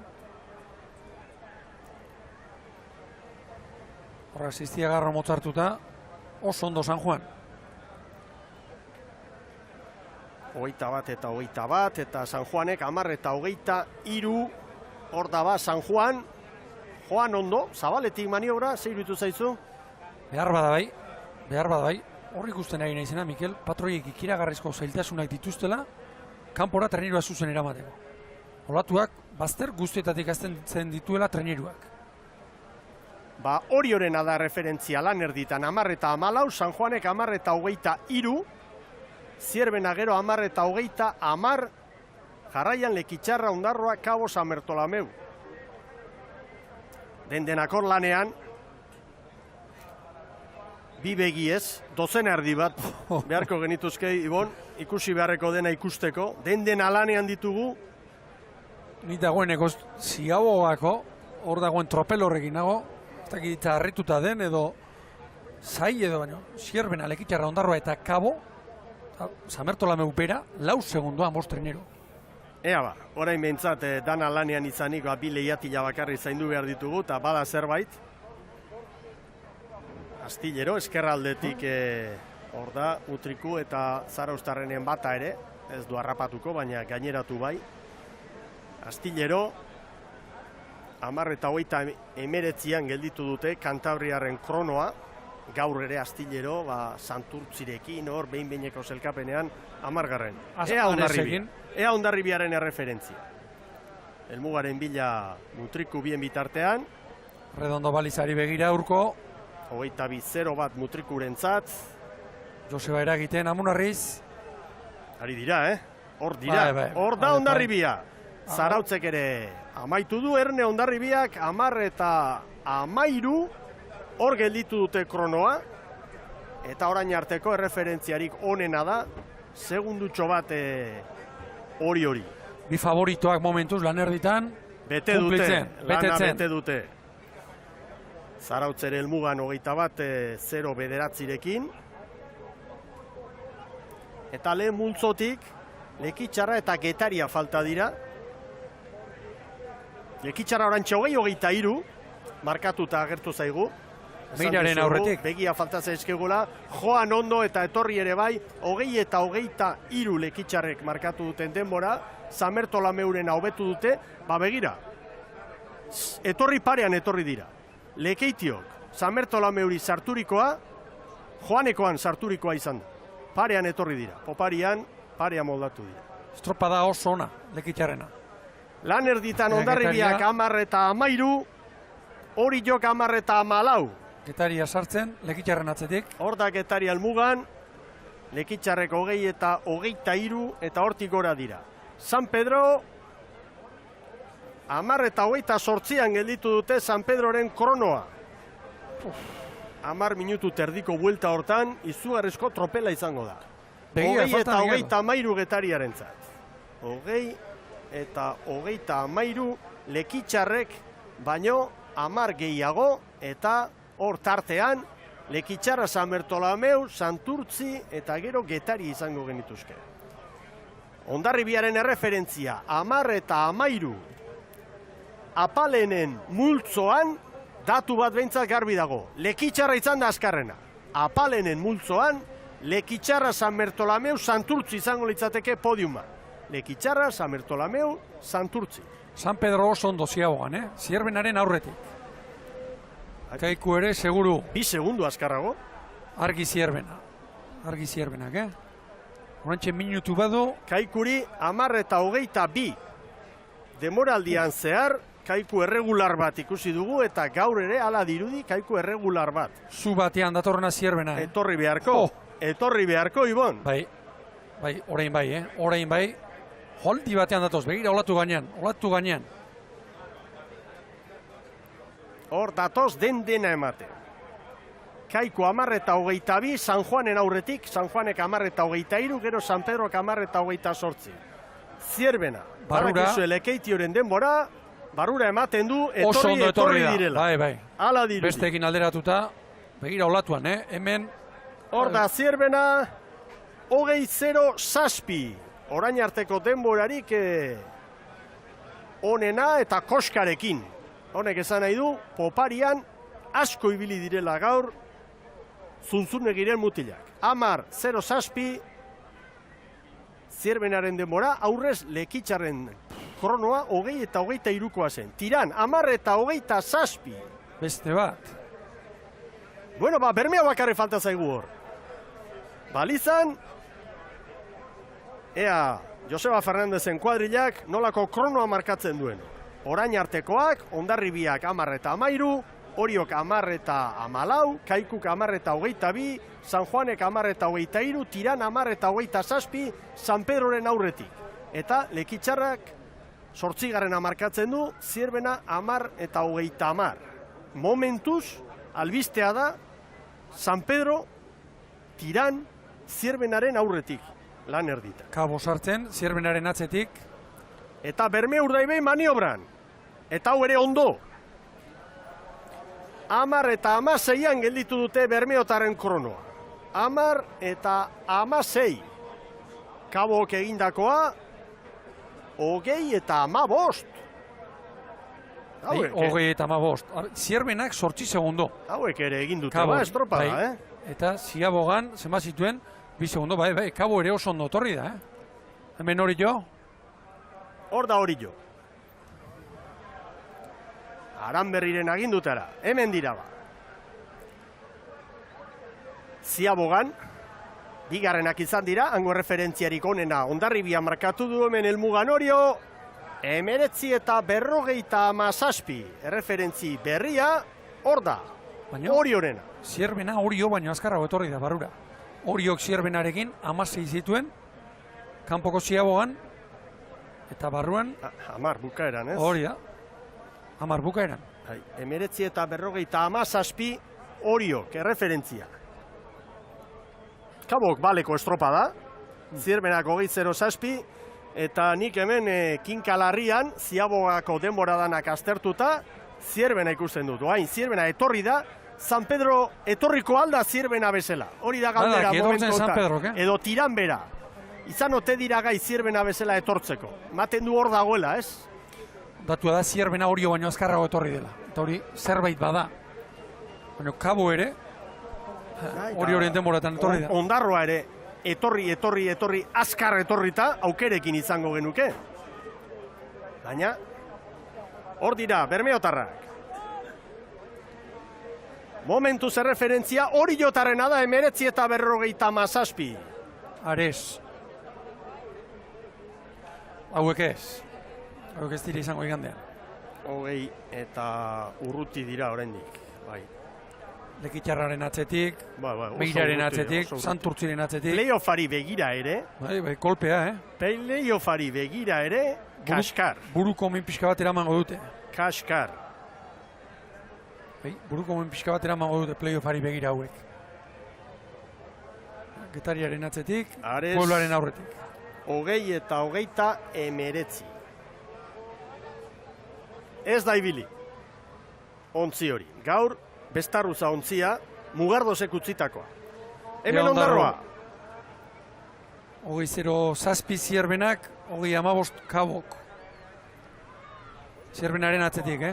Horra, ziztiagarro motzartuta, oso ondo San Juan. 21 eta 21, eta San Juanek 10 eta 23, hor da ba San Juan. Joan ondo, zabaletik maniobra, zer iruditu zaizu? Behar bada bai. Hor ikusten ari naizena, Mikel, patroiek ikiragarrizko zailtasunak dituztela, kanpora trenirua zuzen eramateko. Olatuak, bazter guztietatik azten dituela treniruak. Ba, Oriorena da referentzia lan erditan 10 eta 14, San Juanek 10 eta 23, Zierbena gero 10 eta 30, jarraian Lekitxarra, Ondarroa, Kabo, Samertolameu. Den-denakor lanean, bi begiez, dozen erdi bat beharko genituzke, Ibon, ikusi beharreko dena ikusteko. Den alanean ditugu. Ni dagoeneko Ziabogako, hor dagoen tropel horrekin nago, ez dakit harrituta den edo zai edo baino, Zierbena, Lekitxarra, Ondarroa eta Kabo, Samertolameu bera, 4 segundoan bostrenero. Ea ba, orain behintzat dana lanean izanik, bi lehiatila bakarri zaindu behar ditugu, eta bada zerbait. Astillero, eskerraldetik hor da, Utriku eta Zarauztarrenen bata ere, ez du harrapatuko, baina gaineratu bai. Astillero, 10:29 gelditu dute Kantabriarren kronoa, gaur ere astillero, Santurtzirekin, hor behin-behineko zelkapenean 10. Ea Hondarribiaren erreferentzia. Helmugaren bila Mutriku bien bitartean. Redondo balizari begira urko. 22-0 bat Mutrikurentzat. Joseba eragiten Amunarriz. Ari dira, Hor dira, hor da Hondarribia. Zarautzek ere amaitu du, Erne Hondarribiak 10:13 hor gelditu dute kronoa. Eta orain arteko erreferentziarik onena da, segundutxo bat hori. Bi favoritoak momentuz lan erditan. Bete dute. Zarautzere helmugan 21-0 bederatzirekin. Eta lehen multzotik, Lekitxarra eta Getaria falta dira. Lekitxarra orantxe 20-23, markatuta agertu zaigu. Meiraren aurretik. Begia falta zaizkegula, joan ondo eta etorri ere bai, 20 eta 23 Lekitxarrek markatu duten denbora, Samertolameuren hobetu dute, begira. Etorri parean etorri dira. Lekeitiok, Samertolameuri sarturikoa, Joanekoan sarturikoa izan da. Parean etorri dira, poparian, parean moldatu dira. Estropada oso ona, Lekitxarrena. Lan erditan Hondarribiak 10:13, hori jok 10:14. Getaria sartzen, Lekitxarren atzetik. Hor da Getaria helmugan, Lekitxarrek 20 eta 23 eta hortik gora dira. San Pedro, 10:28 gelditu dute San Pedroren kronoa. 10 minutu terdiko buelta hortan, izugarrizko tropela izango da. 20 eta 23 Getariarentzat. 20 eta 23 Lekitxarrek, baino 10 gehiago, eta hor tartean Lekitxarra, San Bertolameu, Santurtzi eta gero Getari izango genituzke. Hondarribiaren erreferentzia 10 eta 13 apalenen multzoan, datu bat behintzat garbi dago. Lekitxarra izan da azkarrena. Apalenen multzoan, Lekitxarra, San Bertolameu, Santurtzi izango litzateke podiuma. Lekitxarra, San Bertolameu, Santurtzi. San Pedro oso ondo ziagoan, Zierbenaren aurretik. Kaiku ere, seguru. 2 segundu azkarrago. Argi Zierbena. Argi Zierbenak, Horantxe minutu badu. Kaikuri 10 eta 22. Demoraldian zehar, Kaiku erregular bat ikusi dugu, eta gaur ere ala dirudi Kaiku erregular bat. Zu batean datorrena Zierbena, Etorri beharko. Etorri beharko, Ibon. Bai, orain bai, orain bai. Holdi batean datoz, begira, olatu gainean. Hor datoz dena emate. Kaiku 10 eta 22, San Juanen aurretik, San Juanek 10 eta 23, gero San Pedroak 10 eta 28. Zierbena, barakizu Lekeitioren denbora, barrura ematen du, etorri direla. Bai. Ala dirudi. Besteekin alderatuta, begira olatuan, hemen. Hor da Zierbena, 20-0 orain arteko denborarik onena eta koskarekin. Honek esan nahi du, poparian asko ibili direla gaur Zunzunegiren mutilak. 10-0 Zierbenaren denbora, aurrez Lekitxarren kronoa 20 eta 23koa zen. Tiran, 10 eta 27. Beste bat. Bueno, bermea bakarri falta zaigu hor. Balizan, ea Joseba Fernandezen kuadrilak nolako kronoa markatzen duen. Orain artekoak, Hondarribiak 10 eta 13, Oriok 10 eta 14, Kaikuk 10 eta 22, San Juanek 10 eta 23, Tiran 10 eta 27, San Pedroren aurretik. Eta Lekitxarrak 8. markatzen du, Zierbena 10 eta 30. Momentuz, albistea da, San Pedro, Tiran, Zierbenaren aurretik, lan erdita. Kabo sartzen, Zierbenaren atzetik. Eta Berme Urdaibai maniobran. Eta hau ere ondo. 10 eta 16 gelditu dute Bermeotaren kronoa. 10 eta 16. Kabok egindakoa, 20 eta 15. 20 eta 15. Zierbenak 8 segundo. Hauek ere egin dute, estropada, Eta Ziabogan, zenbat zituen, 2 segundo, bai, Kabo ere oso ondo torri da, Hemen hori jo? Hor da hori jo. Aranberriren agindutara, hemen dira ba. Ziabogan, bigarrenak izan dira, hango referentziarik onena Hondarribia markatu du hemen helmugan Orio, 19 eta 57, erreferentzi berria, hor da, Orionena. Zierbena Orio baino azkarrago etorri da barrura. Oriok Zierbenarekin 16 zituen, kanpoko Ziabogan, eta barruan... 10 bukaeran, ez? Hori da, 10 bukaeran. 19 eta 57 Oriok, erreferentzia. Kabok baleko estropada, Zierbenak 20-0 eta nik hemen kinkalarrian Ziabogako denboradanak aztertuta Zierbena ikusten dut. Oain, Zierbena etorri da, San Pedro etorriko alda Zierbena bezala. Hori da galdera momentu edo tiran bera. Izan ote dira gai Zierbena bezala etortzeko. Maten du hor dagoela, ez? Datua da Zierbena Orio baino azkarrago etorri dela. Eta hori zerbait bada. Baina Kabo ere, Orioren denboratan etorri da. Ondarroa ere, etorri, azkar etorrita, aukerekin izango genuke. Baina, hor dira, bermeotarrak. Momentuz erreferentzia, Oriotarrena da, 19 eta 57. Ares. Hauek ez. Hauek ez dira izango igandean. 20 eta urruti dira oraindik, bai. Lekitxarraren atzetik, Meiraren atzetik, Santurtziren atzetik. Playoffari begira ere. Bai, kolpea, Playoffari begira ere, kaskar. Buruko min pixka bat eramango dute. Kaskar. Buruko min pixka bat eramango dute playoffari begira hauek. Getariaren atzetik, Puebloaren aurretik. 20 eta 29. Ez da ibili. Ontzi hori. Gaur, Bestarruza ontzia, Mugardosek utzitakoa. Hemen Ondarroa. 20-0 Zierbenak, 15 Kabok. Zierbenaren atzetik,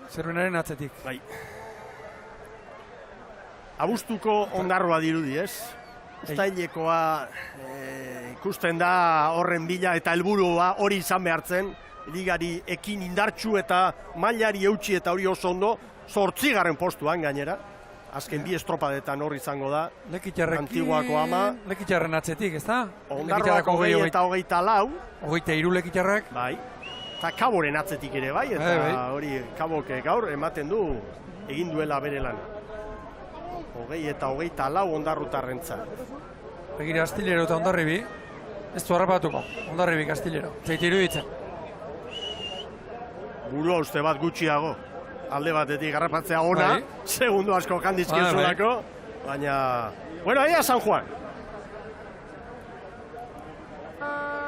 Zierbenaren atzetik. Bai. Abuztuko Ondarroa dirudi, ez? Uztailekoa ikusten da horren bila eta helburua hori izan behartzen. Ligari ekin indartsu eta mailari eutxi eta hori oso ondo, 8. postuan gainera. Azken bi estropadetan hor izango da. Antiguako ama. Lekitxarren atzetik, ez da? Ondarroako 20 eta 24. 23 Lekitxarrak. Bai. Eta Kaboren atzetik ere bai, eta hori Kaboke gaur ematen du egin duela bere lan. 20 eta 24 Ondarrutarrentzat. Begira Astillero eta Hondarribi. Ez du harrapatuko, Hondarribi Astillero. Zaite iruditzen. Burua uste bat gutxiago, alde batetik garrapatzea ona, segundo asko jandizkizulako, baina... Bueno, ea San Juan.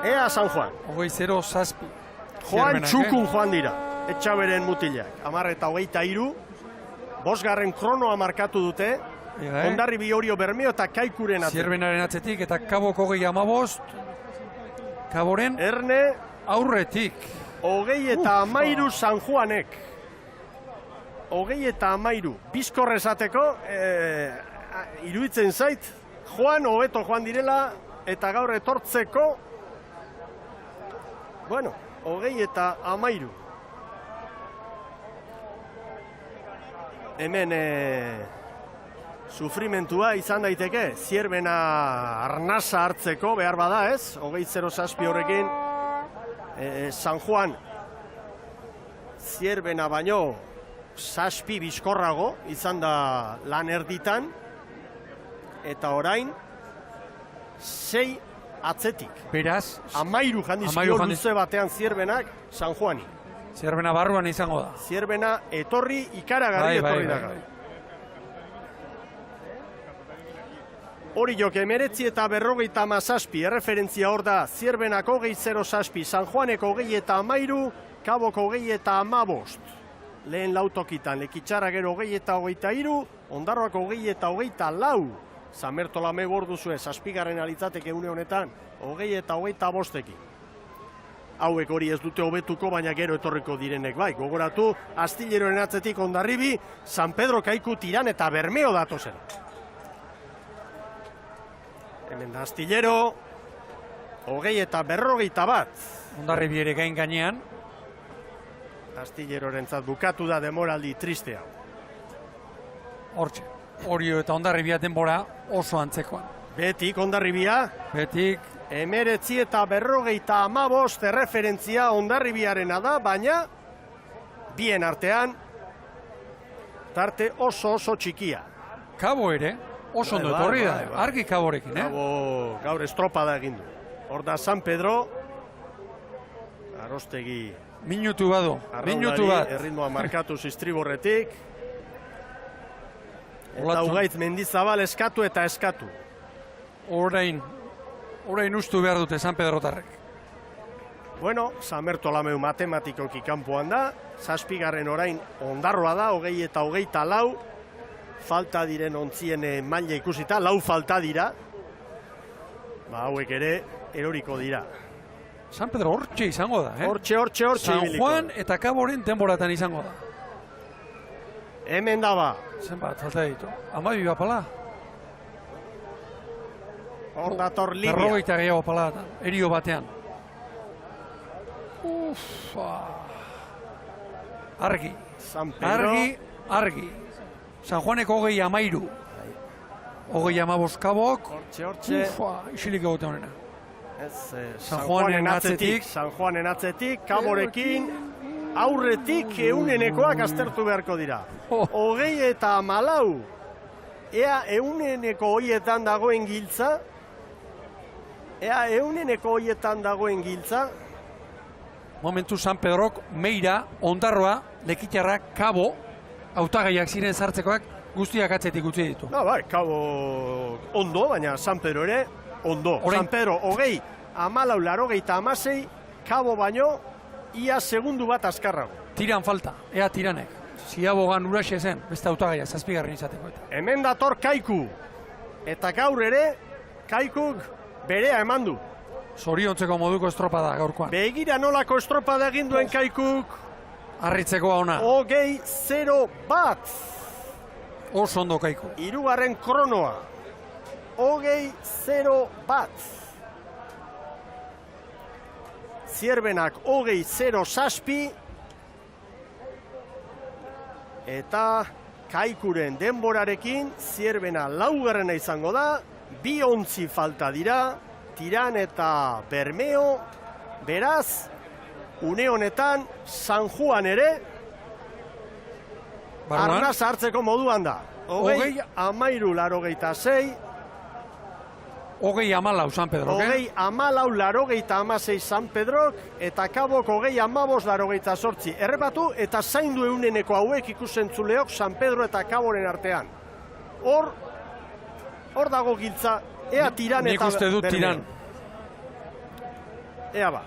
Ea San Juan. 20-0 Joan Txukun joan dira, Etxaberen mutilak. 10 eta 23, 5. kronoa markatu dute, Hondarribi Orio Bermeo eta Kaikuren atzetik. Zierbenaren atzetik eta Kaboko 15, Kaboren Erne aurretik. 20 eta 13 San Juanek. 20 eta 13. Bizkor esateko, iruditzen zait, hobeto joan direla, eta gaur etortzeko, bueno, 20 eta 13. Hemen sufrimentua izan daiteke, Zierbena arnasa hartzeko, behar bada ez, 20-0 horrekin, San Juan Zierbena baino 7 bizkorrago izan da lan erditan eta orain 6 atzetik. Beraz, 13 jandizkio luze batean Zierbenak San Juani. Zierbena barruan izango da. Zierbena etorri ikaragarri etorri da. Hori joke 19 eta 57 erreferentzia hor da, Zierbenako 20-0 San Juaneko 20 eta 13, Kaboko 20 eta 15. Lehen lautokitan, Lekitxarra gero 20 eta 23, Ondarroako 20 eta 24. San Bertolame gorduzue, 7. alitzateke une honetan, 20 eta 25. Hauek hori ez dute hobetuko, baina gero etorriko direnek bai. Gogoratu, Astilleroren atzetik Hondarribi, San Pedro Kaiku Tiran eta Bermeo datozen. Hemen da Astillero, 20 eta 51. Hondarribi ere gain gainean. Astillerorentzat bukatu da demoraldi tristea. Hortxe, Orio eta Hondarribia denbora oso antzekoan. Betik Hondarribia. Betik. 19 eta 55 erreferentzia Hondarribiarena da, baina bien artean tarte oso txikia. Kabo ere, oso ondo etorri da, argi Kaborekin, Kabo gaur estropada egin du. Hor da San Pedro, Arostegi minutu badu, minutu bat. Erritmoa markatu Istriborretik. Eta Ugaitz Mendizabal eskatu eta eskatu. Orain ustu behar dute San Pedrotarrek. Bueno, San Bertolameu matematikoki kanpoan da, 7. orain Ondarroa da, 20 eta 24, falta diren ontzien maila ikusita, 4 falta dira, hauek ere eroriko dira. San Pedro hortxe izango da, Hortxe. San Juan eta Kaboren denboratan izango da. Hemen daba. Zenbat, falta ditu. 12 bapala. Hor dator Libia. 40 gehiago palatan, erio batean. Argi. San Pedro. Argi. San Juaneko 30. 35 Kabok. Hortxe. Isilik egote honena. San Juanen atzetik, Kaborekin, aurretik eunenekoak aztertu beharko dira. 20 eta 14, ea euneneko hoietan dagoen giltza, Momentu San Pedrok, Meira, Ondarroa, Lekitarra, Kabo, hautagaiak ziren sartzekoak guztiak atzetik utzi ditu. Kabo ondo, baina San Pedro ere ondo. San Pedro, 20, 14, 86, Kabo baino, ia segundu bat azkarrago. Tiran falta, ea tiranek. Ziabogan uraxe zen, beste hautagaia, 7. izateko eta. Hemen dator Kaiku. Eta gaur ere, Kaikuk berea eman du. Zoriontzeko moduko estropada gaurkoan. Begira nolako estropada egin duen Kaikuk. Harritzekoa ona. 20-0 bat. Oso ondo Kaiku. 3. kronoa. 20-0 bat. Zierbenak 20-0 eta Kaikuren denborarekin Zierbena 4. izango da, 2 ontzi falta dira, Tiran eta Bermeo, beraz, une honetan San Juan ere arnaz hartzeko moduan da. 20-13, 20-14 San Pedrok, 20-14 San Pedrok, eta Kabok 20-15-88. Errepatu eta zaindu euneneko hauek ikusentzuleok San Pedro eta Kaboren artean. Hor dago giltza, ea Tiran eta Nik uste dut Tiran. Ea ba.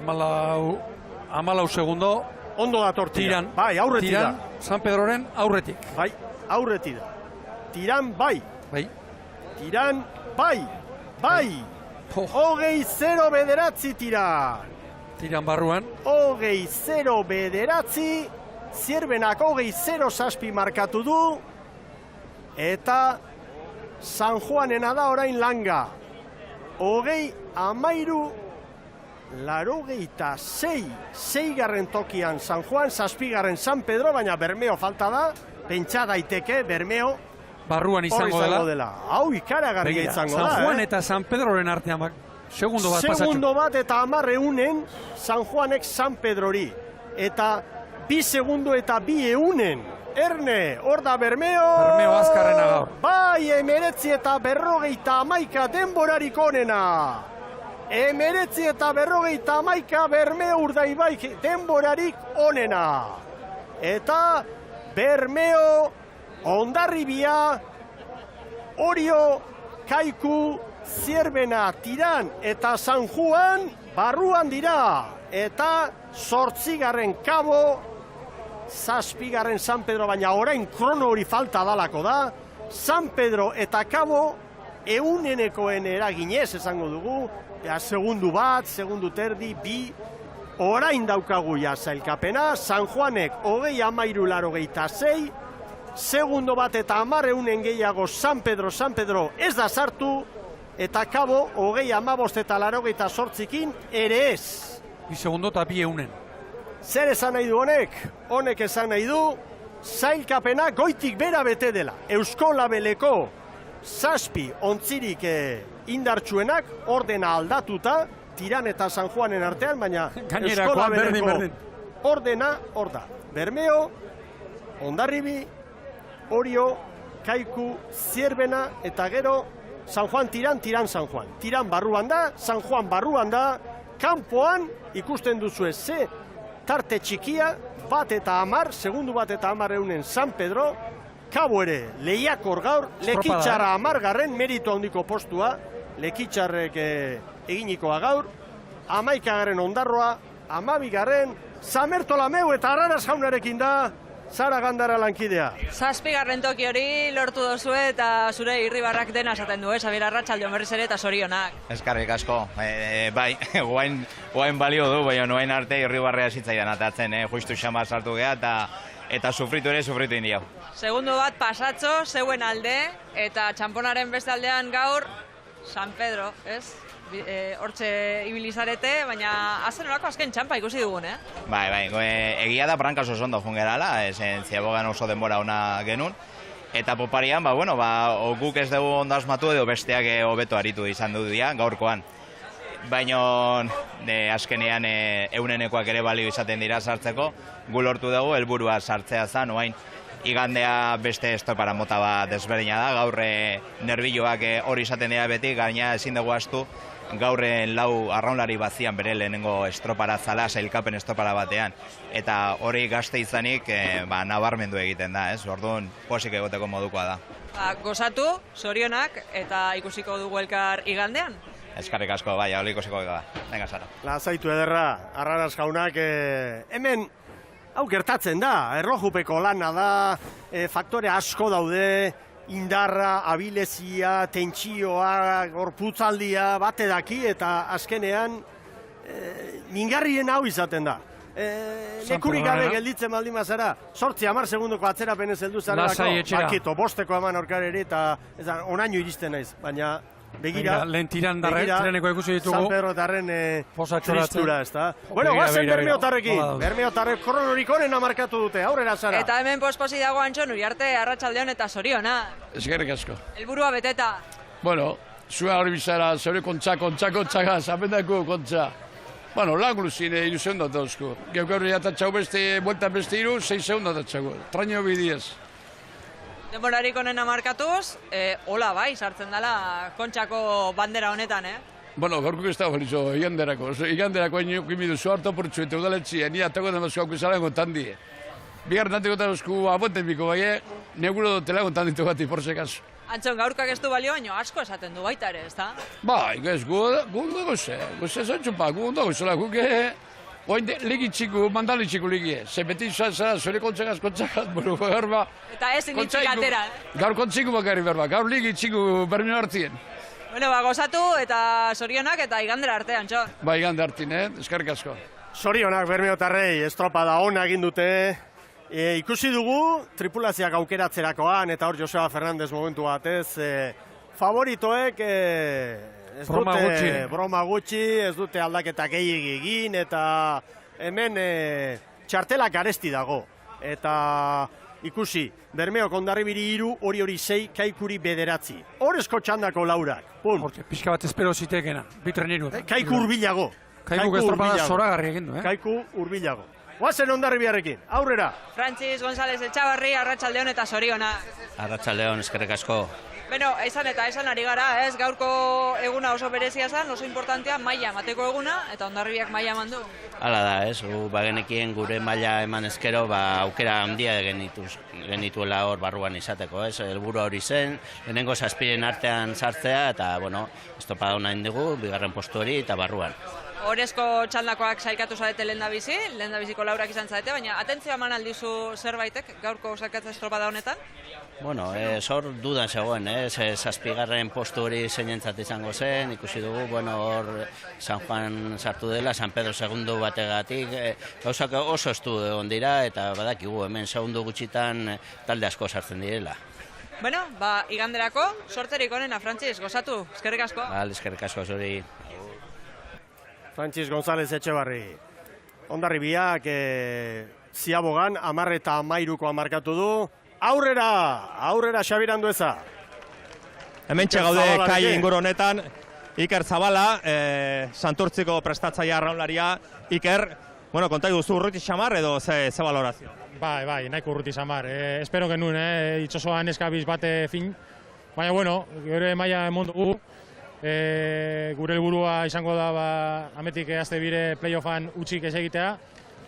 14 segundo. Ondo dator Tiran. Bai, aurretik da. San Pedroren aurretik. Bai, aurretik da. Tiran bai. Tiran bai. 20-0 bederatzi Tiran. Tiran barruan. 20-0 bederatzi. Zierbenak 20-0 markatu du. Eta San Juanena da orain langa. 20-13. 6. tokian San Juan, 7. San Pedro, baina Bermeo falta da. Pentsa daiteke, Bermeo barruan izango dela. Hau ikaragarria izango da. San Juan eta San Pedroren artean segundo bat pasatxu. Segundo bat eta 10 eunen San Juanek San Pedrori. Eta 2 segundo eta 2 eunen. Erne, hor da Bermeo. Bermeo azkarrena gaur. Bai, 19-51 denborarik onena. 19-51 Bermeo Urdaibai denborarik onena. Eta Bermeo, Hondarribia, Orio, Kaiku, Zierbena, Tiran eta San Juan barruan dira. Eta 8. Kabo, 7. San Pedro, baina orain krono hori falta dalako da. San Pedro eta Kabo eunenekoen eraginez esango dugu. Segundu bat, segundu terdi, 2. Orain daukagu sailkapena. San Juanek 20-13, segundo bat eta 10 eunen gehiago San Pedro ez da sartu, eta Kabo 20-15 eta 88 ere ez. 2 segundo eta 2 eunen. Zer esan nahi du honek? Honek esan nahi du sailkapena goitik bera bete dela. Eusko Labeleko 7 ontzirik indartsuenak ordena aldatuta, Tiran eta San Juanen artean, baina Eusko Labeleko ordena hor da. Bermeo, Hondarribi, Orio, Kaiku, Zierbena eta gero San Juan Tiran, Tiran San Juan. Tiran barruan da, San Juan barruan da, kanpoan ikusten duzu ze tarte txikia, 1 eta 10, segundu 1 eta 10 eunen San Pedro, Kabo ere lehiakor gaur, Lekitxarra 10garren, meritu handiko postua, Lekitxarrek eginikoa gaur, 11garren Ondarroa, 12garren, Zamertolameu eta Arraraz jaunarekin da, Sara Gandara lankidea. 7. toki hori lortu dozue eta zure Irribarrak dena esaten du, Xabier Arratsaldeon berriz ere eta zorionak. Eskarrik asko, bai, guain balio du, bai, noain arte Irribarrea zitzaidan atatzen, justu xama sartu geha eta sufritu ere sufritu indiau. Segundu bat pasatxo, zeuen alde, eta txamponaren beste aldean gaur San Pedro, ez? Hortxe ibilizarete, baina azen horako azken txampa ikusi dugun, Bai, egia da brankas oso ondo jungerala, ziabogan oso denbora ona genuen, eta poparian, guk ez dugu ondo asmatu edo besteak hobeto aritu izan du dira, gaurkoan. Baina azkenean eunenekoak ere balio izaten dira sartzeko, gu lortu dugu, helburua sartzea zen, oain. Igandea beste estopara mota bat desberdina da, gaur nerbiloak hori izaten dira beti, gaina ezin dugu astu, gaur lau arraunlari bazian bere lehenengo estropara zala, sailkapen estropara batean, eta hori gazte izanik nabarmendu egiten da, orduan posik egoteko modukoa da. Gozatu, zorionak, eta ikusiko dugu elkar igandean? Eskarrik asko, bai, hori ikusiko da. Venga, Sara. Lazaitu ederra, Arraraz jaunak, hemen hau gertatzen da, erlojupeko lana da, faktore asko daude, indarra, abilezia, tentsioa, gorputzaldia, bate daki, eta azkenean mingarrien hau izaten da. Lekurik gabe gelditzen baldin mazara, 8-10 segundoko atzerapenez heldu zarelako, bakito, bosteko eman aurkareri, eta onaino iristen naiz, baina begira, lehen tiraneko ikusi ditugu. San Pedro tarren tristura, ez da. Bueno, guazen Bermeotarrekin. Bermeotarrek kronorik onena markatu dute, aurrera Sara. Eta hemen posposi dago Antxon Uriarte, Arratsaldeon eta zoriona. Eskerrik asko. Helburua beteta. Bueno, zua hori bizara, zeure kontxa, zapendako kontxa. Bueno, laguluzin iru segundu dauzko. Geukarri atatxau beste, bueltan beste iru, 6 segundu atatxau. Traño bidiez. Denborarik onena markatuz, hola bai, sartzen dela kontxako bandera honetan, Bueno, gaurko ez da balizo, iganderako. Iganderako hain kimidu zuhartu portzu eta udaletxia, ni atako demazko hauko izan gontan die. Bigar nantiko eta uzku aboten biko bai, neguro dutela gontan ditu bati, por sekazu. Antxon, gaurkak ez du balio, baino asko esaten du baita ere, ez da? Bai, ez, gu dago ze, zontxupa, gu dago zela, gu oin ligi txiku, mandali txiku ligie. Ze beti zara, zure kontxakaz, buru garba. Eta ez initzik atera, Gaur kontxiku bakarri berba, gaur ligi txiku Bermeo hartien. Bueno, gozatu eta zorionak eta igandera arte, Antxon. Ba, igande hartien, eskerrik asko. Zorionak Bermeotarrei, estropada ona egin dute. Ikusi dugu, tripulazioak aukeratzerakoan, eta hor Joseba Fernandez momentu batez, favoritoek broma gutxi, ez dute aldaketa gehiegi egin, eta hemen txartelak garesti dago. Eta ikusi, Bermeok Hondarribiri 3, Hori 6, Kaikuri 9. Horrezko txandako laurak. Pixka bat espero zitekena, bitreneru. Kaiku urbilago. Kaiku estropada zoragarri egin du, Kaiku urbilago. Guazen Hondarribiarekin, aurrera. Francis González Etxabarri, Arratsaldeon eta zoriona. Arratsaldeon, eskerrik asko. Beno, esan ari gara, ez, gaurko eguna oso berezia zen, oso importantea, maila emateko eguna, eta Hondarribiak maila eman du. Hala da, ez, bagenekien gure maila eman ezkero, aukera handia genituela hor barruan izateko, ez, helburua hori zen, lehenengo 7 artean sartzea, eta, bueno, estopada hona indigu, 2. postu hori, eta barruan. Horezko txandakoak sailkatu zarete lehendabiziko laurak izan zarete, baina atentzioa eman aldizu zerbaitek gaurko sailkatza estropada honetan? Bueno, hor dudan zegoen, 7. postu hori zeinentzat izango zen, ikusi dugu, hor San Juan sartu dela, San Pedro segundu bategatik, gauzak oso estu egon dira, eta badakigu hemen segundu gutxitan talde asko sartzen direla. Bueno, iganderako, sorterik onena, Francis, gozatu, eskerrik asko. Eskerrik asko, zuri. Francis González Etxebarri. Hondarribiak Ziabogan 10:13 markatu du. Aurrera Xabir Andueza. Hementxe gaude kai inguru honetan, Iker Zabala, Santurtziko prestatzaia arraunlaria. Iker, bueno, konta duzu urruti xamar edo ze balorazio? Bai, nahiko urruti xamar. Espero genuen, itxosoan eskabiz bate fin. Baina, bueno, gure maila emon dugu. Gure helburua izango da ametik azte bire playoffan utxik ez egitea.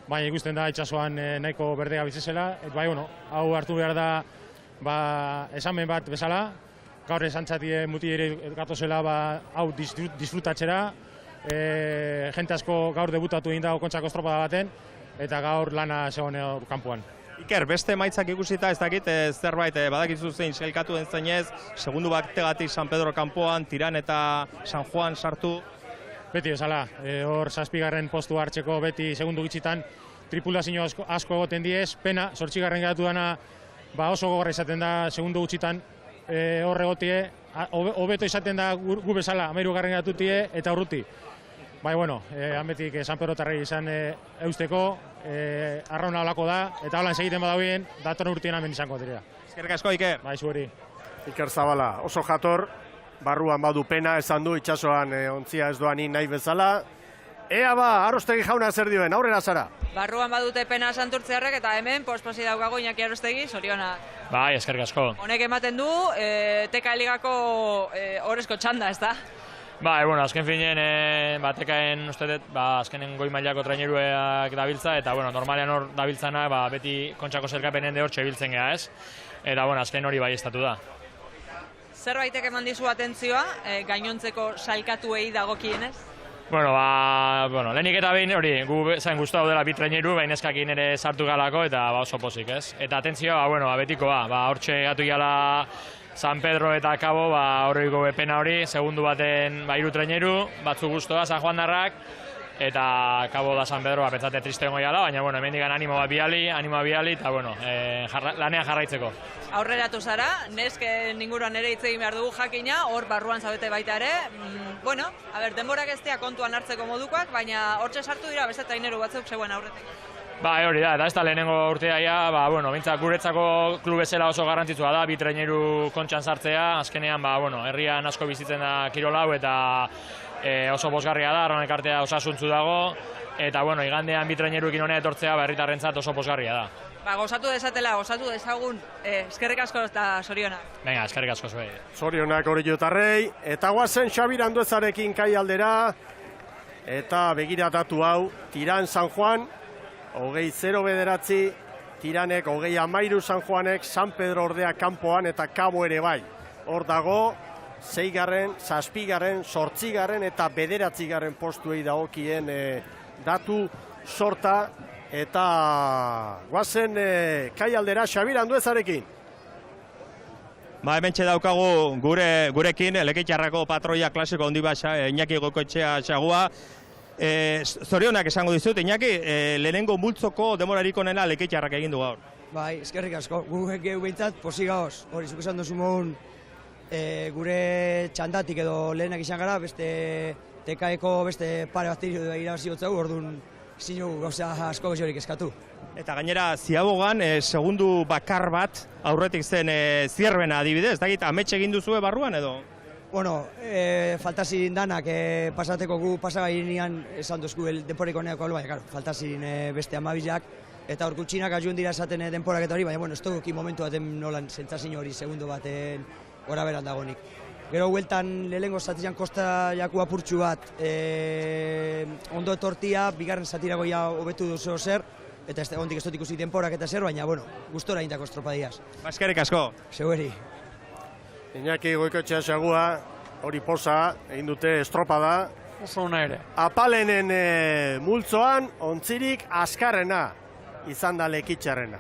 Baina ikusten da itxasoan nahiko berdea bizizela. Bai, bueno, hau hartu behar da esamen bat bezala. Gaur esantzatie muti ere gatozela hau disfrutatxera. Jente asko gaur debutatu egin dago Kontxako estropada baten, eta gaur lana zegoen kanpoan. Iker, beste maitzak ikusita ez dakit zerbait badakizu zein sailkatu den zeinez, segundu bategatik San Pedro kanpoan, Tiran eta San Juan sartu. Beti bezala, hor 7. postu hartzeko beti segundu gitzitan tripulazio asko egoten diez, pena, 8. geratu dana oso gogorra izaten da segundu gutxitan hor egotie, hobeto izaten da gu bezala, 13. geratutie eta urruti. Bai, bueno, hanbetik San Pedro tarrei izan eusteko, arrauna olako da, eta holan segiten badabien, datorren urtien hemen izango dira. Eskerrik asko, Iker. Bai, zuheri. Iker Zabala, oso jator, barruan badu pena, esan du, itxasoan ontzia ez doan nahi bezala. Ea Arostegi jauna zer dioen, aurrera zara. Barruan badute pena Santurtziarrek eta hemen posposi daukago Iñaki Arostegi, zorionak. Bai, eskerrik asko. Honek ematen du, TK Ligako orezko txanda, ez da? Bai, bueno, azken finen, TKen uste, azkenen goi mailako traineruak dabiltza, eta, bueno, normalean hor dabiltzanak, beti Kontxako zerkapenen de hortxe biltzen geha, ez? Eta, bueno, azken hori bai estatu da. Zerbaitek eman dizu atentzioa, gainontzeko salkatuei dagokienez? Bueno, lehenik eta behin hori, gu zain guztu dela bi traineru, behin eskakin ere sartu galako, eta oso pozik, ez? Eta atentzioa, betikoa, hortxe gatu gala San Pedro eta Cabo, horriko pena hori, segundu baten 3 traineru, batzu guztua San Juan darrak, eta Cabo da San Pedro, pentsate triste gongo gala, baina, bueno, hemen digan animo biali, eta, bueno, lanean jarraitzeko. Aurreratu zara, nesken inguruan ere hitz egin behar dugu jakina, hor barruan zaudete baita ere. Bueno, denborak ez dira kontuan hartzeko modukoak, baina hortxe sartu dira beste traineru batzuk zegoen aurretik. Hori da, eta ez da lehenengo urtea, bintzak guretzako klub bezala oso garrantzitsua da, bi traineru Kontxan sartzea, azkenean, herrian asko bizitzen da kirol hau, eta oso bosgarria da, arronek artea osasuntzu dago, eta, igandean bi traineruekin honea etortzea, herritarrentzat oso bosgarria da. Gozatu desatela, gozatu dezagun, eskerrik asko eta zorionak. Venga, eskerrik asko zuei. Zorionak Orellotarrei, eta guazen Xabir Anduezarekin kai aldera, eta begira datu hau, Tiran San Juan, 20-9, Tiranek 20-13 San Juanek, San Pedro ordea kanpoan eta Cabo ere bai. Hor dago, 6., 7., 8. eta 9. postuei dagokien datu sorta, eta guazen kai aldera Xabir Anduezarekin. Hementxe daukagu gurekin, Lekeitzarrako patroia klasiko handi bat Iñaki Goikoetxea xagua. Zorionak esango dizut, Iñaki, lehenengo multzoko demorarik onena Lekeitzarrak egin du gaur. Bai, eskerrik asko, gugek gehu behintzat posi gaoz. Hori, zuk esan duzu mohun gure txandatik edo lehenak izan gara, beste TKeko beste pare bat irabazi gotzau, orduan zinu gauza asko gehiorik eskatu. Eta gainera, Ziabogan, segundu bakar bat aurretik zen Zierbena adibidez, ez dakit, amets egin duzue barruan edo? Bueno, faltazin danak pasateko gu pasagainean esan duzku denporeko neako alba, claro, faltazin beste amabizak, eta hor gutxinak ajuen dira esaten denporak eta hori, baina bueno, ez duguki momentu baten nolan zentzazin hori segundu baten gora beran dagonik. Gero hueltan lehenengo zatizan kosta jaku apurtxu bat ondo etortia, bigarren zatirago ja hobetu duzu zer, eta ez ondik ez dut ikusi denporak eta zer, baina bueno, gustora indako estropadiaz. Eskerrik asko. Zeueri. Iñaki Goikoetxea xagua, hori posa, egin dute estropada. Oso ona ere. Apalenen multzoan, ontzirik askarrena izan da Lekitzarrena.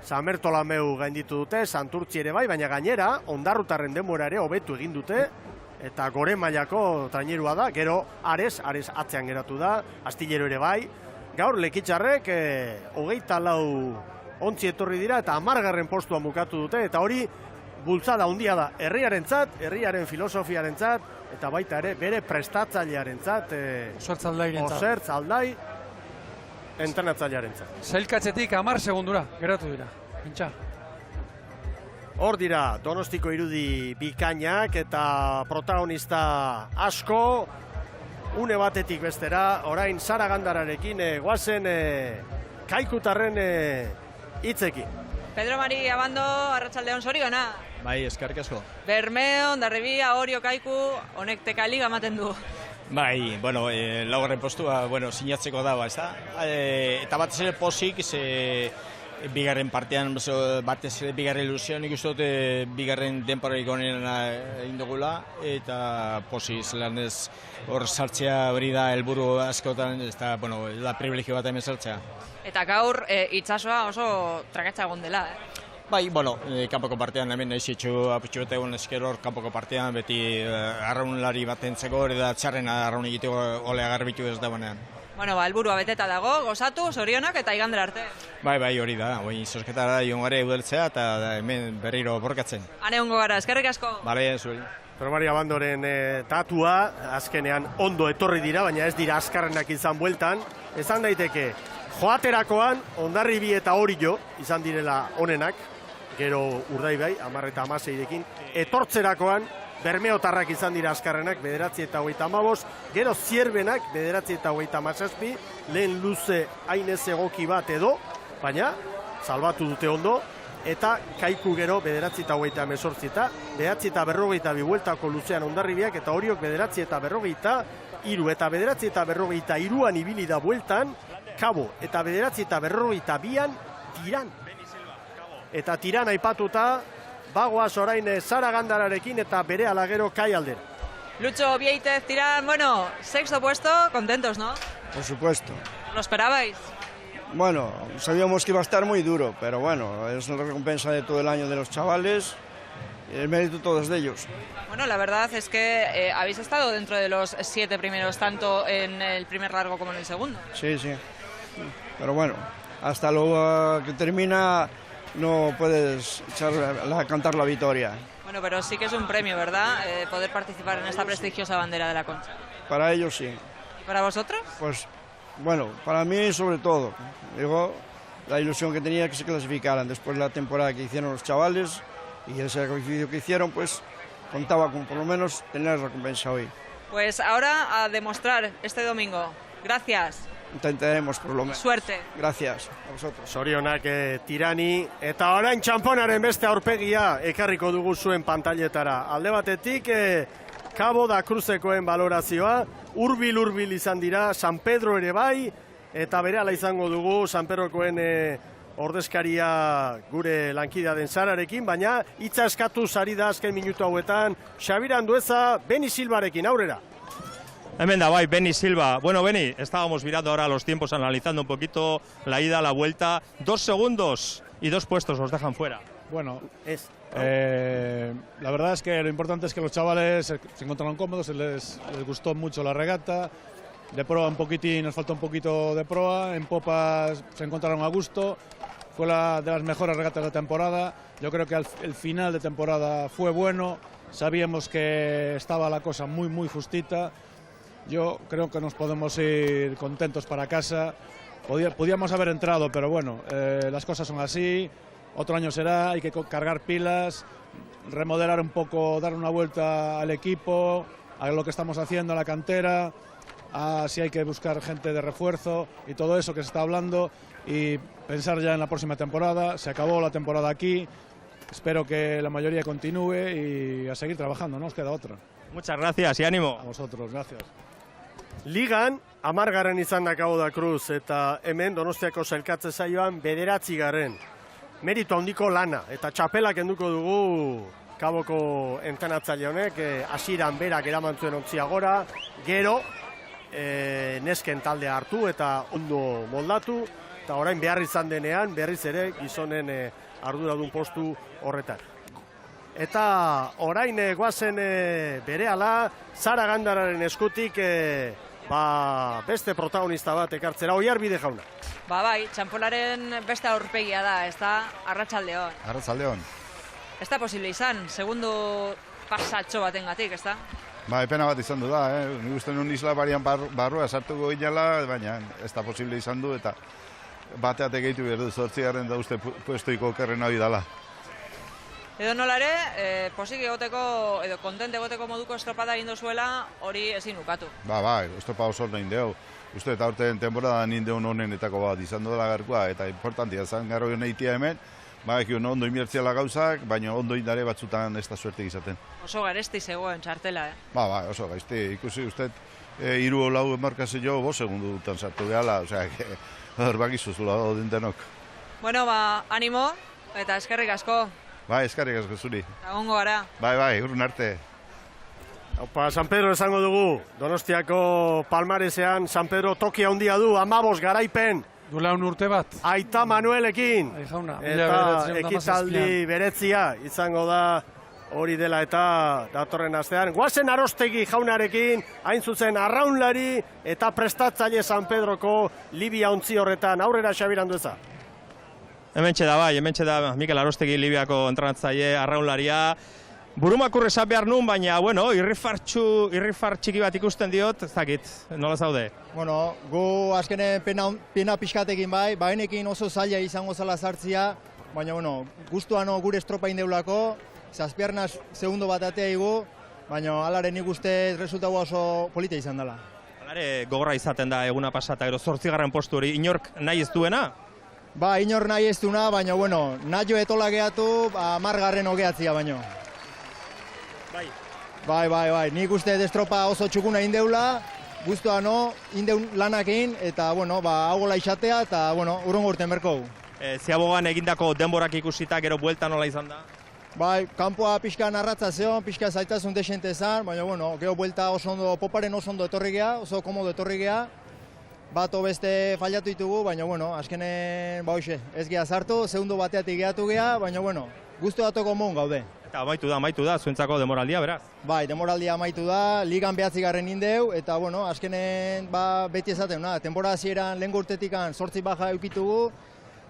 San Bertolameu gainditu dute, Santurtzi ere bai, baina gainera, Ondarrutarren denbora ere hobetu egin dute, eta gore mailako trainerua da, gero Ares atzean geratu da, Astillero ere bai. Gaur Lekitzarrek 24 ontzi etorri dira, eta 10. postua bukatu dute, eta hori bultzada handia da herriarentzat, herriaren filosofiarentzat, eta baita ere bere prestatzailearentzat, Osertz Aldairentzat. Osertz Aldai. entrenatzailearentzat. Zailkatzetik 10 segundura geratu dira. Pentsa. Hor dira Donostiko irudi bikainak eta protagonista asko, une batetik bestera, orain Sara Gandararekin guazen Kaikutarren hitzekin. Pedro Mari Abando, arratsaldeon zorigana. Bai, eskerrik asko. Bermeo, Hondarribia, Orio, Kaiku, honek teka liga ematen du. Bai, bueno, laugarren postua, sinatzeko dago, ez da? Eta batez ere pozik, bigarren partean, batez ere bigarren ilusioa, nik uste dut bigarren denporarik honen egin dugula, eta pozik zelan ez hor sartzea hori da helburu askotan, ez da, da privilegio bat hemen sartzea. Eta gaur itsasoa oso trakatsa egon dela, Bai, kanpoko partean hemen naizitxu aputxu bete egon esker hor kanpoko partean, beti arraunlari bat entzeko, hori da txarren arraun egiteko olea garbitu ez dagoenean. Helburua beteta dago, gozatu, zorionak eta igandera arte. Bai, hori da, zosketara joan gare udeltzea eta hemen berriro borkatzen. Hane hongo gara, eskerrik asko. Bale, zuen. Pedro Mari Abandoren tatua, azkenean ondo etorri dira, baina ez dira azkarrenak izan bueltan. Esan daiteke, joaterakoan, Hondarribi eta Orio izan direla onenak, gero Urdaibai, 10 eta 16rekin, etortzerakoan, Bermeotarrak izan dira azkarrenak, 9 eta 35, gero Zierbenak, 9 eta 37, lehen luze hainez egoki bat edo, baina salbatu dute ondo, eta Kaiku gero 9 eta 38 eta 9 eta 42 bueltako luzean Hondarribiak, eta Oriok 9 eta 43 eta 9 eta 43an ibili da bueltan, Kabo eta 9 eta 42an Tiran. Eta Tiran aipatuta, bagoaz orain Sara Gandararekin eta bere alagero Kai Aldera. Lucho Vieitez, Tiran, sexto puesto, contentos, ¿no? Por supuesto. ¿Lo esperabais? Sabíamos que iba a estar muy duro, pero es una recompensa de todo el año de los chavales y el mérito todo es de ellos. La verdad es que habéis estado dentro de los 7 primeros, tanto en el primer largo como en el segundo. Sí, pero hasta lo que termina no puedes cantar la victoria. Pero sí que es un premio, ¿verdad? Poder participar en esta prestigiosa bandera de la Concha. Para ellos sí. ¿Y para vosotros? Pues, para mí sobre todo. Digo, la ilusión que tenía que se clasificaran después de la temporada que hicieron los chavales y el sacrificio que hicieron, pues contaba con por lo menos tener recompensa hoy. Pues ahora a demostrar este domingo. Gracias. Intentaremos por lo menos. Suerte. Gracias a vosotros. Zorionak Tirani, eta orain txamponaren beste aurpegia ekarriko dugu zuen pantailetara. Alde batetik, Cabo da Cruzekoen balorazioa, urbil izan dira, San Pedro ere bai, eta berehala izango dugu San Pedrokoen ordezkaria gure lankidea den Sararekin, baina hitza eskatu ari da azken minutu hauetan, Xabir Andueza, Beni Silvarekin, aurrera. Hemen da, Beni Silva. Beni, estábamos mirando ahora los tiempos, analizando un poquito la ida, la vuelta. 2 segundos y 2 puestos os dejan fuera. La verdad es que lo importante es que los chavales se encontraron cómodos, les gustó mucho la regata. De proa un poquitín, nos falta un poquito de proa. En popas se encontraron a gusto. Fue de las mejores regatas de temporada. Yo creo que el final de temporada fue bueno. Sabíamos que estaba la cosa muy justita. Yo creo que nos podemos ir contentos para casa. Podíamos haber entrado, pero las cosas son así. Otro año será, hay que cargar pilas, remodelar un poco, dar una vuelta al equipo, a lo que estamos haciendo, a la cantera, si hay que buscar gente de refuerzo y todo eso que se está hablando y pensar ya en la próxima temporada. Se acabó la temporada aquí, espero que la mayoría continúe y a seguir trabajando, no nos queda otra. Muchas gracias y ánimo. A vosotros, gracias. Ligan, 10. izan da Cabo da Cruz, eta hemen Donostiako sailkatze saioan 9. Merito handiko lana, eta txapelak kenduko dugu Caboko entrenatzaile honek, hasieran berak eraman zuen ontzia gora, gero nesken taldea hartu eta ondo moldatu, eta orain behar izan denean berriz ere gizonen arduradun postu horretan. Eta orain guazen berehala, Sara Gandararen eskutik beste protagonista bat ekartzera, Oiarbide jauna. Bai, txampolaren beste aurpegia da, ez da, arratsaldeon. Arratsaldeon. Ez da posible izan, segundo pasatxo batengatik, ez da? Ba, epena bat izan du da, nik uste nun isla barian barrua sartuko ginela, baina ez da posible izan du, eta bateate gehitu behar du 8. da uste puestoiko okerren hori dela. Edo nolare, posik egoteko, edo kontent egoteko moduko estropada egin duzuela, hori ezin ukatu. Ba, estropa oso nahi deu. Uste eta urtean temporada nindeun honenetako bat izan dela garkoa, eta importantia zen garro nahitia hemen, ba, ondo inbertziala gauzak, baina ondo indare batzutan ez da suerte izaten. Oso garesti zegoen txartela, Ba, oso gaizti. Ikusi uste, 3-4 markazio 5 segundu dutan sartu gehala, osea, hor bakizuzula denok. Bueno, ba, animo, eta eskerrik asko. Bai, eskerrik asko zuri. Egongo gara. Bai, urrun arte. Opa, San Pedro esango dugu, Donostiako palmaresean San Pedro tokia handia du, 15 garaipen. Duela urte bat. Aita Manuelekin. Eta ekitaldi beretzia izango da hori dela eta datorren astean. Guazen Arostegi jaunarekin, hain zuzen arraunlari eta prestatzaile San Pedroko Libia ontzi horretan. Aurrera Xabirandu eza. Hementxe da Mikel Arostegi Libiako entrenatzaile arraunlaria. Burumakur esan behar nun, baina, bueno, irrifar txiki bat ikusten diot, ez dakit, nola zaude? Bueno, gu azkenen pena pixkatekin bai, baenekin oso zaila izango zala sartzia, baina, bueno, guztuan gure estropa indeulako, zazpiarnaz segundo bat atea igu, baina alaren nik uste resultatua oso polita izan dela. Alare gogorra izaten da eguna pasata, gero 8. postu hori, inork nahi ez duena? Ba, inor nahi ez duena, baina, bueno, nahi etola gehatu, 10. ogeatzia baino. Bai, nik uste estropa oso txukuna indeula, guztua indeun lanakin, eta, bueno, haugola izatea, eta, bueno, urrungo urten berko. Ziabogan egindako denborak ikusita, gero buelta nola izan da? Bai, kanpoa pixka narratza zeon, pixka zaitasun desente zan, baina, bueno, gero buelta oso ondo, poparen oso ondo etorri geha, oso komodo etorri geha, bato beste fallatu ditugu, baina, bueno, azkenen, ez geha sartu, segundo bateatik gehatu geha, baina, bueno, guztu datoko mon gaude. Eta amaitu da, zuentzako demoraldia, beraz? Bai, demoraldia amaitu da, ligan 9. indeu, eta, bueno, azkenen, beti ezaten, temporada hasieran lehen urtetikan 8 baja eukitugu,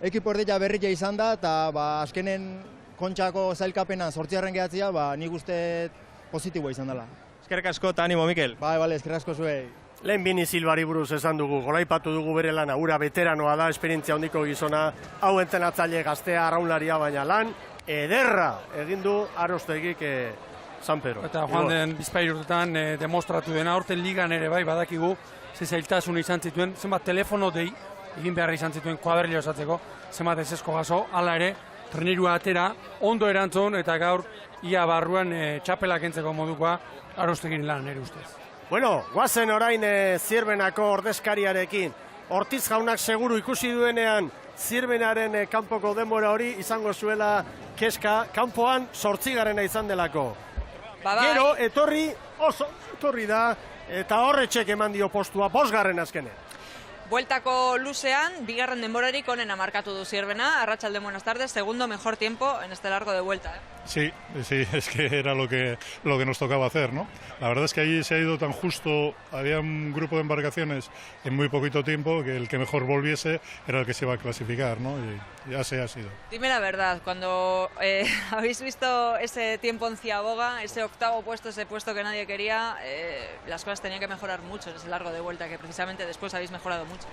ekipo erdila berria izan da, eta, azkenen kontxako zailkapenan 8. gehatzia, nik uste positiboa izan dela. Eskerrik asko eta animo, Mikel. Bai, eskerrik asko zuei. Lehen Bini Silbari buruz esan dugu, goraipatu dugu bere lana, ura veteranoa da, esperientzia handiko gizona, hau entrenatzaile gaztea, arraunlaria, baina lan, ederra egin du Arostegik San Pedro. Eta joan den bizpahiru urtetan demostratu dena, aurten ligan ere bai badakigu, zailtasun izan zituen, zenbat telefono dei, egin beharra izan zituen kuadrilla osatzeko, zenbat ezesko gaso, hala ere, trenerua atera, ondo erantzun, eta gaur ia barruan txapelak entzeko modukoa Arostegin lan ere ustez. Bueno, guazen orain Zirbenako ordezkariarekin, Ortiz jaunak seguru ikusi duenean, Zirbenaren kanpoko denbora hori izango zuela keska, kanpoan 8. izan delako. Gero, etorri da, eta horretxek eman dio postua 5. azkenen. Bueltako luzean, 2. denborarik onena markatu du Zirbena. Arratsalde, buenas tardes, segundo mejor tiempo en este largo de vuelta. Sí, es que era lo que nos tocaba hacer, ¿no? La verdad es que allí se ha ido tan justo, había un grupo de embarcaciones en muy poquito tiempo, que el que mejor volviese era el que se iba a clasificar, ¿no? Y ya se ha sido. Dime la verdad, cuando habéis visto ese tiempo en Ciaboga, ese 8º puesto, ese puesto que nadie quería, las cosas tenían que mejorar mucho en ese largo de vuelta, que precisamente después habéis mejorado mucho.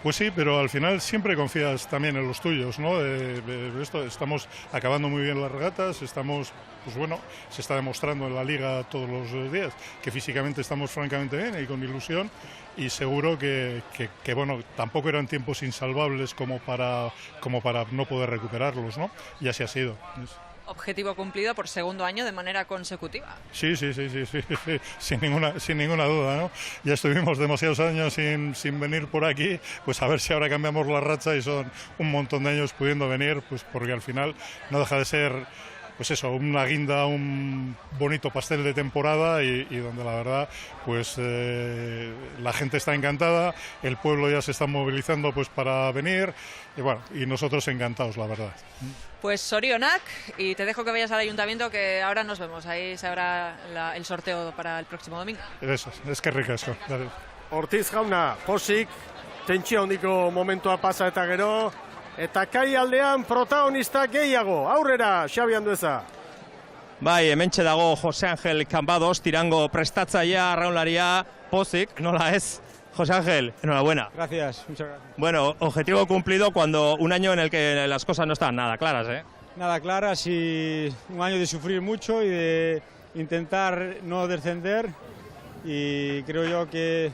Pues sí, pero al final siempre confías también en los tuyos, ¿no? Estamos acabando muy bien las regatas, pues bueno, se está demostrando en la liga todos los días que físicamente estamos francamente bien y con ilusión, y seguro que bueno, tampoco eran tiempos insalvables como para no poder recuperarlos, ¿no? Y así ha sido. Objetivo cumplido por segundo año de manera consecutiva. Sí, sin ninguna duda, ¿no? Ya estuvimos demasiados años sin venir por aquí, pues a ver si ahora cambiamos la racha y son un montón de años pudiendo venir, pues porque al final no deja de ser, pues eso, una guinda, un bonito pastel de temporada y donde la verdad, pues la gente está encantada, el pueblo ya se está movilizando pues para venir y bueno, y nosotros encantados, la verdad. Pues Sorionak, y te dejo que vayas al ayuntamiento, que ahora nos vemos, ahí se habrá el sorteo para el próximo domingo. Eso, es que ricasco. Ortiz jauna, posik, tentsio handiko momentua pasa eta gero, eta kai aldean protagonista gehiago, aurrera, Xabi Andueza. Bai, hementxe dago Jose Angel Cambados, tirango prestatzailea, arraunlaria, pozik, nola ez? José Ángel, enhorabuena. Gracias, muchas gracias. Bueno, objetivo cumplido cuando un año en el que las cosas no están nada claras, ¿eh? Nada claras y un año de sufrir mucho y de intentar no descender, y creo yo que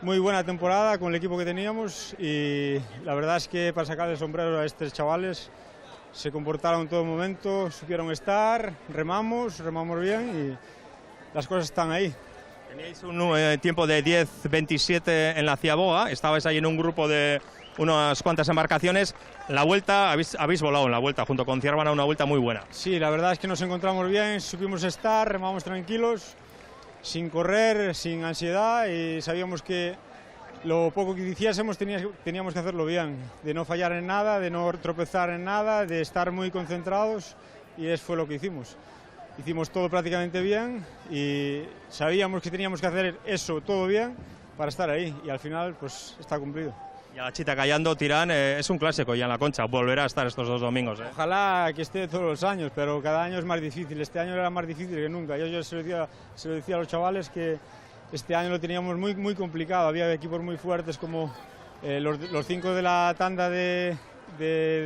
muy buena temporada con el equipo que teníamos, y la verdad es que para sacar el sombrero a estos chavales se comportaron en todo momento, supieron estar, remamos bien y las cosas están ahí. Teníais un tiempo de 10:27 en la Ciaboga, estabais ahí en un grupo de unas cuantas embarcaciones. La vuelta, habéis volado en la vuelta junto con Ciervana, una vuelta muy buena. Sí, la verdad es que nos encontramos bien, supimos estar, remamos tranquilos, sin correr, sin ansiedad, y sabíamos que lo poco que hiciésemos teníamos que hacerlo bien, de no fallar en nada, de no tropezar en nada, de estar muy concentrados, y eso fue lo que hicimos. Hicimos todo prácticamente bien y sabíamos que teníamos que hacer eso todo bien para estar ahí, y al final pues está cumplido. Y a la Chita Callando, Tirán, es un clásico ya en la Concha, volverá a estar estos 2 domingos. Ojalá que esté todos los años, pero cada año es más difícil. Este año era más difícil que nunca. Yo se lo decía a los chavales que este año lo teníamos muy complicado. Había equipos muy fuertes como los 5 de la tanda de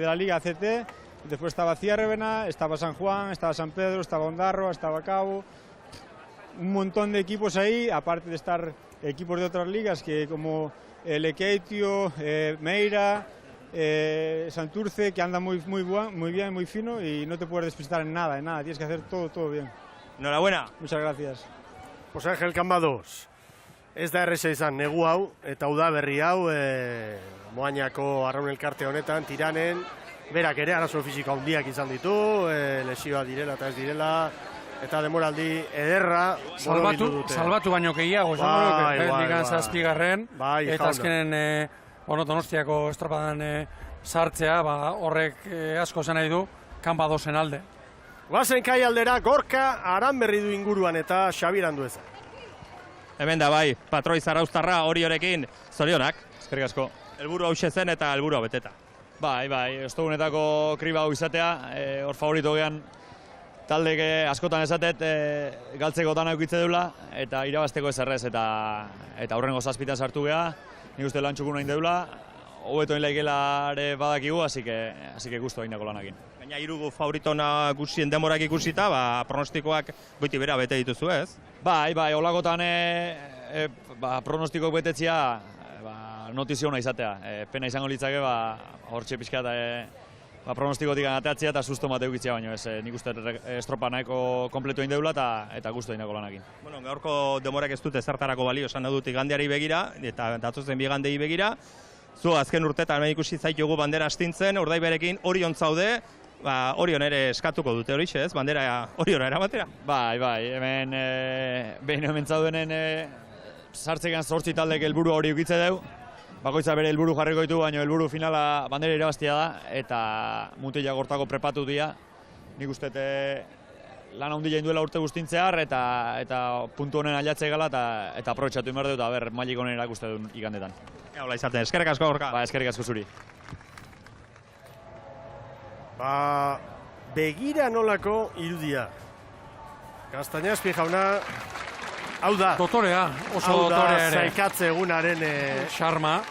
la Liga ACT. Después estaba Ciervena, estaba San Juan, estaba San Pedro, estaba Ondarroa, estaba Cabo. Un montón de equipos ahí, aparte de estar equipos de otras ligas que como Lequeitio, Meira, Santurce, que andan muy bien, muy fino, y no te puedes despistar en nada, tienes que hacer todo bien. Enhorabuena. Muchas gracias. José Ángel Cambados, ez da erresa izan negu hau, eta udaberri hau, Moañako arraun elkarte honetan, Tiranen, berak ere arazo fisiko handiak izan ditu, lesioa direla eta ez direla, eta demoraldi ederra borobildu dute. Salbatu baino gehiago, ligan zazpigarren, eta azkenen Donostiako estropadan sartzea, horrek asko zen nahi du, Cambadosen alde. Guazen kai aldera, Gorka Aranberri du inguruan eta Xabier Andueza. Hemen da bai, patroi zarauztarra Oriorekin, zorionak. Eskerrik asko. Helburu hau zen eta helburua beteta. Bai, estogunetako kriba hau izatea, hor favorito gean taldek askotan esatet galtzeko dana eukitze deula, eta irabazteko ez errez, eta aurrengo zazpitan sartu geha, nik uste lan txukun nahi deula, hobeto inlaikela ere badakigu, así que gustu hainako lanakin. Baina hiru favorito nagusien demorak ikusita, pronostikoak goiti bera bete dituzu, ez? Bai, holakotan pronostikoak betetzia notizio hona izatea. Pena izango litzake, hortxe pixka eta pronostikotik ateatzea eta susto mate eukitzea, baino ez, nik uste estropa nahiko kompletu egin deula eta gustu hainako lanakin. Bueno, gaurko demorak ez dute zertarako balio, esan dut igandeari begira, eta datozen bigandei begira. Zu azken urtetan ikusi zaitugu bandera astintzen, Urdaiberekin Orion zaude, Orion ere eskatuko dute horixe, ez? Bandera Oriona eramatera? Bai, hemen behin hemen zaudenen sartzekan 8 taldek helburu hori ukitze deu. Bakoitza bere helburu jarriko ditu, baina helburu finala bandera irabaztia da, eta mutila gortako prepatu dira. Nik uste lan handia induela urte guztintzear, eta puntu honen ailatze gala, eta aprobetxatu inbar dut, eta mailik honen erakuste duen igandetan. Hola izaten, eskerrik asko Gorka. Eskerrik asko zuri. Begira nolako irudia. Gaztañazpi jauna, hau da. Dotorea, oso dotorea ere. Hau da, zaikatze egunaren xarma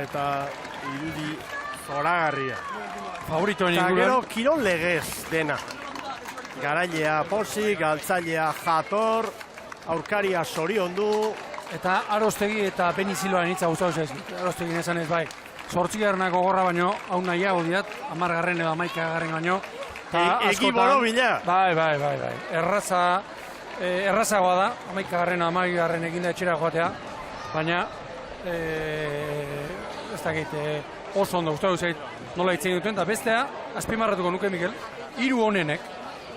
eta irudi zoragarria. Favoritoen inguruan. Eta inguruan. gero, kirol legez dena. Garailea posik, galtzailea jator, aurkaria zoriondu. Eta Arostegi eta Beniziloan hitza guztauz ez. Arostegi nesan ez bai. 8. gorra baino, hau nahiago diat, 10. edo 11. baino. Egi borobila. Bai. Errazagoa da, 11. 12. eginda etxera joatea, baina ez dakit oso ondo gustatu zait nola hitzein duten, eta bestea, azpimarratuko nuke Mikel, 3 honenek,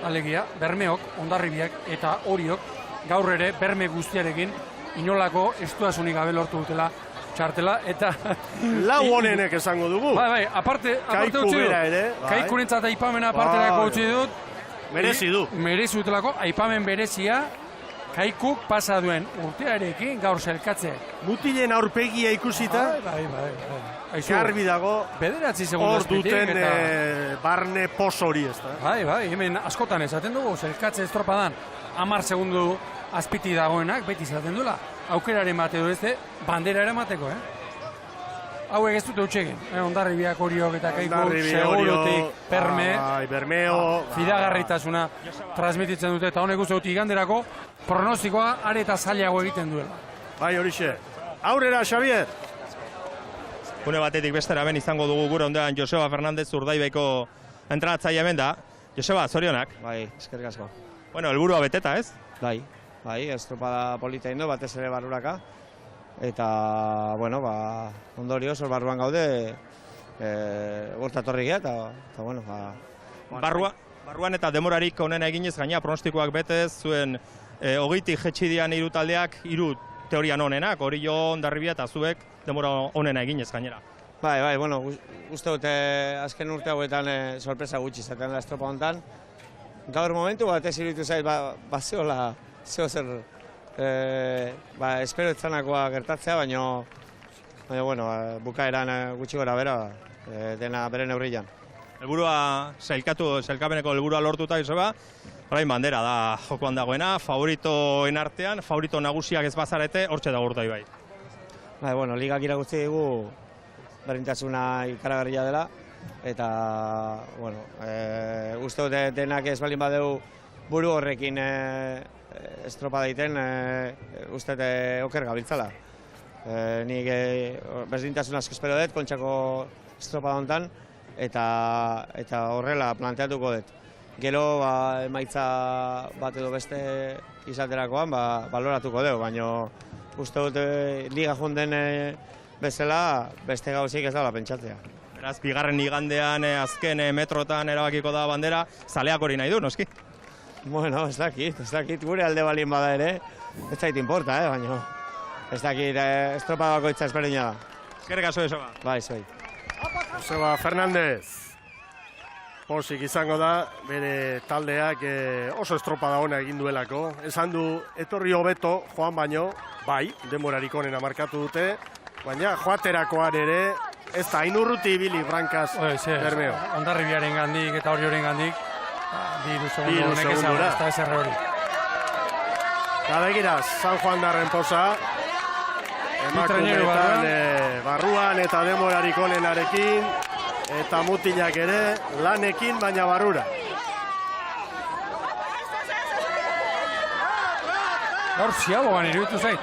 alegia, Bermeok, Hondarribiak eta Oriok, gaur ere Berme guztiarekin inolako estuasunik gabe lortu dutela txartela, eta... Lau honenek esango dugu. Bai, aparte Kaiku bera ere. Kaikurentzat aipamena aparterako utzi dut. Merezi du. Merezi dutelako, aipamen berezia, Kaikuk pasa duen urtearekin gaur zelkatze. Mutilen aurpegia ikusita. Bai. garbi dago, bederatzi segundu hor azpitik, duten barne pos hori, ez da? Bai, hemen askotan esaten dugu, zelkatze estropadan 10 segundu azpiti dagoenak, beti izaten duela, aukeraren bat edo ez bandera eramateko, Hauek ez dute utxegin, Hondarribiak Oriok eta Kaikuk, Segurutik, Bermeo, fidagarritasuna transmititzen dute, eta honek uste dut iganderako pronostikoa are eta zailago egiten duela. Bai, horixe. Aurrera, Xavier! Une batetik bestera ben izango dugu gure ondean Joseba Fernandez Urdaibaiko entrenatzaile hemen da. Joseba, zorionak. Bai, eskerrik asko. Bueno, helburua beteta, ez? Bai, estropada polita indo, batez ere barruraka. Eta, bueno, ondorioz, hor barruan gaude, gortatorri gea, eta, bueno, Barruan eta demorarik onena eginez gaina pronostikoak betez, zuen hogeitik jetxi dian hiru taldeak, hiru teorian onenak, Orio, Hondarribia eta zuek demora onena eginez gainera. Bai, bueno, uste dute azken urte hauetan sorpresa gutxi izaten da estropa honetan. Gaur momentu bat ez iruditu zait, zehola, zer, espero etzanakoa gertatzea, baina, bueno, bukaeran gutxi gora bera, dena bere neurrian. Helburua, sailkapeneko helburua lortuta, Joseba, orain bandera da jokoan dagoena, favoritoen artean, favorito nagusiak ez bazarete, hortxe dago Urdaibai. Bueno, ligak irakurtzi dugu berdintasuna ikaragarria dela, eta, bueno, uste dute denak ez balin badeu buru horrekin estropa daiten, uste oker gabiltzala. Nik berdintasun asko espero dut, kontxako estropa honetan, eta horrela planteatuko dut. Gero, emaitza bat edo beste izaterakoan, baloratuko dugu, baina uste dut liga jonden bezala, beste gauzik ez dela pentsatzea. Beraz, bigarren igandean azken metrotan erabakiko da bandera, zaleak hori nahi du, noski? Bueno, ez dakit, gure alde balin bada ere, ez dakit importa, baina ez dakit estropa bakoitza ezberdina da. Eskerrik asko, Joseba. Bai, zuei. Joseba Fernandez. Pozik izango da, bere taldeak oso estropada ona egin duelako. Esan du, etorri hobeto, joan baino, bai, denborarik onena markatu dute, baina joaterakoan ere, ez da, inurruti ibili Brankaz Bermeo. Hondarribiaren gandik eta Orioren gandik, biru segundu honek ez da eserre hori. Gabegira, San Juan darren posa, emakumeetan barruan eta denborarik onenarekin, eta mutilak ere lanekin baina barrura. Gaur ziabogan iruditu zait,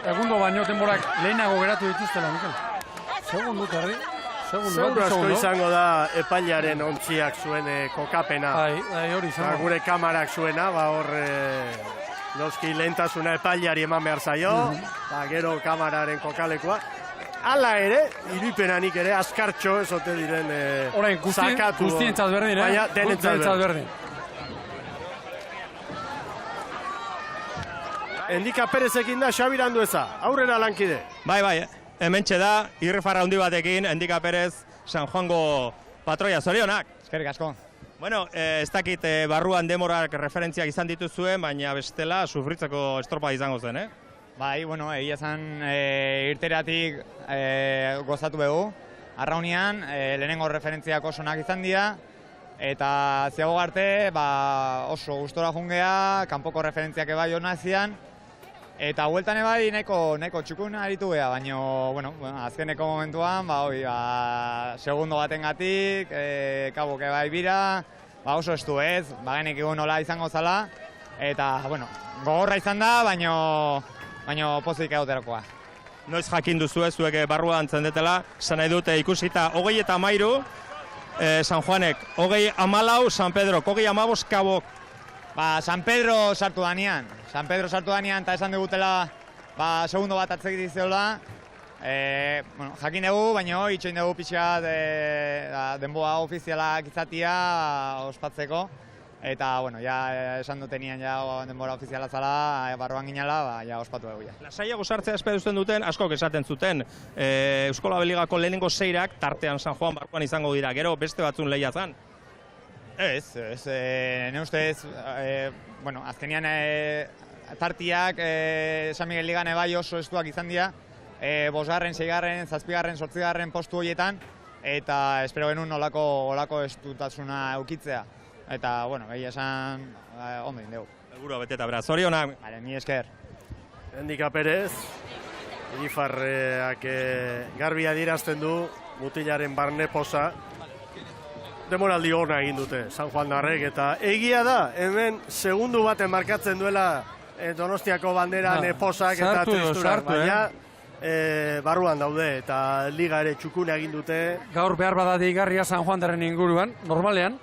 egundo baino denborak lehenago geratu dituztela, Mikel. Segundu terdi. Seguru asko izango da epailaren ontziak zuen kokapena. Hori izango. Gure kamarak zuena, hor noski lehentasuna epailari eman behar zaio, gero kamararen kokalekoa. Hala ere, iruipenanik ere, askartxo ezote diren zakatu. Guztientzat berdin, baina denentzat berdin. Endika Perezekin da Xabi Andueza, aurrera lankide. Bai, hementxe da, irrifarra handi batekin, Endika Perez, San Juango patroia, zorionak. Eskerrik asko. Bueno, ez dakit barruan demorak referentziak izan dituzuen, baina bestela sufritzeko estropa izango zen, Bai, bueno, egia zen irteratik gozatu behu. Arraunean, lehenengo referentziak osonak izan dira, eta ziago garte oso gustora jungea, kanpoko referentziak ebai hona zian, eta hueltan ebai nahiko txukun aritu beha, baina, bueno, azkeneko momentuan, segundo batengatik, kabuk ebai bira, oso estu ez, genek egun nola izango zala, eta, bueno, gogorra izan da, baina pozik egoterakoa. Noiz jakin duzu zuek barruan zendetela, zan nahi dute ikusita 30, San Juanek 34, San Pedro 25, Kabok. San Pedro sartu danean, eta esan digutela segundo bat atzek dizeola, jakin dugu, baina itxoin dugu pixat denboa ofizialak izatia ospatzeko. Eta, bueno, esan dutenean denbora ofiziala zala, barruan ginala, ospatu dugu. Lasaiago sartzea espeduzten duten, askok esaten zuten, Euskola Beligako lehenengo seirak, tartean San Juan barruan izango dira, gero beste batzun lehia zan? Ez, ne ustez, bueno, azkenean tartiak San Miguel Ligan ebai oso estuak izan dira, bosgarren, seigarren, zazpigarren, zortzigarren postu horietan, eta espero genuen olako estutasuna eukitzea. Eta, bueno, egia esan, ondo indegu. Helburua beteta, beraz, zorionak. Bale, mi esker. Endika Perez, Irifarreak garbi adierazten du mutilaren barne posa. Demoraldi ona egin dute San Juan Darrek, eta egia da, hemen segundu baten markatzen duela Donostiako banderan posak eta tristurak, baina barruan daude eta liga ere txukuna egin dute. Gaur behar bada deigarria San Juan Darren inguruan, normalean,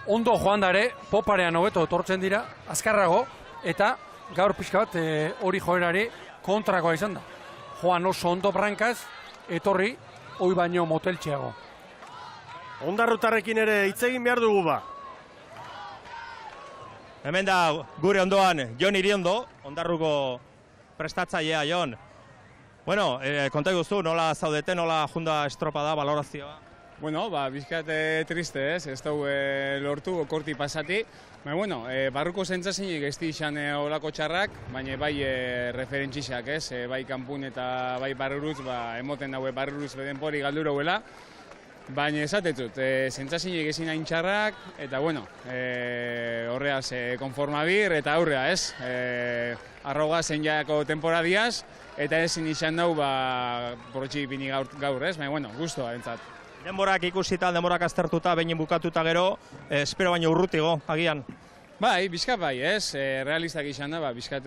ondo joan dare, poparean hobeto etortzen dira, azkarrago, eta gaur pixka bat hori joerari kontrakoa izan da. Joan oso ondo brankaz, etorri, hoi baino moteltxeago. Ondarrutarrekin ere hitz egin behar dugu ba. Hemen da gure ondoan Jon Iriondo, Ondarruko prestatzailea Jon. Bueno, konta iguzu, nola zaudete, nola junda estropada, valorazioa? Bueno, bizkat triste ez dugu lortu korti pasati. Bueno, barruko zentzazinik ez dixan olako txarrak, baina bai referentzisak ez, bai kanpun eta bai barruruz, emoten daue barruruz denpori galduroguela. Baina esatetut, zentzazinik ezin hain txarrak, eta bueno, horreaz konformabir eta aurrea ez. Arroga zen jako temporadiaz, eta ezin izan dau borotxik bini gaur ez, baina bueno, guztua entzat. Denborak ikusita, denborak aztertuta, behin bukatuta gero, espero baino urrutigo, agian. Bai, bizkat bai, ez, realistak izan da, bizkat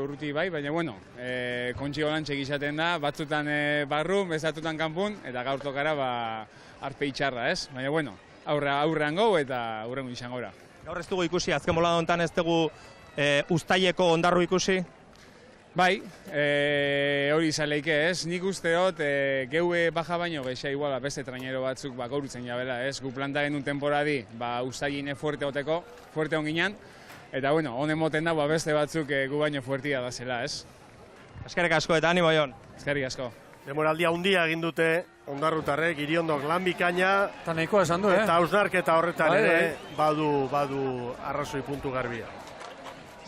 urruti bai, baina bueno, kontxi golantxek izaten da, batzutan barru, bezatutan kanpun, eta gaur tokara arpei txarra, ez? Baina bueno, aurrean gau eta aurrengo izan gora. Gaur ez dugu ikusi, azken bolada honetan ez dugu Uztaileko Ondarru ikusi? Bai, hori izan leike ez, nik uste dut geue baja baino geixa igual beste trainero batzuk gaurutzen jabela ez, gu planta genuen temporadi Uztailine fuerte oteko, fuerte onginan, eta bueno, honen moten da beste batzuk gu baino fuertia da zela ez. Eskerrik asko eta animo Jon. Eskerrik asko. Demoraldia handia egin dute Ondarrutarrek, Iriondok lan bikaina. Eta nahikoa esan du, Eta hausnarketa horretan ere badu arrazoi puntu garbia.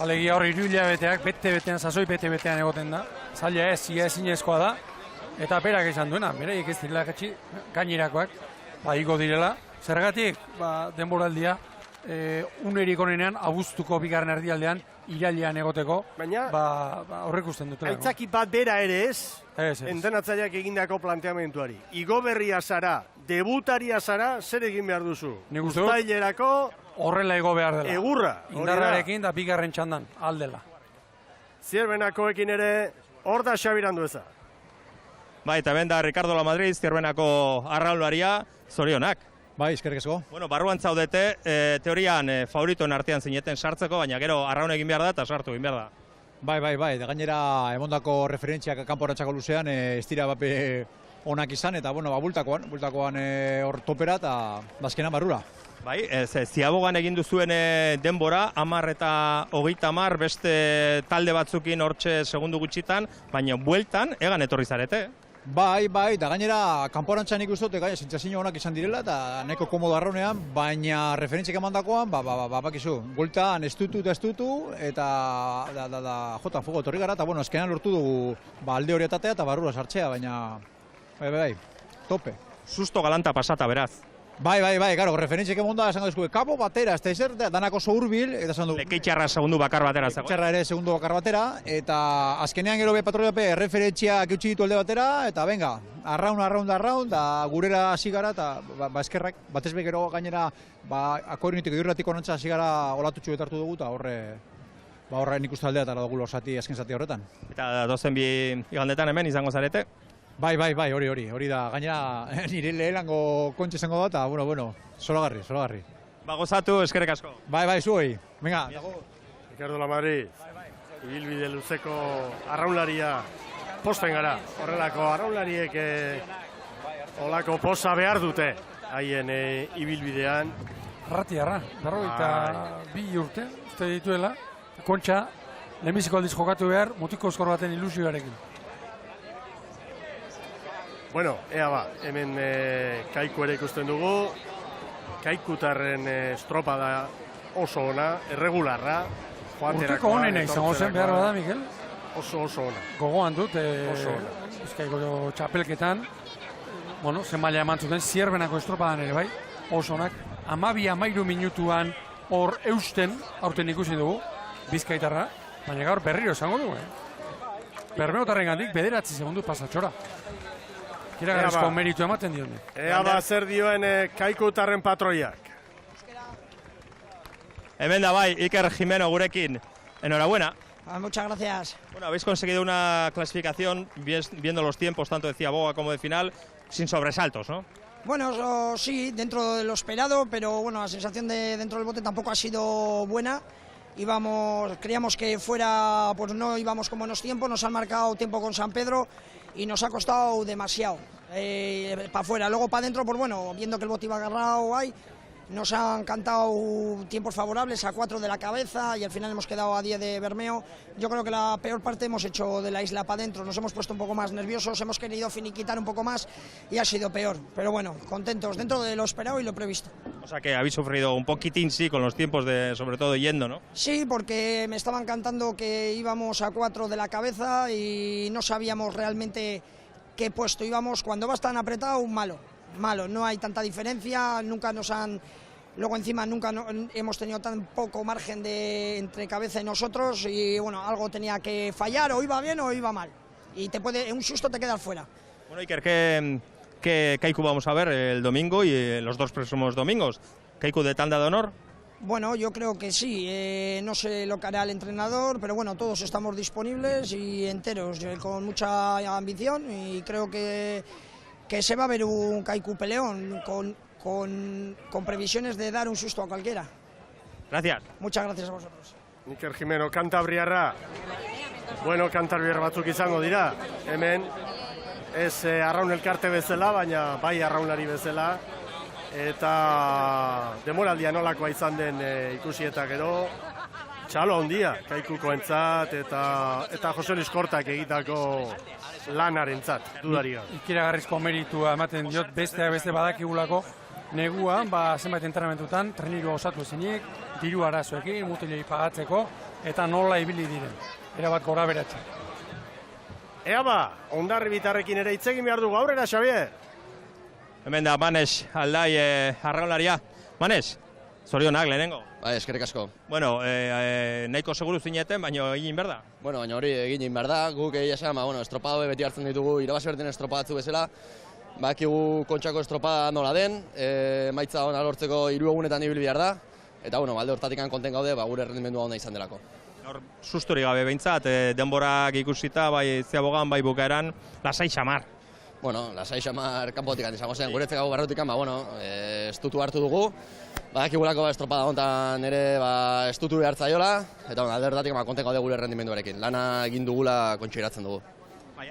Alegia hor hiruhilabeteak bete-betean, sasoi bete-betean egoten da. Zaila ez, ia ezinezkoa da. Eta berak esan duena, beraiek ez direla gainerakoak, igo direla. Zergatik, denboraldia, unerik onenean, abuztuko bigarren erdialdean, irailean egoteko, horrek usten dutela. Aitzaki bat bera ere ez, entenatzaileak egindako planteamentuari. Igo berria zara, debutaria zara, zer egin behar duzu? Uztailerako horrela ego behar dela. Egurra. Indarrarekin da bigarren txandan, aldela. Zierbenakoekin ere, hor da Xabirandu eza. Bai, eta ben da Ricardo Lamadrid, Zierbenako arraularia, zorionak. Bai, eskerrik asko. Bueno, barruan zaudete, teorian favoritoen artean zineten sartzeko, baina gero arraun egin behar da eta sartu egin behar da. Bai, da gainera emondako referentziak kanporantzako luzean ez dira bape onak izan, eta bueno, bultakoan hor topera eta bazkenan barrura. Bai, ziabogan egin duzuen denbora, 10 eta 30 beste talde batzukin hortxe segundu gutxitan, baina bueltan egan etorri zarete. Bai, da gainera kanporantzan ikustote gaina sentsazio onak izan direla eta nahiko komodo arraunean, baina referentziak emandakoan, bakizu, bueltan estutu eta jota fuego etorri gara eta bueno, azkenan lortu dugu alde horietatea eta barrura sartzea, baina bai, tope. Susto galanta pasata, beraz. Bai, claro, referentziak emonda esango dizku, kapo batera, ez da ezer, danako oso hurbil, eta esan du... Lekeitxarra segundu bakar batera. Lekeitxarra ere segundu bakar batera, eta azkenean gero patroliape referentziak eutxi ditu alde batera, eta venga, arraun, da gurera hasi gara, eta eskerrak, batez be gero gainera, akorinitiko irratiko nantza hasi gara olatutxu betartu dugu, eta horre nik uste aldea eta dugu azken zati horretan. Eta dozen bi igandetan hemen izango zarete? Bai, hori da, gainera nire lehelango kontxe izango da, eta bueno, solagarri. Gozatu, eskerrik asko. Bai, zuei, venga. Ricardo Lamadrid, ibilbide luzeko arraunlaria posten gara, horrelako arraunlariek olako posa behar dute, haien ibilbidean. Arratiarra, 42 urte, uste dituela, kontxa, lehenbiziko aldiz jokatu behar, mutiko eskor baten ilusioarekin. Bueno, hemen Kaiku ere ikusten dugu. Kaikutarren estropa da oso ona, erregularra. Urteko honena izango zen behar bada, Mikel? Oso ona. Gogoan dut, Oso ona. Bizkaiko txapelketan, ze maila eman zuten, Zierbenako estropadan ere bai, oso onak, 12-13 minutuan hor eusten, aurten ikusi dugu, Bizkaitarra, baina gaur berriro esango dugu, Bermeotarren gandik, 9 segundu pasatxora. Kiragarrizko meritu ematen dione. Ea zer dioen Kaikutarren patroiak. Hemen da bai, Iker Jimeno gurekin. Enhorabuena. Muchas gracias. Bueno, habéis conseguido una clasificación, viendo los tiempos, tanto de Ciaboga como de final, sin sobresaltos, ¿no? Bueno, sí, dentro de lo esperado, pero bueno, la sensación de dentro del bote tampoco ha sido buena. Creíamos que fuera, pues no íbamos con buenos tiempos, nos han marcado tiempo con San Pedro y nos ha costado demasiado para afuera. Luego para adentro, pues bueno, viendo que el bote iba agarrado ahí, nos han cantado tiempos favorables a 4 de la cabeza y al final hemos quedado a 10 de Bermeo. Yo creo que la peor parte hemos hecho de la isla para adentro, nos hemos puesto un poco más nerviosos, hemos querido finiquitar un poco más y ha sido peor. Pero bueno, contentos, dentro de lo esperado y lo previsto. O sea que habéis sufrido un poquitín, sí, con los tiempos, sobre todo yendo, ¿no? Sí, porque me estaban cantando que íbamos a 4 de la cabeza y no sabíamos realmente qué puesto íbamos. Cuando vas tan apretado, malo, no hay tanta diferencia, luego encima nunca hemos tenido tan poco margen entre cabeza y nosotros y bueno, algo tenía que fallar, o iba bien o iba mal, y un susto te quedas fuera. Bueno, Iker, ¿qué Kaiku vamos a ver el domingo y los 2 próximos domingos? ¿Kaiku de tanda de honor? Bueno, yo creo que sí, no sé lo que hará el entrenador, pero bueno, todos estamos disponibles y enteros, con mucha ambición, y creo que se va a ver un Kaiku peleón con previsiones de dar un susto a cualquiera. Gracias. Muchas gracias a vosotros. Iker Jimeno, Kantabriarra. Bueno, Kantabriar batzuk izango dira. Hemen, ez arraun elkarte bezala, baina bai arraunlari bezala. Eta demoraldia nolakoa izan den ikusi eta gero, txalo handia, Kaikuko entzat eta Jose Luis Kortak egitako lanarentzat, dudaria. Ikiragarrizko meritua ematen diot, beste badakigulako, neguan, zenbait entrenamentutan, treniru osatu ezinik, diru arazoekin, mutilei pagatzeko, eta nola ibili diren. Erabat gora beratxe. Ea Hondarribitarrekin ere hitz egin behar dugu, aurrera, Xavier! Hemen da Manes Aldai arraunlaria. Manes, zorionak lehenengo. Bai, eskerrik asko. Bueno, nahiko seguru zineten, baina egin behar da? Bueno, baina hori egin behar da. Guk egia esan, estropada beti hartzen ditugu, irabazi berden estropadatzu bezala. Bakigu Kontxako estropada nola den, maitza ona lortzeko 3 egunetan ibil behar da. Eta, alde hortatikan konten gaude, gure errendimendua ona izan delako. Susturi gabe behintzat, denborak ikusita, bai Ziabogan, bai bukaeran, lasai xamar. Bueno, lasai xamar kanpotik izango zen, guretzek hau garrotik, estutu hartu dugu. Badakigulako estropada hontan ere estutu behar zaiola, eta alde hortatik konten gaude gure errendimenduarekin. Lana egin dugula kontxoiratzen dugu.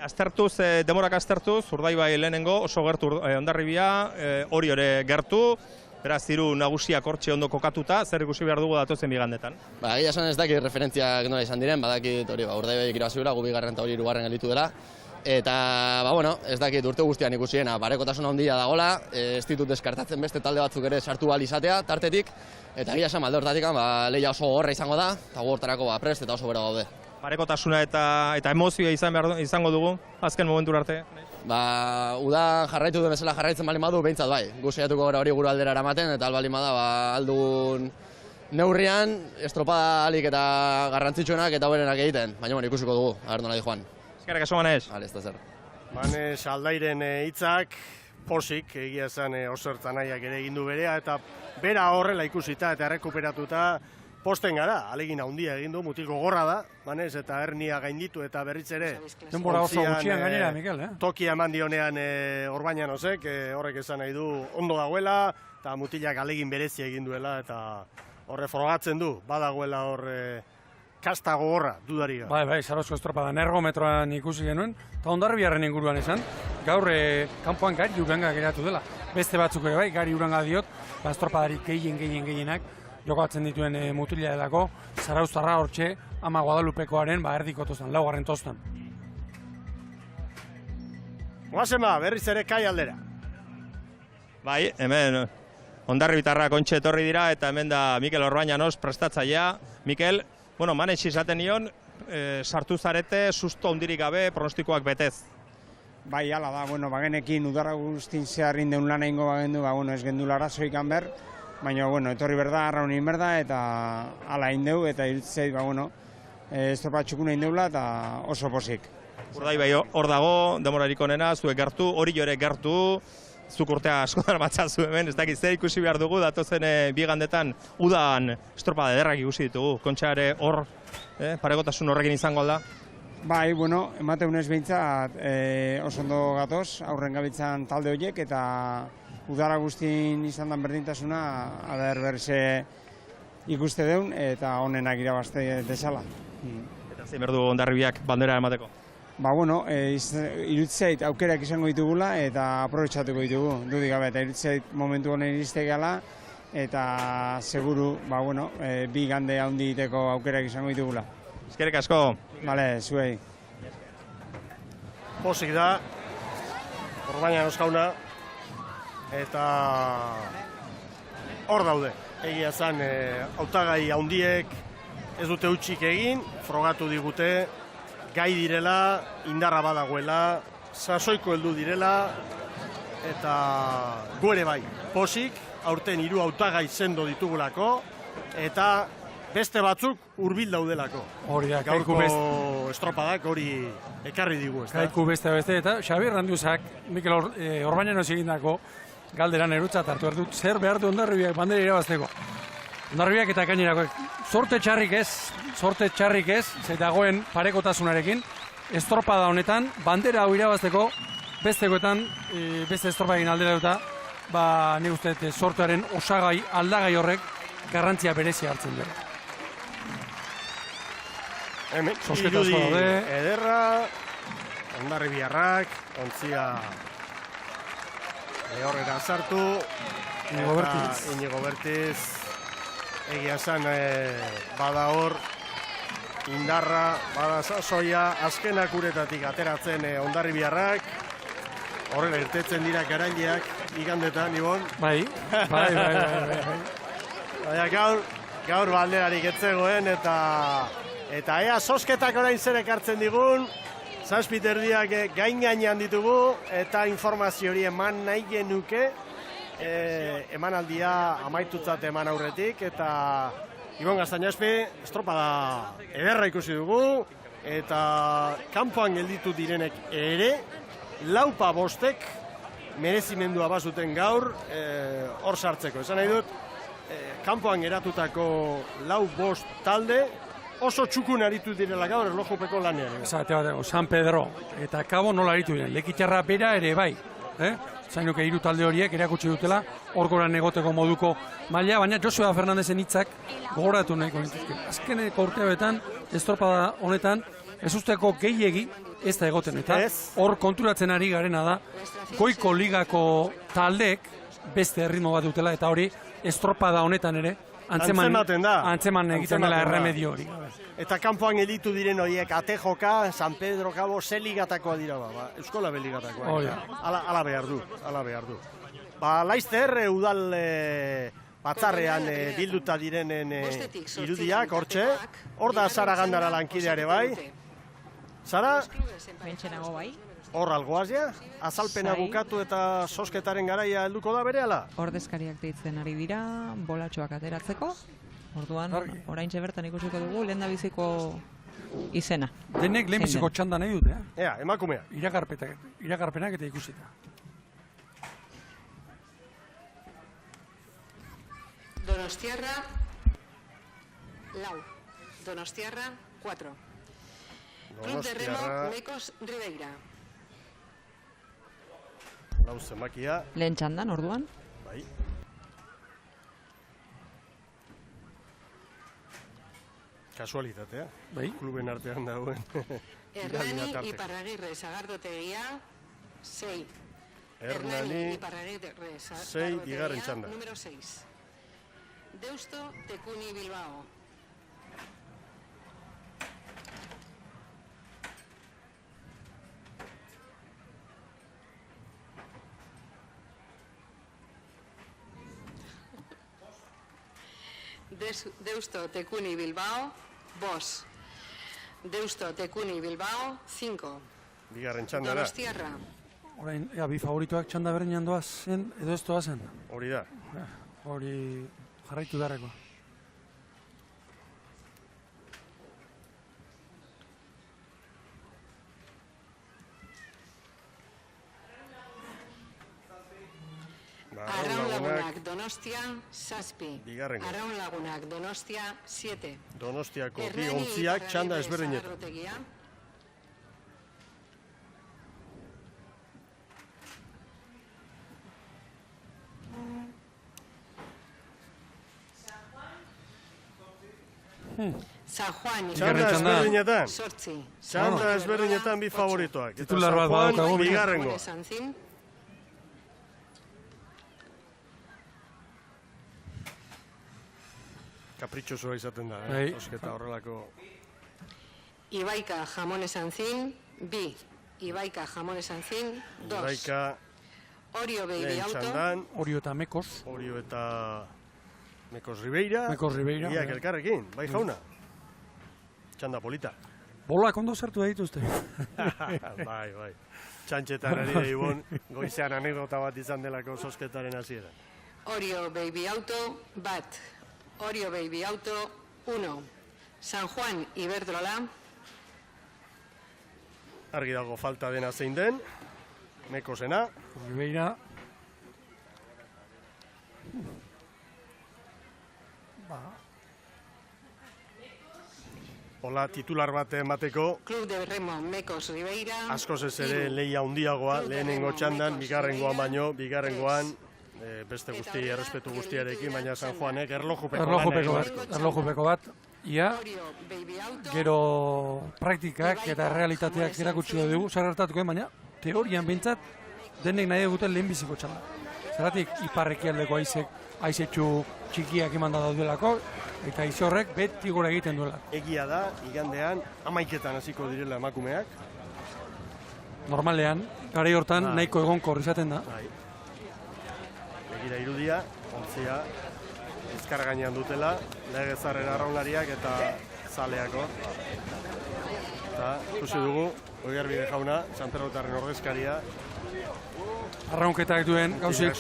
Aztertuz, demorak aztertuz, Urdaibai lehenengo, oso gertu Hondarribia, hori gertu, beraz ziru nagusiak hortxe ondo kokatuta, zer ikusi behar dugu datozen bigandetan? Egia esan ez dakit referentziak nola izan diren, badakit Urdaibai irabazi gu 2. eta hori 3. gelditu dela. Eta, ez dakit urte guztian ikusiena, parekotasun handia dagoela, ez ditut deskartatzen beste talde batzuk ere sartu ahal izatea, tartetik, eta egia esan alde hortatik, lehia oso gogorra izango da, eta gogortarako prest eta oso bera gaude. Parekotasuna eta emozioa izango dugu, azken momentura arte? Udan jarraitu duen bezala jarraitzen bali madu, behintzat bai. Gu saiatuko gara hori gure aldera eramaten, eta albali bada aldugun neurrian, estropada alik eta garrantzitsuenak eta berenak egiten, baina ikusiko dugu, aber nola di joan. Eskerrik asko, Manes. Ez da zer. Manes Aldairen hitzak posik, egia esan osertan nahiak ere egin du berea, eta bera horrela ikusita eta errekuperatuta posten gara, alegin handia egin du, mutil gogorra da, Manes, eta hernia gainditu eta berriz ere. Denbora oso gutxian gainera, Mikel, Tokia eman dionean Orbainan osek, horrek esan nahi du ondo dagoela, eta mutilak alegin berezia egin duela, eta horre frogatzen du, badagoela horre kasta gogorra, dudaria. Bai, Sarozko estropadan ergometroan ikusi genuen, eta Hondarribiaren inguruan esan, gaur kanpoan gari uranga geratu dela. Beste batzuk ere bai, gari uranga diot, estropadarik gehienak, jokatzen dituen mutila delako, Zarauztarra hortxe, ama Guadalupekoaren erdikotu zen, 4. tostan. Goazema, berriz ere Kai aldera. Bai, hemen Hondarribitarrak ontxe etorri dira, eta hemen da Mikel Orbañanos prestatzailea. Mikel, Manes izaten nion, sartu zarete, susto handirik gabe, pronostikoak betez. Bai, hala da, bagenekin udara guztin zeharrin deun lan egingo bagendu, ez gendu larazoik hanber, baina, etorri berda, arraunin berda, eta hala indeu, eta irutzeit, estropatxukuna indeula, eta oso posik. Urdaibai hor dago, demorarik onena, zuek gertu, hori jore gertu, zuk urtea asko darmatzazu hemen, ez dakit zer ikusi behar dugu, datozen bigandetan udan estropada ederrak ikusi ditugu, kontxare hor, paregotasun horrekin izango alda? Bai, emateunez behintzat oso ondo gatoz, aurren gabitzan talde horiek, eta udara guztin izan dan berdintasuna, berze ikuste deun, eta honenak irabazte desala. Eta zein berdu Hondarribiak bandera emateko? Irutzeit aukerak izango ditugula eta aprobetxatuko ditugu, dudik gabe, eta irutzeit momentu honen iriste gala, eta seguru, bi gande handi diteko aukerak izango ditugula. Eskerrik asko. Bale, zuei. Posik da, Orbaina Euskauna, eta hor daude. Egia zan, hautagai handiek ez dute utxik egin, frogatu digute, gai direla, indarra badagoela, sasoiko heldu direla, eta gu ere bai, posik, aurten 3 hautagai sendo ditugulako, eta beste batzuk hurbil daudelako. Hori da, gaurko estropadak hori ekarri digu, ez da? Kaiku beste, eta Xabier Randiusak, Mikel Orbañanos egindako galderan erutzat hartu behar dut, zer behar du Hondarribiak bandera irabazteko. Hondarribiak eta gainerakoek sorte txarrik ez, ze dagoen parekotasunarekin, estropada honetan, bandera hau irabazteko, bestekoetan, beste estropadekin aldera duta, nik uste sortearen osagai, aldagai horrek, garrantzia berezia hartzen dira. Hemen, irudi ederra, Hondarribiarrak, ontzia horrera sartu, Inigo Bertiz, egia esan bada hor, indarra, bada sasoia, azkenak uretatik ateratzen Hondarribiarrak, horrela irtetzen dira garaileak, igandetan, Ibon? Bai. Baina gaur balderarik etzegoen, eta ea sosketak orain zer ekartzen digun, zazpiterdiak gain-gainean ditugu, eta informazio hori eman nahi genuke, emanaldia amaitutzat eman aurretik, eta Ibon Gaztañazpi, estropada ederra ikusi dugu, eta kanpoan gelditu direnek ere, 4-5 merezimendua bazuten gaur, hor sartzeko. Esan nahi dut, kanpoan geratutako 4-5 talde, oso txukun aritu direla gaur erlojupeko lanean. Zate bateko, San Pedro eta Kabo nola aritu diren, Lekitarra bera ere bai. Zainuke 3 talde horiek erakutsi dutela, orgoran egoteko moduko maila, baina Josua Fernandezen hitzak gogoratu nahiko nituzke. Azkeneko urteetan, estropada honetan, ez usteko gehiegi ez da egoten, eta hor konturatzen ari garena da, goiko ligako taldeek beste erritmo bat dutela, eta hori estropada honetan ere, antzeman egiten dela erremedio hori. Eta kanpoan editu diren horiek, Atejoka, San Pedro, Cabo, ze ligatakoa dira, Euskola beligatakoa. Ala behar du. Laizter, udal batzarrean bilduta direnen irudiak, hortxe. Hor da Sara Gandara lankideare bai. Sara? Bentsenago bai. Hor algoaz ja? Azalpena bukatu eta sosketaren garaia helduko da berehala? Ordezkariak deitzen ari dira, bolatxoak ateratzeko. Orduan, oraintxe bertan ikusiko dugu, lehen da biziko izena. Denek lehen biziko txanda nahi dute, Ea, emakumea. Iragarpenak eta ikusita. Donostiarra, 4. Donostiarra, 4. Club de Remo, Mecos Ribeira. Lau zenbakia. Lehen txandan, orduan. Bai. Kasualitatea. Bai. Kluben artean dagoen. Hernani Iparragirre Sagardotegia, 6. Hernani Iparragirre 6, bigarren txanda. Número 6. Deusto Tekuni Bilbao. Deusto Tekuni Bilbao, 2. Deusto Tekuni Bilbao, 5. Bigarren txandara. Donostiarra. Orain, bi favoritoak txanda berdinean doazen, edo ez doazen. Hori da. Hori jarraitu beharreko. Arraun Lagunak Donostia, 7. Bigarrengo. Arraun Lagunak Donostia, 7. Donostiako bi ontziak txanda ezberdinetan. San Juan Txanda ezberdinetan. 8. Txanda ezberdinetan bi favoritoak. Titular bat badaukagu. Bigarrengo. Kapritxosoa izaten da, osketa horrelako. Ibaika Jamones Antzin, 2. Ibaika Jamones Antzin, 2. Ibaika Orio Baby Auto. txandan. Orio eta Mekos. Orio eta Mekos Ribeira. Mekos Ribeira. Iak elkarrekin, bai jauna. Txanda polita. Bolak ondo zertu dituzte. Bai. Txantxetan ari da ibon, goizean anekdota bat izan delako sosketaren hasiera. Orio Baby Auto, 1. Orio Baby Auto, 1. San Juan Iberdrola. Argi dago falta dena zein den. Mekosena. Ribeira. Hola, titular bat emateko. Club de Remo Mekos Ribeira. Askoz ez ere lehia handiagoa, lehenengo txandan, bigarrengoan baino, bigarrengoan beste guzti, errespetu guztiarekin, baina San Juanek erlojupeko bat. Ia, gero praktikak eta realitateak erakutsi dugu, zer gertatuko, baina teorian behintzat denek nahi duguten lehenbiziko txanda. Zeratik, iparrekialdeko aizetxu txikiak eman da daudelako, eta haize horrek beti gora egiten duela. Egia da, igandean, 11etan hasiko direla emakumeak. Normalean, garai hortan nahiko egonkor izaten da. Begira irudia, ontzia, ezkar gainean dutela, legezarren arraunlariak eta zaleako. Eta ikusi dugu, Oiarbide jauna, Sanperrotarren ordezkaria. Arraunketak duen gauzik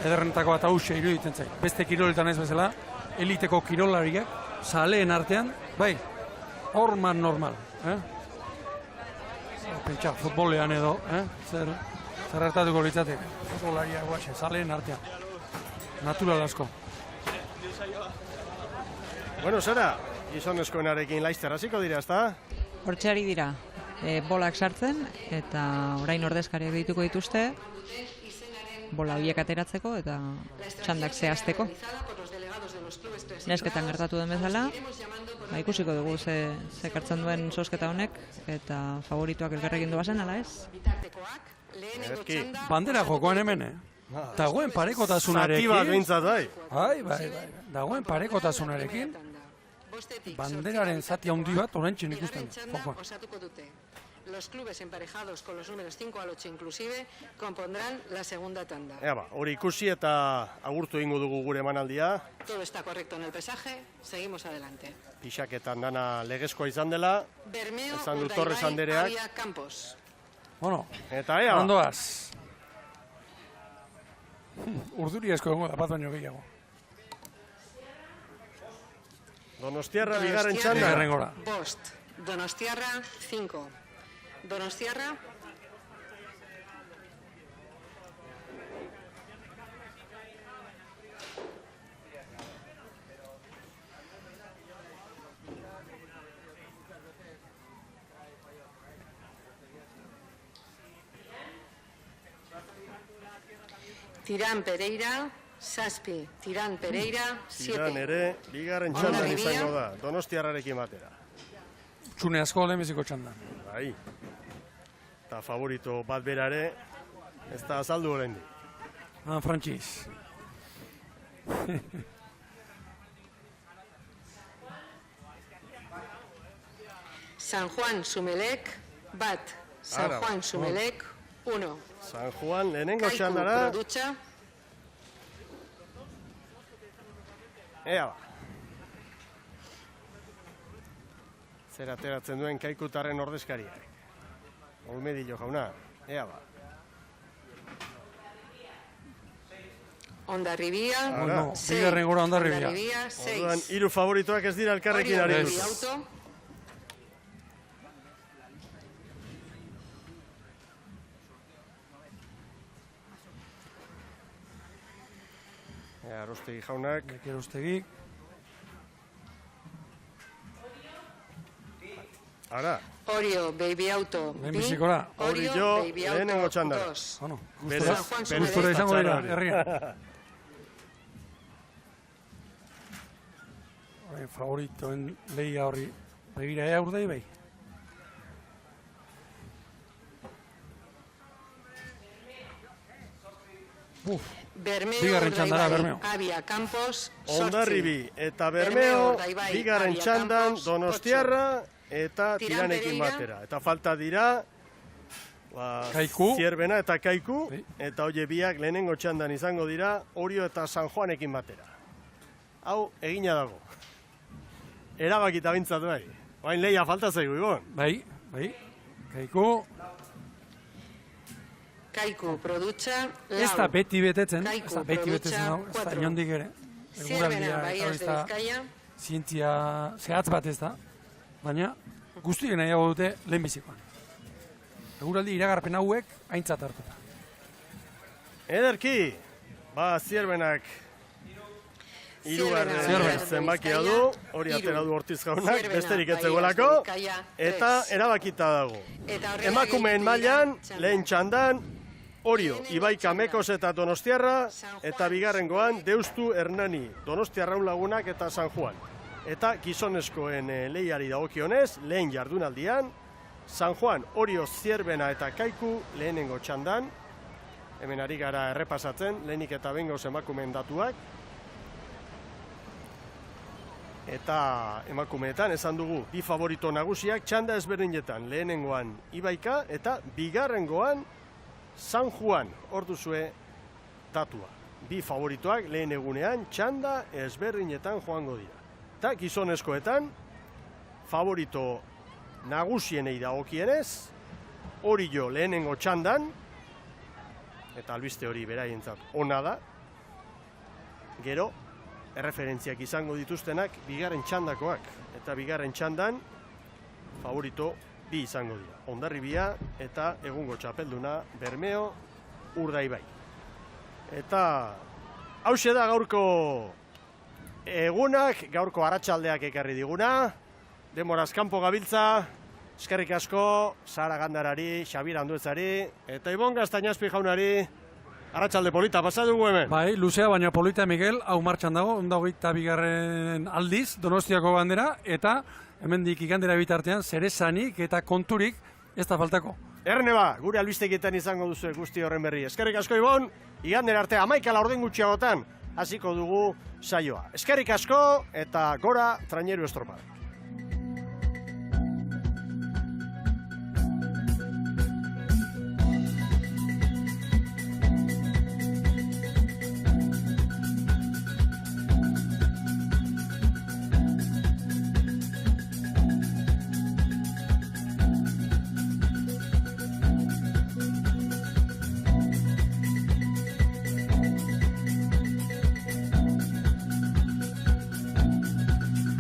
ederrenetako bat hause iruditzen zait. Beste kiroletan ez bezala, eliteko kirolariak, zaleen artean, bai, horman normal. Pentsa, futbolean edo, zer hartatuko litzatek, futbolariak guaxe, zaleen artean. Natural asko. Bueno, Sara, gizonezkoenarekin laizter hasiko dira, ezta? Hortxeari dira, bolak sartzen, eta orain ordezkariak dituko dituzte, bola horiek ateratzeko eta txandak zehazteko. Nesketan gertatu den bezala, ikusiko dugu ze kartzen duen sosketa honek, eta favorituak elkarrekin duazen, ala ez? Bandera jokoan hemen, dagoen parekotasunarekin. Zati bat bintzat, bai. Bai. Dagoen parekotasunarekin, banderaren zati handi bat oraintxe ikusten jokoan. Los clubes emparejados con los números 5 al 8 inclusive compondrán la segunda tanda. Hori ikusi eta agurtu egingo dugu gure emanaldia. Todo está correcto en el pesaje, seguimos adelante. Pixaketan dana legezkoa izan dela. Bermeo, esan du Torres Andereak. Avia Campos. Bueno, eta ondoaz. Urduri asko egongo da, bat baino gehiago. Donostiarra bigarren txanda. Bost. Donostiarra 5. Donostiarra. Tirán Pereira, Saspi. Tirán Pereira, 7. Tirán ere, bigarren txandan izango da, Donostiarrarekin batera. Txune asko lehenbiziko txandan. Bai. Eta favorito bat berare, ez da azaldu horrendi. Frantziz. San Juan Sumelec, bat. San Juan Sumelec, 1. San Juan lehenengo txandara. Produtxa. Zer ateratzen duen Kaikutarren ordezkariak. Olmedillo jauna, ea ba. Hondarribia, bigarren gora Hondarribia. Orduan, 3 favoritoak ez dira elkarrekin ari. Arostegi jaunak. Arostegi. Ara. Orio, Baby Auto. Lehenbizikora. Orio, lehenengo txanda. Gustura izango dira, herria. Favoritoen lehia horri begira ea urdei bai. Bigarren txandara Bermeo. Abia Campos, Hondarribi eta Bermeo, bigarren txandan Donostiarra eta Tiranekin batera. Eta falta dira Zierbena eta Kaiku, eta hoie biak lehenengo txandan izango dira Orio eta San Juanekin batera. Hau, egina dago. Erabakita bintzat bai. Bain lehia falta zaigu, Ibon. Bai. Kaiku. Kaiku, produtxa, lau. Ez da beti betetzen, ez da inondik ere. Eguraldia, ez da zientzia zehatz bat ez da, baina guztien nahiago dute lehenbizikoan. Eguraldi iragarpen hauek aintzat hartuta. Ederki, Zierbenak hirugarren zenbakia du, hori atera du Ortiz jaunak, besterik ez zegoelako, eta erabakita dago. Emakumeen mailan, lehen txandan, Orio, Ibai Kamekos eta Donostiarra, eta bigarrengoan Deustu Hernani, Donostiarra lagunak eta San Juan. Eta gizonezkoen lehiari dagokionez, lehen jardunaldian, San Juan, Orio, Zierbena eta Kaiku lehenengo txandan, hemen ari gara errepasatzen, lehenik eta bengo emakumeen datuak, eta emakumeetan esan dugu bi favorito nagusiak txanda ezberdinetan, lehenengoan Ibaika eta bigarrengoan San Juan, hor duzue datua. Bi favoritoak lehen egunean txanda ezberdinetan joango dira. Eta gizonezkoetan, favorito nagusienei dagokienez, Orio lehenengo txandan, eta albiste hori beraientzat ona da, gero, erreferentziak izango dituztenak bigarren txandakoak. Eta bigarren txandan, favorito bi izango dira. Hondarribia eta egungo txapelduna Bermeo Urdaibai. Eta hauxe da gaurko egunak, gaurko arratsaldeak ekarri diguna. Demoraz kanpo gabiltza, eskerrik asko, Sara Gandarari, Xabir Anduezari, eta Ibon Gaztañazpi jaunari, arratsalde polita pasa dugu hemen. Bai, luzea baina polita, Miguel, hau martxan dago, 22. aldiz, Donostiako bandera, eta hemendik igandera bitartean, zeresanik eta konturik ez da faltako. Erne ba, gure albistekietan izango duzu guzti horren berri. Eskerrik asko Ibon, igandera arte 11 orden gutxiagotan hasiko dugu saioa. Eskerrik asko eta gora traineru estropa.